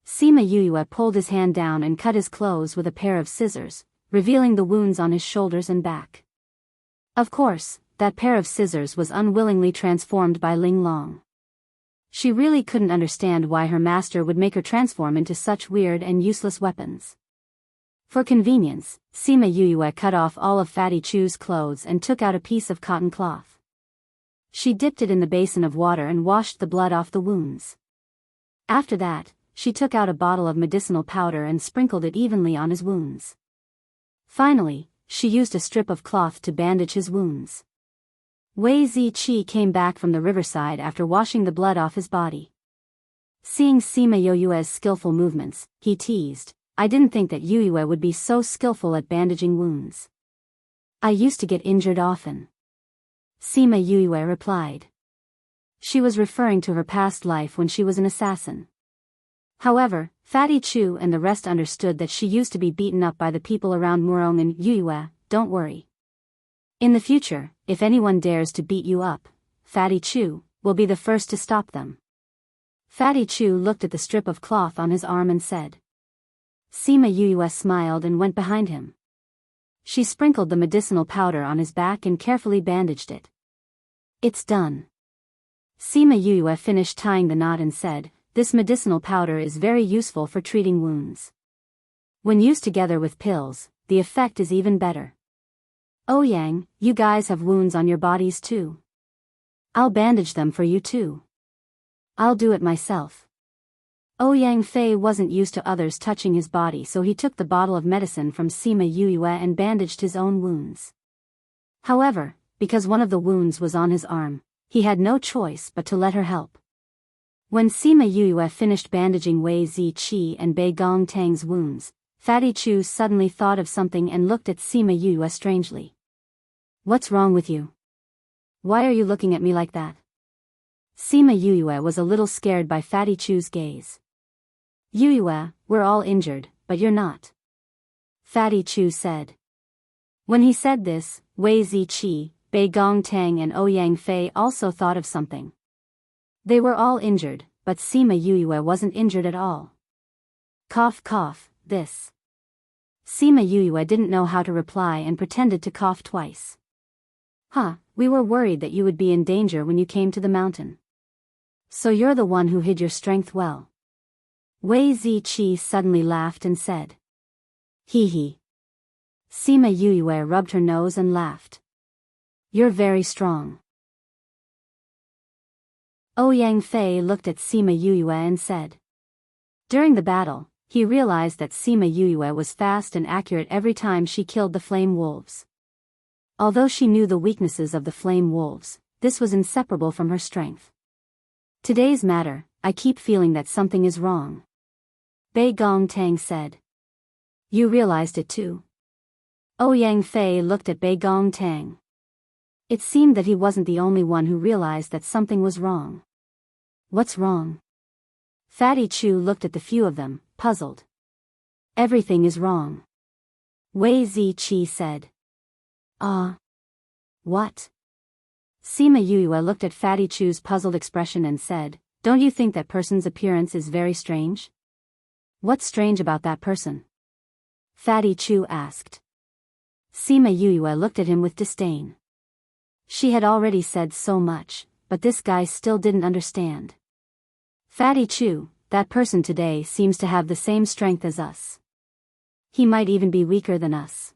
Sima Yue pulled his hand down and cut his clothes with a pair of scissors, revealing the wounds on his shoulders and back. Of course, that pair of scissors was unwillingly transformed by Ling Long. She really couldn't understand why her master would make her transform into such weird and useless weapons. For convenience, Sima Yue cut off all of Fatty Chu's clothes and took out a piece of cotton cloth. She dipped it in the basin of water and washed the blood off the wounds. After that, she took out a bottle of medicinal powder and sprinkled it evenly on his wounds. Finally, she used a strip of cloth to bandage his wounds. Wei Ziqi came back from the riverside after washing the blood off his body. Seeing Sima Yoyue's skillful movements, he teased, "I didn't think that Yoyue would be so skillful at bandaging wounds. I used to get injured often." Sima Yoyue replied. She was referring to her past life when she was an assassin. However, Fatty Chu and the rest understood that she used to be beaten up by the people around Murong and Yoyue. "Don't worry. In the future, if anyone dares to beat you up, Fatty Chu will be the first to stop them." Fatty Chu looked at the strip of cloth on his arm and said. Sima Yoyue smiled and went behind him. She sprinkled the medicinal powder on his back and carefully bandaged it. "It's done." Sima Yoyue finished tying the knot and said, "This medicinal powder is very useful for treating wounds. When used together with pills, the effect is even better. Ouyang, you guys have wounds on your bodies too. I'll bandage them for you too. I'll do it myself." Ouyang Fei wasn't used to others touching his body, so he took the bottle of medicine from Sima Yoyue and bandaged his own wounds. However, because one of the wounds was on his arm, he had no choice but to let her help. When Sima Yoyue finished bandaging Wei Ziqi and Bei Gongtang's wounds, Fatty Chu suddenly thought of something and looked at Sima Yoyue strangely. "What's wrong with you? Why are you looking at me like that?" Sima Yoyue was a little scared by Fatty Chu's gaze. "Yoyue, we're all injured, but you're not," Fatty Chu said. When he said this, Wei Ziqi, Bei Gongtang and Ouyang Fei also thought of something. They were all injured, but Sima Yoyue wasn't injured at all. Cough cough, this. Sima Yoyue didn't know how to reply and pretended to cough twice. We were worried that you would be in danger when you came to the mountain. So you're the one who hid your strength well." Wei Ziqi suddenly laughed and said. "Hee hee." Sima Yoyue rubbed her nose and laughed. "You're very strong." Ouyang Fei looked at Sima Yoyue and said. During the battle, he realized that Sima Yoyue was fast and accurate every time she killed the flame wolves. Although she knew the weaknesses of the flame wolves, this was inseparable from her strength. "Today's matter, I keep feeling that something is wrong," Bei Gongtang said. "You realized it too?" Ouyang Fei looked at Bei Gongtang. It seemed that he wasn't the only one who realized that something was wrong. "What's wrong?" Fatty Chu looked at the few of them, puzzled. "Everything is wrong," Wei Ziqi said. What?" Sima Yoyue looked at Fatty Chu's puzzled expression and said, "Don't you think that person's appearance is very strange?" "What's strange about that person?" Fatty Chu asked. Sima Yoyue looked at him with disdain. She had already said so much, but this guy still didn't understand. "Fatty Chu, that person today seems to have the same strength as us. He might even be weaker than us.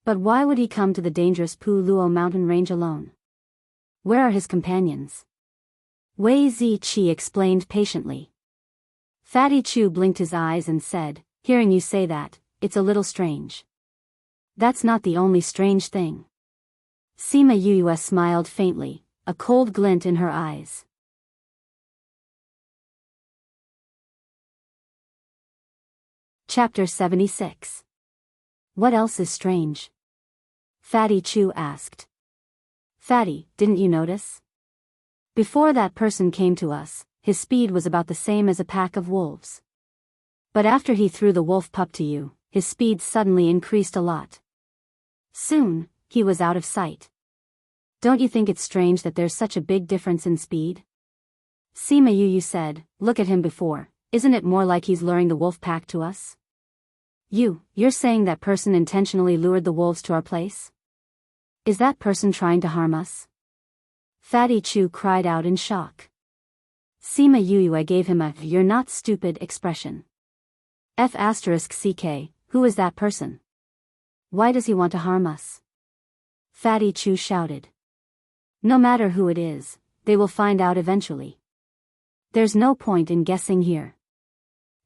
But why would he come to the dangerous Pu Luo mountain range alone? Where are his companions?" Wei Ziqi explained patiently. Fatty Chu blinked his eyes and said, "Hearing you say that, it's a little strange." "That's not the only strange thing." Sima Yoyue smiled faintly, a cold glint in her eyes. Chapter 76. What else is strange? Fatty Chu asked. "Fatty, didn't you notice? Before that person came to us, his speed was about the same as a pack of wolves. But after he threw the wolf pup to you, his speed suddenly increased a lot. Soon, he was out of sight. Don't you think it's strange that there's such a big difference in speed?" Sima Yoyue said, "Look at him before, isn't it more like he's luring the wolf pack to us?" You're saying that person intentionally lured the wolves to our place? Is that person trying to harm us?" Fatty Chu cried out in shock. Sima Yoyue gave him a "you're not stupid" expression. F***CK, who is that person? Why does he want to harm us? Fatty Chu shouted. "No matter who it is, they will find out eventually. There's no point in guessing here,"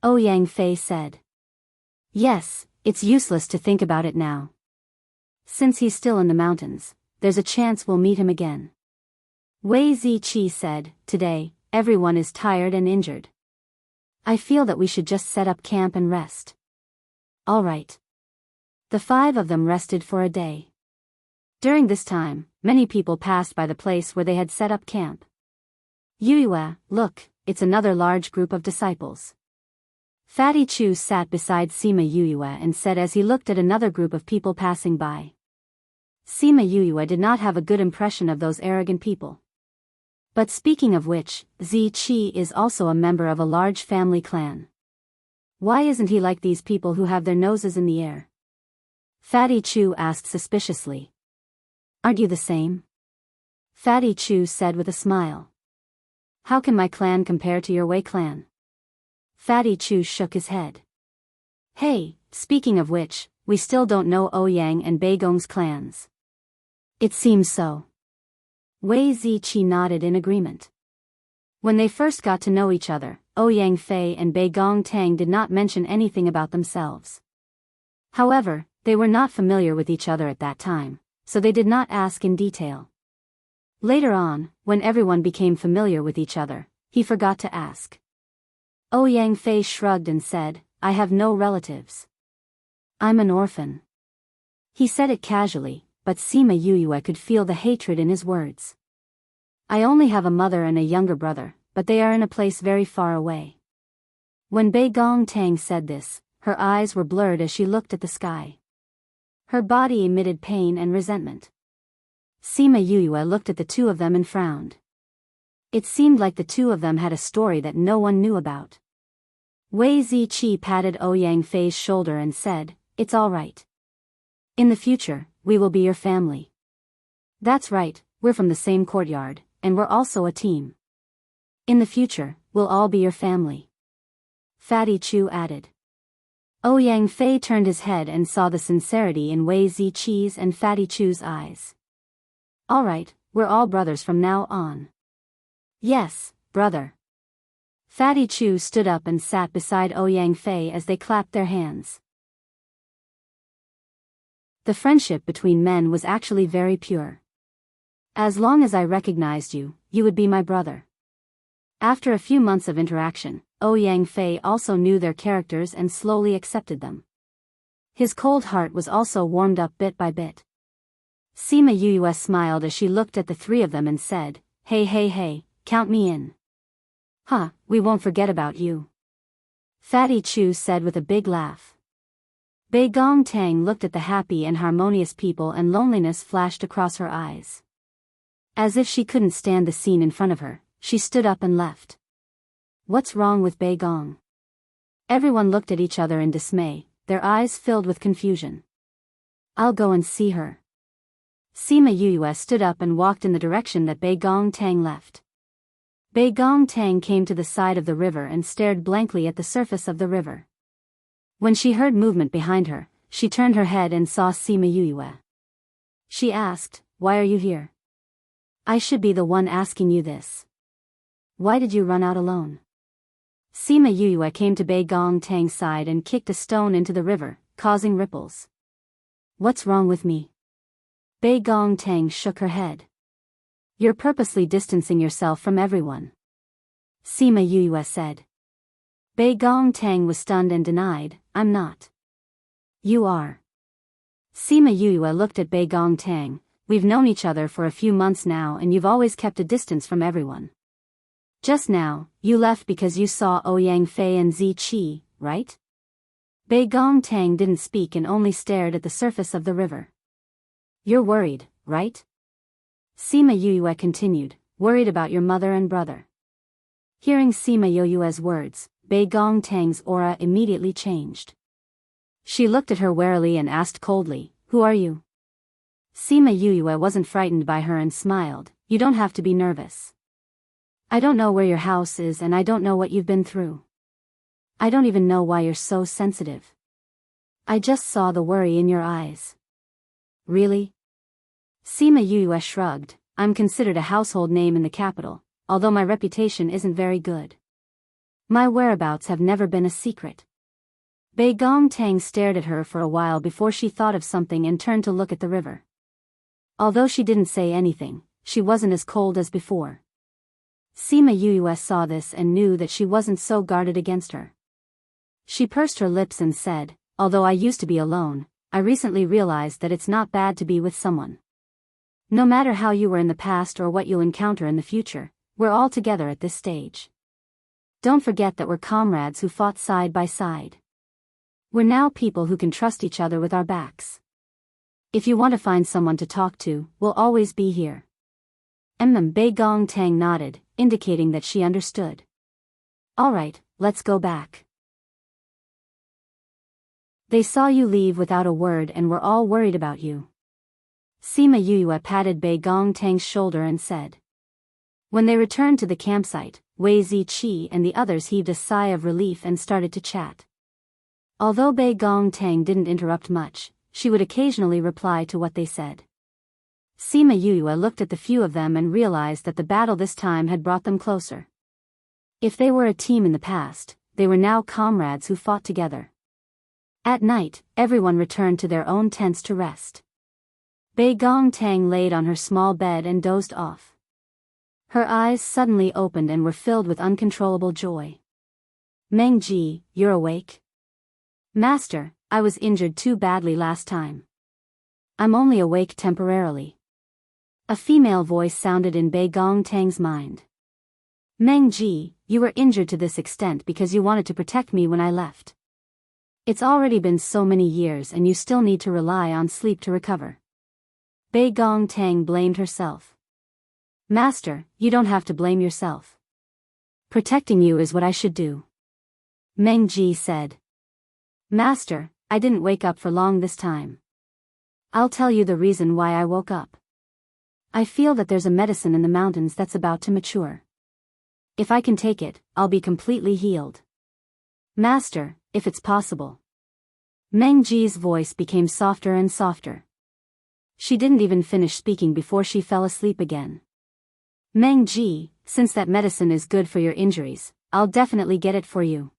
Ouyang Fei said. "Yes, it's useless to think about it now. Since he's still in the mountains, there's a chance we'll meet him again. Wei Ziqi said, today, everyone is tired and injured. I feel that we should just set up camp and rest. All right. The 5 of them rested for a day. During this time, many people passed by the place where they had set up camp. Yue, look, it's another large group of disciples. Fatty Chu sat beside Sima Yue and said as he looked at another group of people passing by. Sima Yue did not have a good impression of those arrogant people. But speaking of which, Ziqi is also a member of a large family clan. Why isn't he like these people who have their noses in the air? Fatty Chu asked suspiciously. Aren't you the same? Fatty Chu said with a smile. How can my clan compare to your Wei clan? Fatty Chu shook his head. Hey, speaking of which, we still don't know Ouyang and Beigong's clans. It seems so. Wei Ziqi nodded in agreement. When they first got to know each other, Ouyang Fei and Beigong Tang did not mention anything about themselves. However, they were not familiar with each other at that time, so they did not ask in detail. Later on, when everyone became familiar with each other, he forgot to ask. Ouyang Fei shrugged and said, I have no relatives. I'm an orphan. He said it casually, but Sima Yue could feel the hatred in his words. I only have a mother and a younger brother, but they are in a place very far away. When Beigong Tang said this, her eyes were blurred as she looked at the sky. Her body emitted pain and resentment. Sima Yue looked at the 2 of them and frowned. It seemed like the 2 of them had a story that no one knew about. Wei Ziqi patted Ouyang Fei's shoulder and said, it's all right. In the future, we will be your family. That's right, we're from the same courtyard, and we're also a team. In the future, we'll all be your family. Fatty Chu added. Ouyang Fei turned his head and saw the sincerity in Wei Ziqi's and Fatty Chu's eyes. All right, we're all brothers from now on. Yes, brother. Fatty Chu stood up and sat beside Ouyang Fei as they clapped their hands. The friendship between men was actually very pure. As long as I recognized you, you would be my brother. After a few months of interaction, Ouyang Fei also knew their characters and slowly accepted them. His cold heart was also warmed up bit by bit. Sima Yue smiled as she looked at the 3 of them and said, hey, count me in. Huh, we won't forget about you. Fatty Chu said with a big laugh. Beigong Tang looked at the happy and harmonious people and loneliness flashed across her eyes. As if she couldn't stand the scene in front of her, she stood up and left. What's wrong with Beigong? Everyone looked at each other in dismay, their eyes filled with confusion. I'll go and see her. Sima Yue stood up and walked in the direction that Beigong Tang left. Beigong Tang came to the side of the river and stared blankly at the surface of the river. When she heard movement behind her, she turned her head and saw Sima Yue. She asked, why are you here? I should be the one asking you this. Why did you run out alone? Sima Yue came to Beigong Tang's side and kicked a stone into the river, causing ripples. What's wrong with me? Beigong Tang shook her head. You're purposely distancing yourself from everyone. Sima Yue said. Beigong Tang was stunned and denied, I'm not. You are. Sima Yue looked at Beigong Tang, we've known each other for a few months now and you've always kept a distance from everyone. Just now, you left because you saw Ouyang Fei and Ziqi, right? Beigong Tang didn't speak and only stared at the surface of the river. You're worried, right? Sima Yue continued, worried about your mother and brother. Hearing Sima Yue's words, Beigong Tang's aura immediately changed. She looked at her warily and asked coldly, who are you? Sima Yue wasn't frightened by her and smiled, you don't have to be nervous. I don't know where your house is and I don't know what you've been through. I don't even know why you're so sensitive. I just saw the worry in your eyes. Really? Sima Yue shrugged, I'm considered a household name in the capital, although my reputation isn't very good. My whereabouts have never been a secret. Bei Gong Tang stared at her for a while before she thought of something and turned to look at the river. Although she didn't say anything, she wasn't as cold as before. Sima Yue saw this and knew that she wasn't so guarded against her. She pursed her lips and said, "Although I used to be alone, I recently realized that it's not bad to be with someone. No matter how you were in the past or what you'll encounter in the future, we're all together at this stage. Don't forget that we're comrades who fought side by side. We're now people who can trust each other with our backs. If you want to find someone to talk to, we'll always be here." Bei Gong Tang nodded, indicating that she understood. "All right, let's go back. They saw you leave without a word and were all worried about you." Sima Yue patted Bei Gong Tang's shoulder and said. When they returned to the campsite, Wei Ziqi and the others heaved a sigh of relief and started to chat. Although Bei Gong Tang didn't interrupt much, she would occasionally reply to what they said. Sima Yue looked at the few of them and realized that the battle this time had brought them closer. If they were a team in the past, they were now comrades who fought together. At night, everyone returned to their own tents to rest. Bei Gong Tang laid on her small bed and dozed off. Her eyes suddenly opened and were filled with uncontrollable joy. "Meng, you're awake?" "Master, I was injured too badly last time. I'm only awake temporarily." A female voice sounded in Bei Gong Tang's mind. "Meng, you were injured to this extent because you wanted to protect me when I left. It's already been so many years and you still need to rely on sleep to recover." Bei Gong Tang blamed herself. "Master, you don't have to blame yourself. Protecting you is what I should do." Meng said. "Master, I didn't wake up for long this time. I'll tell you the reason why I woke up. I feel that there's a medicine in the mountains that's about to mature. If I can take it, I'll be completely healed. Master, if it's possible." Meng voice became softer and softer. She didn't even finish speaking before she fell asleep again. "Meng, since that medicine is good for your injuries, I'll definitely get it for you."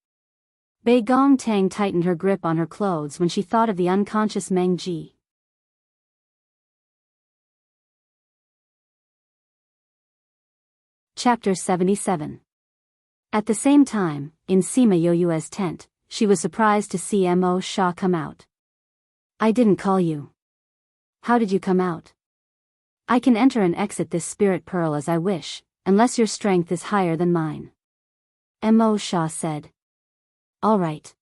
Bei Gong Tang tightened her grip on her clothes when she thought of the unconscious Meng. Chapter 77. At the same time, in Sima Yue's tent, she was surprised to see Mo Sha come out. "I didn't call you. How did you come out?" "I can enter and exit this spirit pearl as I wish, unless your strength is higher than mine," Mo Sha said. "All right."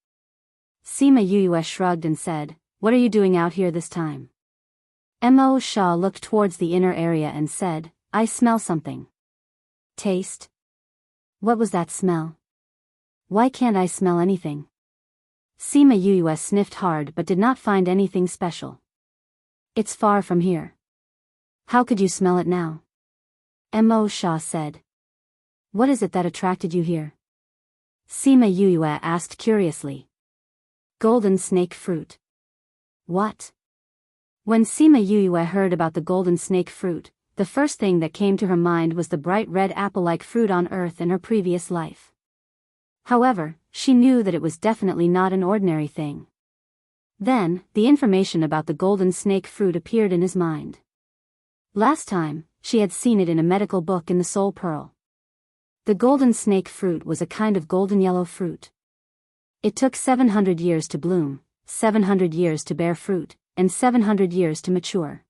Sima Yue shrugged and said, "What are you doing out here this time?" Mo Sha looked towards the inner area and said, "I smell something." "Taste? What was that smell? Why can't I smell anything?" Sima Yue sniffed hard but did not find anything special. "It's far from here. How could you smell it now?" Mo Sha said. "What is it that attracted you here?" Sima Yue asked curiously. "Golden snake fruit." "What?" When Sima Yue heard about the golden snake fruit, the first thing that came to her mind was the bright red apple-like fruit on Earth in her previous life. However, she knew that it was definitely not an ordinary thing. Then, the information about the golden snake fruit appeared in his mind. Last time, she had seen it in a medical book in the Soul Pearl. The golden snake fruit was a kind of golden yellow fruit. It took 700 years to bloom, 700 years to bear fruit, and 700 years to mature.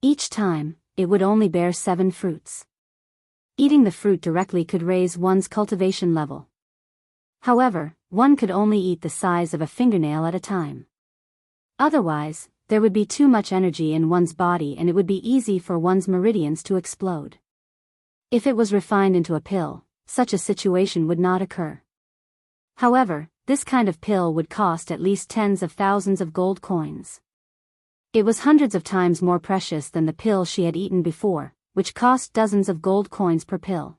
Each time, it would only bear 7 fruits. Eating the fruit directly could raise one's cultivation level. However, one could only eat the size of a fingernail at a time. Otherwise, there would be too much energy in one's body and it would be easy for one's meridians to explode. If it was refined into a pill, such a situation would not occur. However, this kind of pill would cost at least tens of thousands of gold coins. It was hundreds of times more precious than the pill she had eaten before, which cost dozens of gold coins per pill.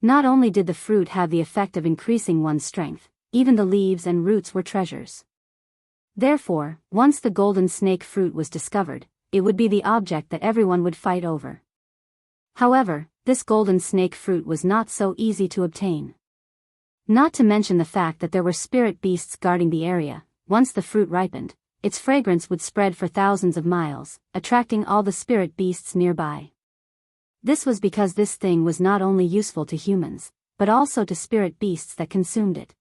Not only did the fruit have the effect of increasing one's strength, even the leaves and roots were treasures. Therefore, once the golden snake fruit was discovered, it would be the object that everyone would fight over. However, this golden snake fruit was not so easy to obtain. Not to mention the fact that there were spirit beasts guarding the area. Once the fruit ripened, its fragrance would spread for thousands of miles, attracting all the spirit beasts nearby. This was because this thing was not only useful to humans, but also to spirit beasts that consumed it.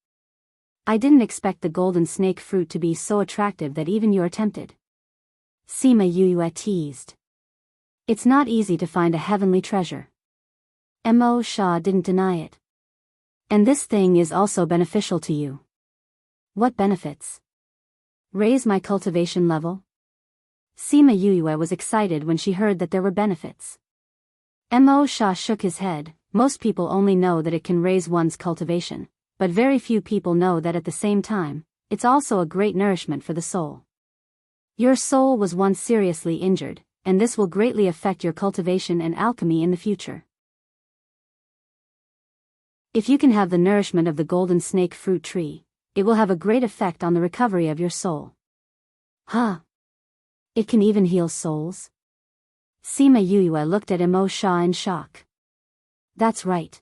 I didn't expect the golden snake fruit to be so attractive that even you're tempted. Sima Yue teased. It's not easy to find a heavenly treasure. Mo Sha didn't deny it. And this thing is also beneficial to you. What benefits? Raise my cultivation level? Sima Yue was excited when she heard that there were benefits. Mo Sha shook his head. Most people only know that it can raise one's cultivation, but very few people know that at the same time, it's also a great nourishment for the soul. Your soul was once seriously injured, and this will greatly affect your cultivation and alchemy in the future. If you can have the nourishment of the golden snake fruit tree, it will have a great effect on the recovery of your soul. Huh? It can even heal souls? Sima Yue looked at Mo Sha in shock. That's right.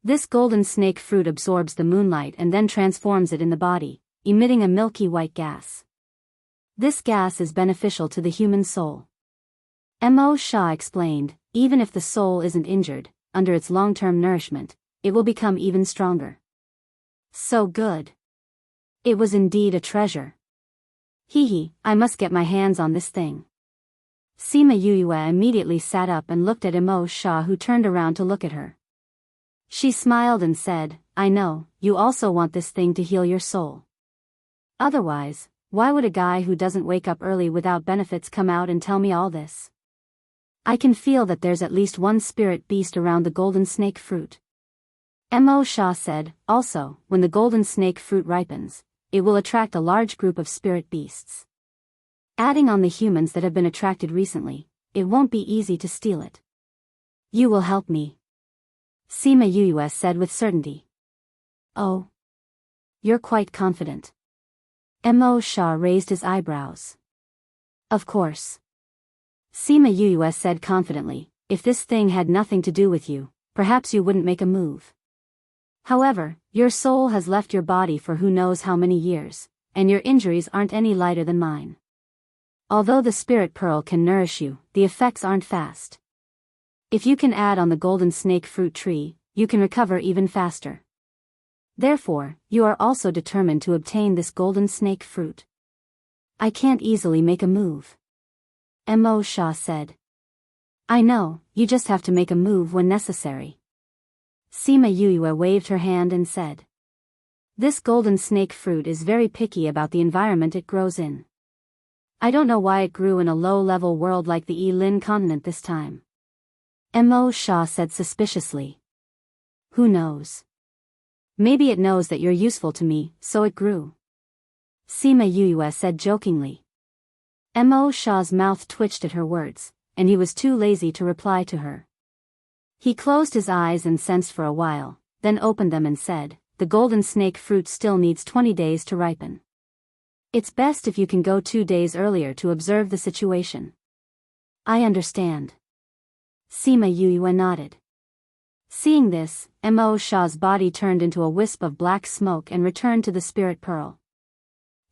This golden snake fruit absorbs the moonlight and then transforms it in the body, emitting a milky white gas. This gas is beneficial to the human soul. Mo Sha explained, even if the soul isn't injured, under its long-term nourishment, it will become even stronger. So good. It was indeed a treasure. Hee, I must get my hands on this thing. Sima Yue immediately sat up and looked at Mo Sha, who turned around to look at her. She smiled and said, I know, you also want this thing to heal your soul. Otherwise, why would a guy who doesn't wake up early without benefits come out and tell me all this? I can feel that there's at least one spirit beast around the golden snake fruit. Mo Sha said, also, when the golden snake fruit ripens, it will attract a large group of spirit beasts. Adding on the humans that have been attracted recently, it won't be easy to steal it. You will help me. Sima Yue said with certainty. Oh. You're quite confident. Mo Sha raised his eyebrows. Of course. Sima Yue said confidently, if this thing had nothing to do with you, perhaps you wouldn't make a move. However, your soul has left your body for who knows how many years, and your injuries aren't any lighter than mine. Although the spirit pearl can nourish you, the effects aren't fast. If you can add on the golden snake fruit tree, you can recover even faster. Therefore, you are also determined to obtain this golden snake fruit. I can't easily make a move. Mo Sha said. I know, you just have to make a move when necessary. Sima Yue waved her hand and said. This golden snake fruit is very picky about the environment it grows in. I don't know why it grew in a low-level world like the Lin continent this time. Mo Sha said suspiciously. Who knows? Maybe it knows that you're useful to me, so it grew. Sima Yue said jokingly. Mo Sha's mouth twitched at her words, and he was too lazy to reply to her. He closed his eyes and sensed for a while, then opened them and said, the golden snake fruit still needs 20 days to ripen. It's best if you can go 2 days earlier to observe the situation. I understand. Sima Yue nodded. Seeing this, Mo Sha's body turned into a wisp of black smoke and returned to the spirit pearl.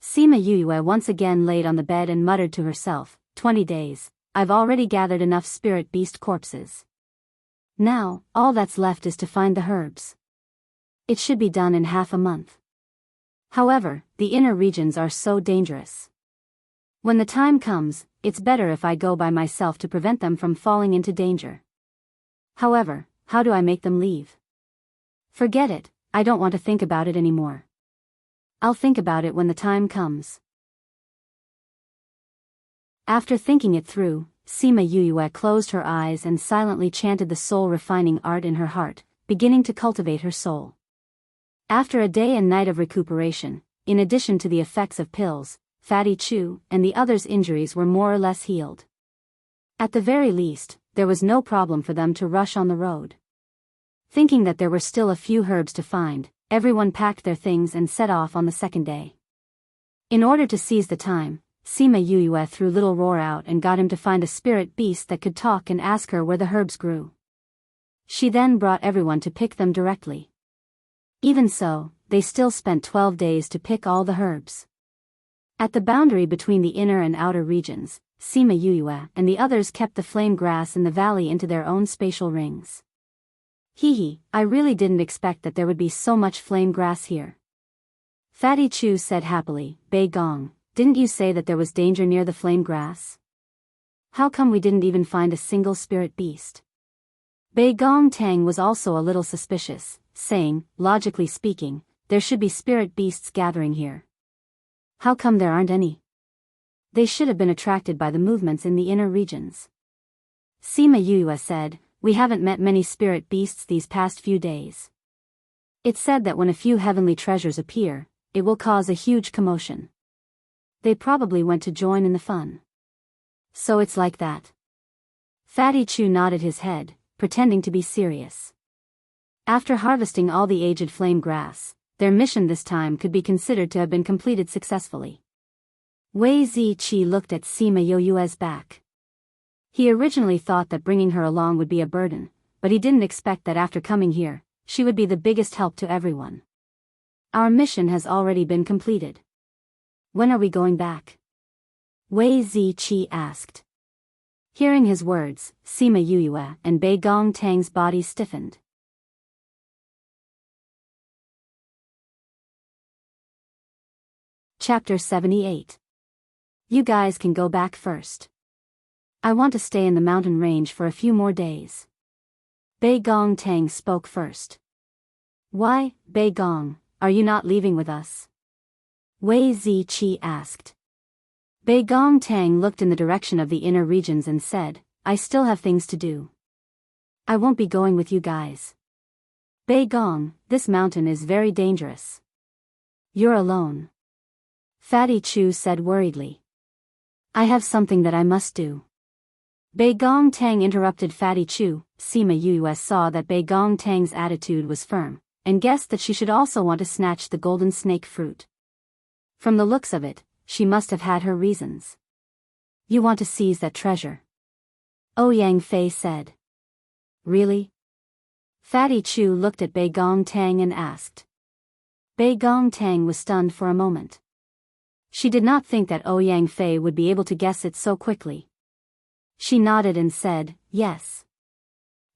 Sima Yue once again laid on the bed and muttered to herself, 20 days, I've already gathered enough spirit beast corpses. Now, all that's left is to find the herbs. It should be done in half a month. However, the inner regions are so dangerous. When the time comes, it's better if I go by myself to prevent them from falling into danger. However, how do I make them leave? Forget it, I don't want to think about it anymore. I'll think about it when the time comes. After thinking it through, Sima Yue closed her eyes and silently chanted the soul-refining art in her heart, beginning to cultivate her soul. After a day and night of recuperation, in addition to the effects of pills, Fatty Chu and the others' injuries were more or less healed. At the very least, there was no problem for them to rush on the road. Thinking that there were still a few herbs to find, everyone packed their things and set off on the second day. In order to seize the time, Sima Yue threw Little Roar out and got him to find a spirit beast that could talk and ask her where the herbs grew. She then brought everyone to pick them directly. Even so, they still spent 12 days to pick all the herbs. At the boundary between the inner and outer regions, Sima Yuyue and the others kept the flame grass in the valley into their own spatial rings. Hee, I really didn't expect that there would be so much flame grass here. Fatty Chu said happily. Bei Gong, didn't you say that there was danger near the flame grass? How come we didn't even find a single spirit beast? Bei Gong Tang was also a little suspicious, saying, logically speaking, there should be spirit beasts gathering here. How come there aren't any? They should have been attracted by the movements in the inner regions. Sima Yuyue said, we haven't met many spirit beasts these past few days. It's said that when a few heavenly treasures appear, it will cause a huge commotion. They probably went to join in the fun. So it's like that. Fatty Chu nodded his head, pretending to be serious. After harvesting all the aged flame grass, their mission this time could be considered to have been completed successfully. Wei Ziqi looked at Sima Yuyue's back. He originally thought that bringing her along would be a burden, but he didn't expect that after coming here, she would be the biggest help to everyone. Our mission has already been completed. When are we going back? Wei Ziqi asked. Hearing his words, Sima Yuyue and Bei Gong Tang's bodies stiffened. Chapter 78. You guys can go back first. I want to stay in the mountain range for a few more days. Bei Gong Tang spoke first. Why, Bei Gong, are you not leaving with us? Wei Ziqi asked. Bei Gong Tang looked in the direction of the inner regions and said, I still have things to do. I won't be going with you guys. Bei Gong, this mountain is very dangerous. You're alone. Fatty Chu said worriedly. I have something that I must do. Bei Gong Tang interrupted Fatty Chu. Sima Yuyue saw that Bei Gong Tang's attitude was firm, and guessed that she should also want to snatch the golden snake fruit. From the looks of it, she must have had her reasons. You want to seize that treasure? Ouyang Fei said. Really? Fatty Chu looked at Bei Gong Tang and asked. Bei Gong Tang was stunned for a moment. She did not think that Ouyang Fei would be able to guess it so quickly. She nodded and said, yes.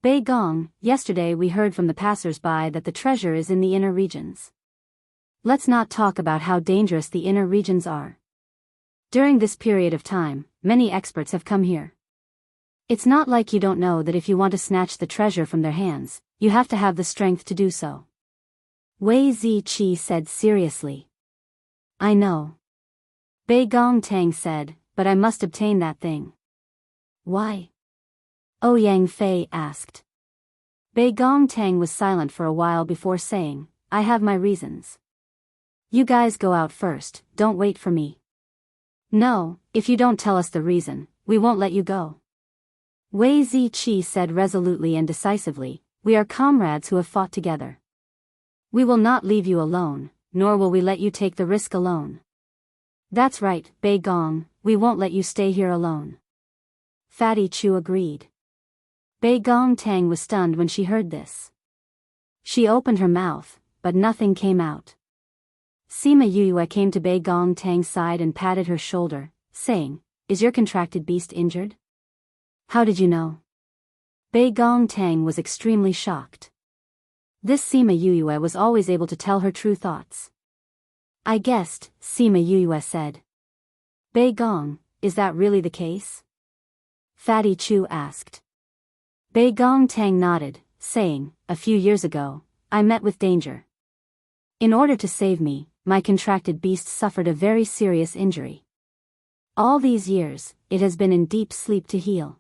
Bei Gong, yesterday we heard from the passers-by that the treasure is in the inner regions. Let's not talk about how dangerous the inner regions are. During this period of time, many experts have come here. It's not like you don't know that if you want to snatch the treasure from their hands, you have to have the strength to do so. Wei Ziqi said seriously. I know. Bei Gong Tang said, but I must obtain that thing. Why? Ouyang Fei asked. Bei Gong Tang was silent for a while before saying, I have my reasons. You guys go out first, don't wait for me. No, if you don't tell us the reason, we won't let you go. Wei Ziqi said resolutely and decisively, we are comrades who have fought together. We will not leave you alone, nor will we let you take the risk alone. That's right, Bei Gong, we won't let you stay here alone. Fatty Chu agreed. Bei Gong Tang was stunned when she heard this. She opened her mouth, but nothing came out. Sima Yuyue came to Bei Gong Tang's side and patted her shoulder, saying, is your contracted beast injured? How did you know? Bei Gong Tang was extremely shocked. This Sima Yuyue was always able to tell her true thoughts. I guessed, Sima Yuyue said. Bei Gong, is that really the case? Fatty Chu asked. Bei Gong Tang nodded, saying, a few years ago, I met with danger. In order to save me, my contracted beast suffered a very serious injury. All these years, it has been in deep sleep to heal.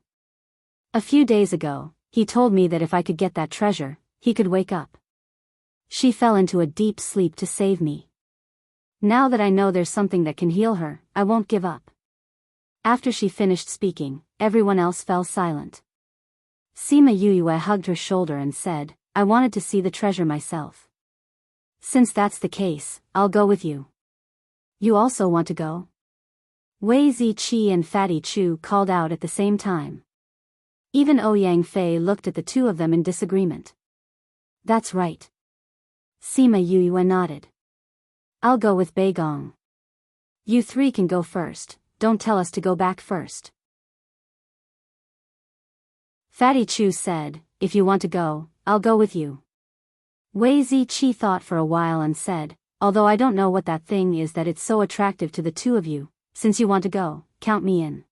A few days ago, he told me that if I could get that treasure, he could wake up. She fell into a deep sleep to save me. Now that I know there's something that can heal her, I won't give up. After she finished speaking, everyone else fell silent. Sima Yuyue hugged her shoulder and said, I wanted to see the treasure myself. Since that's the case, I'll go with you. You also want to go? Wei Ziqi and Fatty Chu called out at the same time. Even Ouyang Fei looked at the two of them in disagreement. That's right. Sima Yue nodded. I'll go with Bei Gong. You three can go first, don't tell us to go back first. Fatty Chu said, if you want to go, I'll go with you. Wei Ziqi thought for a while and said, although I don't know what that thing is that it's so attractive to the two of you, since you want to go, count me in.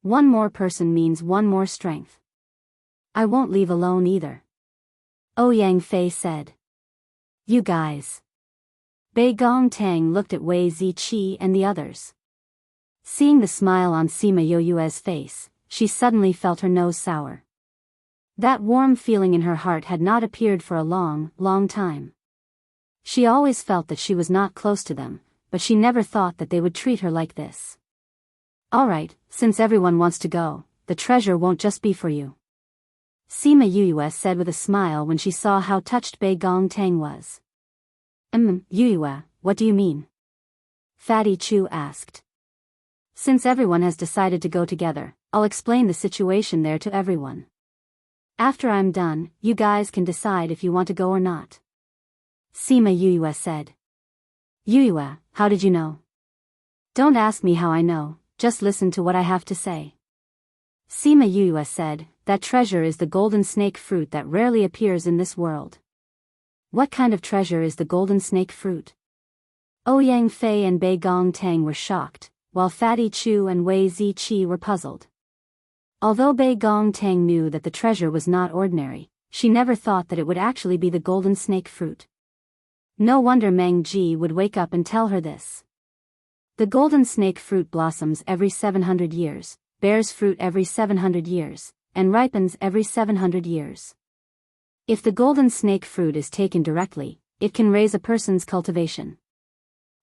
One more person means one more strength. I won't leave alone either. Ouyang Fei said. You guys. Bei Gong Tang looked at Wei Ziqi and the others. Seeing the smile on Sima Yoyue's face, she suddenly felt her nose sour. That warm feeling in her heart had not appeared for a long, long time. She always felt that she was not close to them, but she never thought that they would treat her like this. Alright, since everyone wants to go, the treasure won't just be for you. Sima Yue said with a smile when she saw how touched Bei Gong Tang was. Yue, what do you mean? Fatty Chu asked. Since everyone has decided to go together, I'll explain the situation there to everyone. After I'm done, you guys can decide if you want to go or not. Sima Yue said. Yue, how did you know? Don't ask me how I know, just listen to what I have to say. Sima Yue said, that treasure is the golden snake fruit that rarely appears in this world. What kind of treasure is the golden snake fruit? Ouyang Fei and Bei Gong Tang were shocked, while Fatty Chu and Wei Ziqi were puzzled. Although Bei Gong Tang knew that the treasure was not ordinary, she never thought that it would actually be the golden snake fruit. No wonder Meng Ji would wake up and tell her this. The golden snake fruit blossoms every 700 years, bears fruit every 700 years, and ripens every 700 years. If the golden snake fruit is taken directly, it can raise a person's cultivation.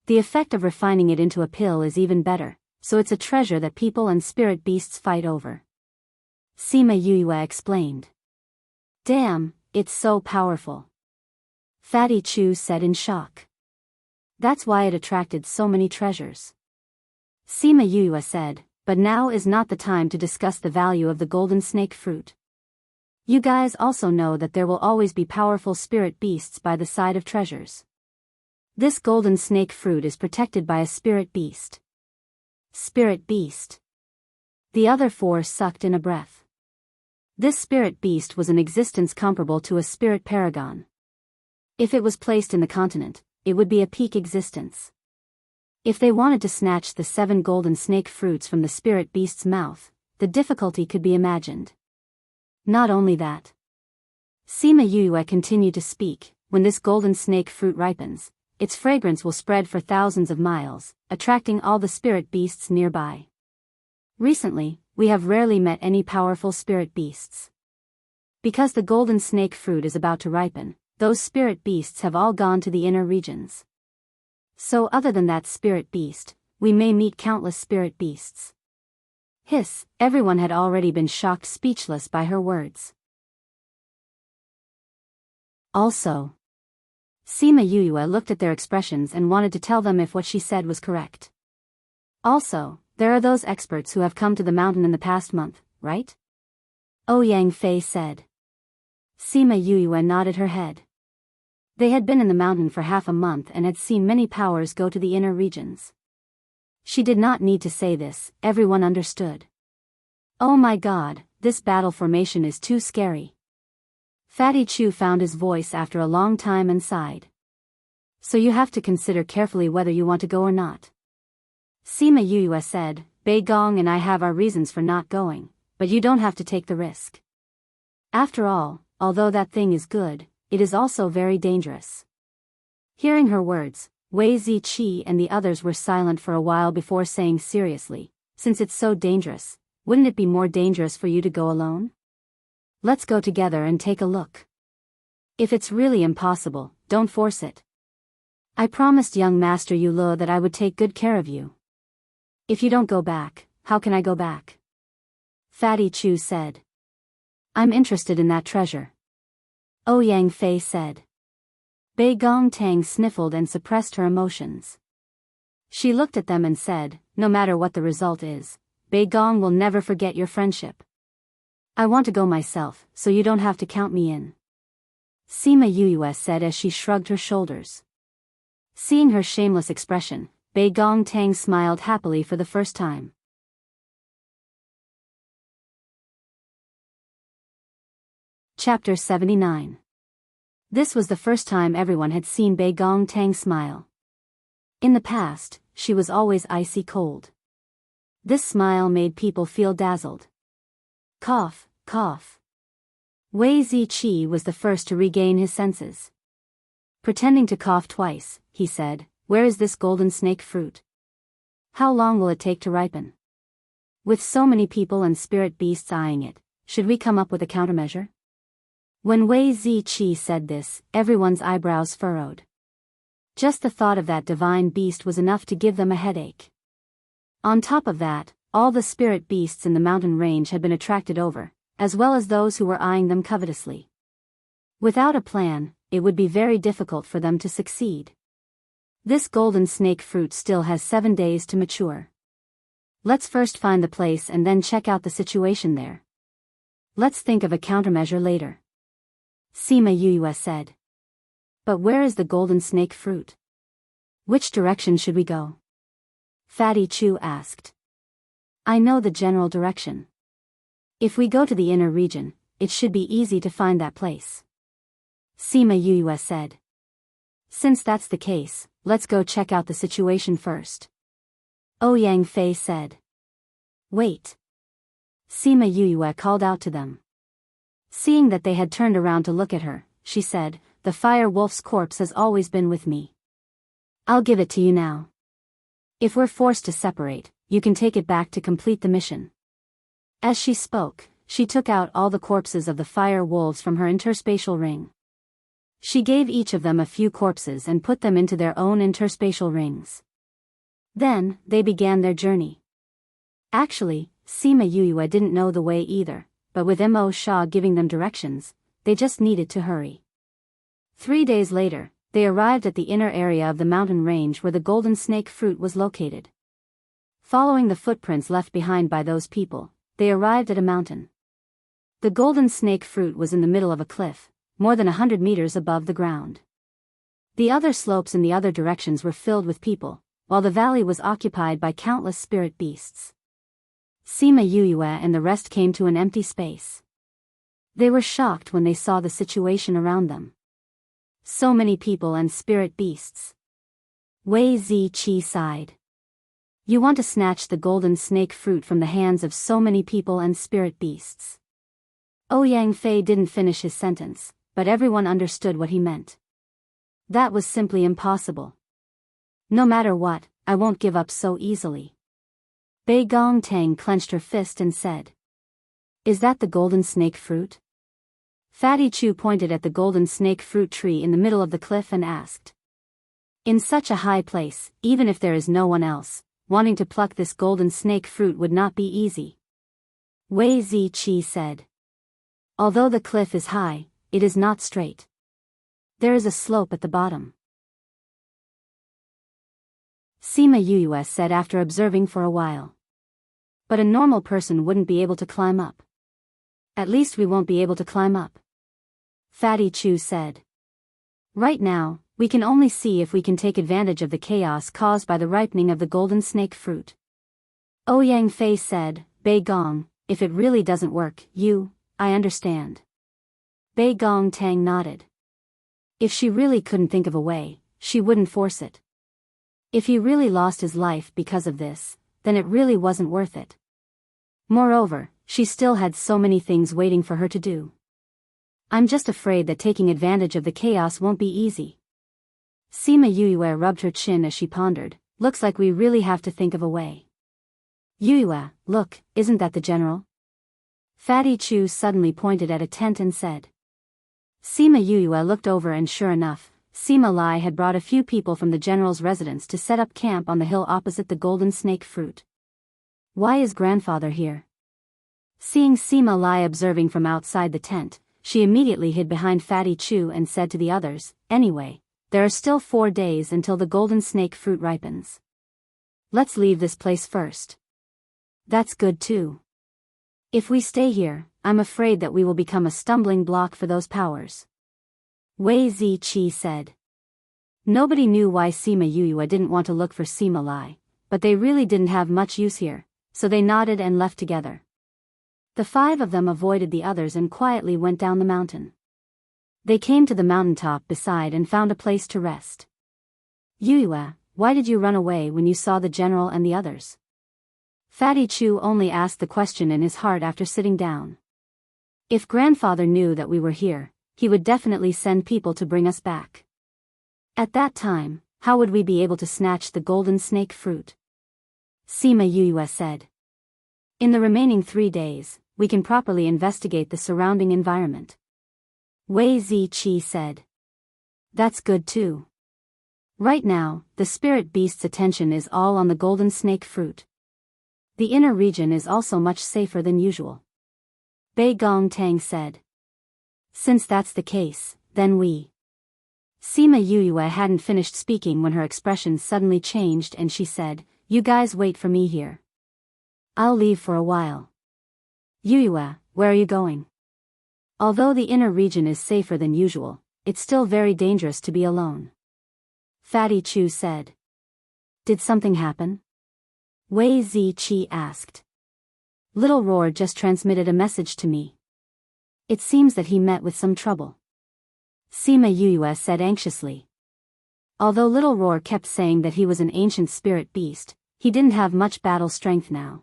The effect of refining it into a pill is even better, so it's a treasure that people and spirit beasts fight over. Sima Yue explained. Damn, it's so powerful. Fatty Chu said in shock. That's why it attracted so many treasures. Sima Yue said, but now is not the time to discuss the value of the golden snake fruit. You guys also know that there will always be powerful spirit beasts by the side of treasures. This golden snake fruit is protected by a spirit beast. Spirit beast. The other four sucked in a breath. This spirit beast was an existence comparable to a spirit paragon. If it was placed in the continent, it would be a peak existence. If they wanted to snatch the 7 golden snake fruits from the spirit beast's mouth, the difficulty could be imagined. Not only that. Sima Yue continued to speak, when this golden snake fruit ripens, its fragrance will spread for thousands of miles, attracting all the spirit beasts nearby. Recently, we have rarely met any powerful spirit beasts. Because the golden snake fruit is about to ripen, those spirit beasts have all gone to the inner regions. So other than that spirit beast, we may meet countless spirit beasts. Hiss, everyone had already been shocked speechless by her words. Also, Sima Yue looked at their expressions and wanted to tell them if what she said was correct. Also, there are those experts who have come to the mountain in the past month, right? Ouyang Fei said. Sima Yue nodded her head. They had been in the mountain for half a month and had seen many powers go to the inner regions. She did not need to say this, everyone understood. Oh my god, this battle formation is too scary. Fatty Chu found his voice after a long time and sighed. So you have to consider carefully whether you want to go or not. Sima Yue said, Bei Gong and I have our reasons for not going, but you don't have to take the risk. After all, although that thing is good, it is also very dangerous. Hearing her words, Wei Ziqi and the others were silent for a while before saying seriously, since it's so dangerous, wouldn't it be more dangerous for you to go alone? Let's go together and take a look. If it's really impossible, don't force it. I promised young Master Yule that I would take good care of you. If you don't go back, how can I go back? Fatty Chu said. I'm interested in that treasure. Ouyang Fei said. Bei Gong Tang sniffled and suppressed her emotions. She looked at them and said, no matter what the result is, Bei Gong will never forget your friendship. I want to go myself, so you don't have to count me in. Sima Yuyue said as she shrugged her shoulders. Seeing her shameless expression, Bei Gong Tang smiled happily for the first time. Chapter 79. This was the first time everyone had seen Bei Gong Tang smile. In the past, she was always icy cold. This smile made people feel dazzled. Cough, cough. Wei Ziqi was the first to regain his senses. Pretending to cough twice, he said, "Where is this golden snake fruit? How long will it take to ripen? With so many people and spirit beasts eyeing it, should we come up with a countermeasure?" When Wei Ziqi said this, everyone's eyebrows furrowed. Just the thought of that divine beast was enough to give them a headache. On top of that, all the spirit beasts in the mountain range had been attracted over, as well as those who were eyeing them covetously. Without a plan, it would be very difficult for them to succeed. This golden snake fruit still has 7 days to mature. Let's first find the place and then check out the situation there. Let's think of a countermeasure later. Sima Yuyue said. But where is the golden snake fruit? Which direction should we go? Fatty Chu asked. I know the general direction. If we go to the inner region, it should be easy to find that place. Sima Yuyue said. Since that's the case, let's go check out the situation first. Ouyang Fei said. Wait. Sima Yuyue called out to them. Seeing that they had turned around to look at her, she said, the fire wolf's corpse has always been with me. I'll give it to you now. If we're forced to separate, you can take it back to complete the mission. As she spoke, she took out all the corpses of the fire wolves from her interspatial ring. She gave each of them a few corpses and put them into their own interspatial rings. Then, they began their journey. Actually, Sima Yuyue didn't know the way either, but with Mo Sha giving them directions, they just needed to hurry. 3 days later, they arrived at the inner area of the mountain range where the golden snake fruit was located. Following the footprints left behind by those people, they arrived at a mountain. The golden snake fruit was in the middle of a cliff, more than 100 meters above the ground. The other slopes in the other directions were filled with people, while the valley was occupied by countless spirit beasts. Sima Yuyue and the rest came to an empty space. They were shocked when they saw the situation around them. So many people and spirit beasts. Wei Ziqi sighed. You want to snatch the golden snake fruit from the hands of so many people and spirit beasts. Ouyang Fei didn't finish his sentence, but everyone understood what he meant. That was simply impossible. No matter what, I won't give up so easily. Bei Gong Tang clenched her fist and said. Is that the golden snake fruit? Fatty Chu pointed at the golden snake fruit tree in the middle of the cliff and asked. In such a high place, even if there is no one else, wanting to pluck this golden snake fruit would not be easy. Wei Ziqi said. Although the cliff is high, it is not straight. There is a slope at the bottom. Sima Yuyue said after observing for a while. But a normal person wouldn't be able to climb up. At least we won't be able to climb up. Fatty Chu said. Right now, we can only see if we can take advantage of the chaos caused by the ripening of the golden snake fruit. Ouyang Fei said, Bei Gong, if it really doesn't work, I understand. Bei Gong Tang nodded. If she really couldn't think of a way, she wouldn't force it. If he really lost his life because of this, then it really wasn't worth it. Moreover, she still had so many things waiting for her to do. I'm just afraid that taking advantage of the chaos won't be easy. Sima Yuyue rubbed her chin as she pondered, looks like we really have to think of a way. Yuyue, look, isn't that the general? Fatty Chu suddenly pointed at a tent and said. Sima Yuyue looked over and sure enough, Sima Lai had brought a few people from the general's residence to set up camp on the hill opposite the golden snake fruit. Why is grandfather here? Seeing Sima Lai observing from outside the tent, she immediately hid behind Fatty Chu and said to the others, anyway, there are still 4 days until the golden snake fruit ripens. Let's leave this place first. That's good too. If we stay here, I'm afraid that we will become a stumbling block for those powers. Wei Ziqi said. Nobody knew why Sima Yuyue didn't want to look for Sima Lai, but they really didn't have much use here, so they nodded and left together. The five of them avoided the others and quietly went down the mountain. They came to the mountaintop beside and found a place to rest. Yuyue, why did you run away when you saw the general and the others? Fatty Chu only asked the question in his heart after sitting down. If grandfather knew that we were here, he would definitely send people to bring us back. At that time, how would we be able to snatch the golden snake fruit? Sima Yuyue said. In the remaining 3 days, we can properly investigate the surrounding environment. Wei Ziqi said. That's good too. Right now, the spirit beast's attention is all on the golden snake fruit. The inner region is also much safer than usual. Bei Gong Tang said. Since that's the case, then we... Sima Yuyue hadn't finished speaking when her expression suddenly changed and she said, You guys wait for me here. I'll leave for a while. Yuyue, where are you going? Although the inner region is safer than usual, it's still very dangerous to be alone. Fatty Chu said. Did something happen? Wei Ziqi asked. Little Roar just transmitted a message to me. It seems that he met with some trouble. Sima Yuyue said anxiously. Although Little Roar kept saying that he was an ancient spirit beast, he didn't have much battle strength now.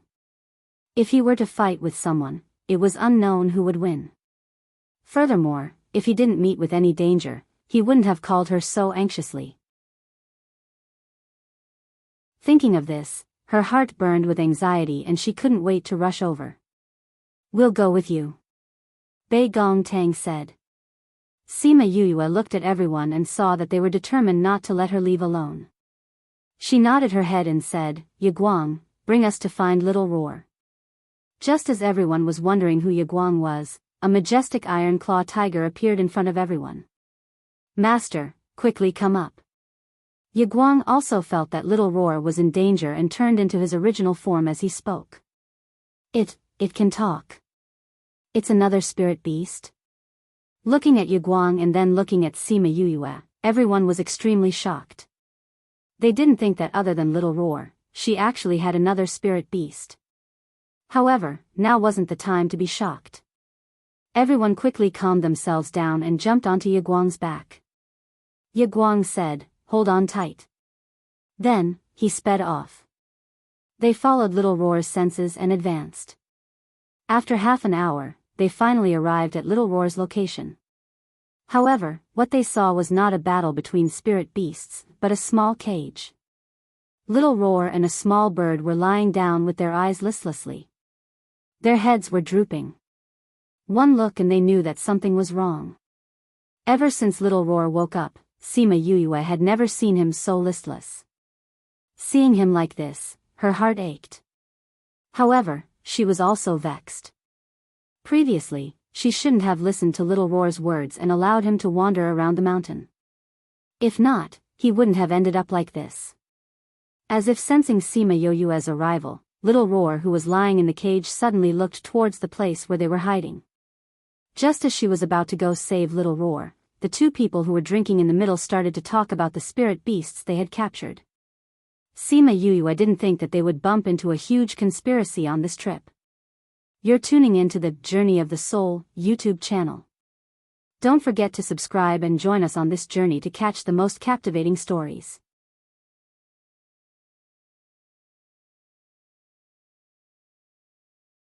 If he were to fight with someone, it was unknown who would win. Furthermore, if he didn't meet with any danger, he wouldn't have called her so anxiously. Thinking of this, her heart burned with anxiety and she couldn't wait to rush over. We'll go with you. Bei Gong Tang said. Sima Yuyue looked at everyone and saw that they were determined not to let her leave alone. She nodded her head and said, Yiguang, bring us to find Little Roar. Just as everyone was wondering who Yiguang was, a majestic iron claw tiger appeared in front of everyone. Master, quickly come up. Yiguang also felt that Little Roar was in danger and turned into his original form as he spoke. It can talk. It's another spirit beast? Looking at Yiguang and then looking at Sima Yuyue, everyone was extremely shocked. They didn't think that other than Little Roar, she actually had another spirit beast. However, now wasn't the time to be shocked. Everyone quickly calmed themselves down and jumped onto Yiguang's back. Yiguang said, Hold on tight. Then, he sped off. They followed Little Roar's senses and advanced. After half an hour, they finally arrived at Little Roar's location. However, what they saw was not a battle between spirit beasts, but a small cage. Little Roar and a small bird were lying down with their eyes listlessly. Their heads were drooping. One look and they knew that something was wrong. Ever since Little Roar woke up, Sima Yuyue had never seen him so listless. Seeing him like this, her heart ached. However, she was also vexed. Previously, she shouldn't have listened to Little Roar's words and allowed him to wander around the mountain. If not, he wouldn't have ended up like this. As if sensing Sima Yuyue's arrival, Little Roar, who was lying in the cage, suddenly looked towards the place where they were hiding. Just as she was about to go save Little Roar, the two people who were drinking in the middle started to talk about the spirit beasts they had captured. Sima Yuyue didn't think that they would bump into a huge conspiracy on this trip. You're tuning into the Journey of the Soul YouTube channel. Don't forget to subscribe and join us on this journey to catch the most captivating stories.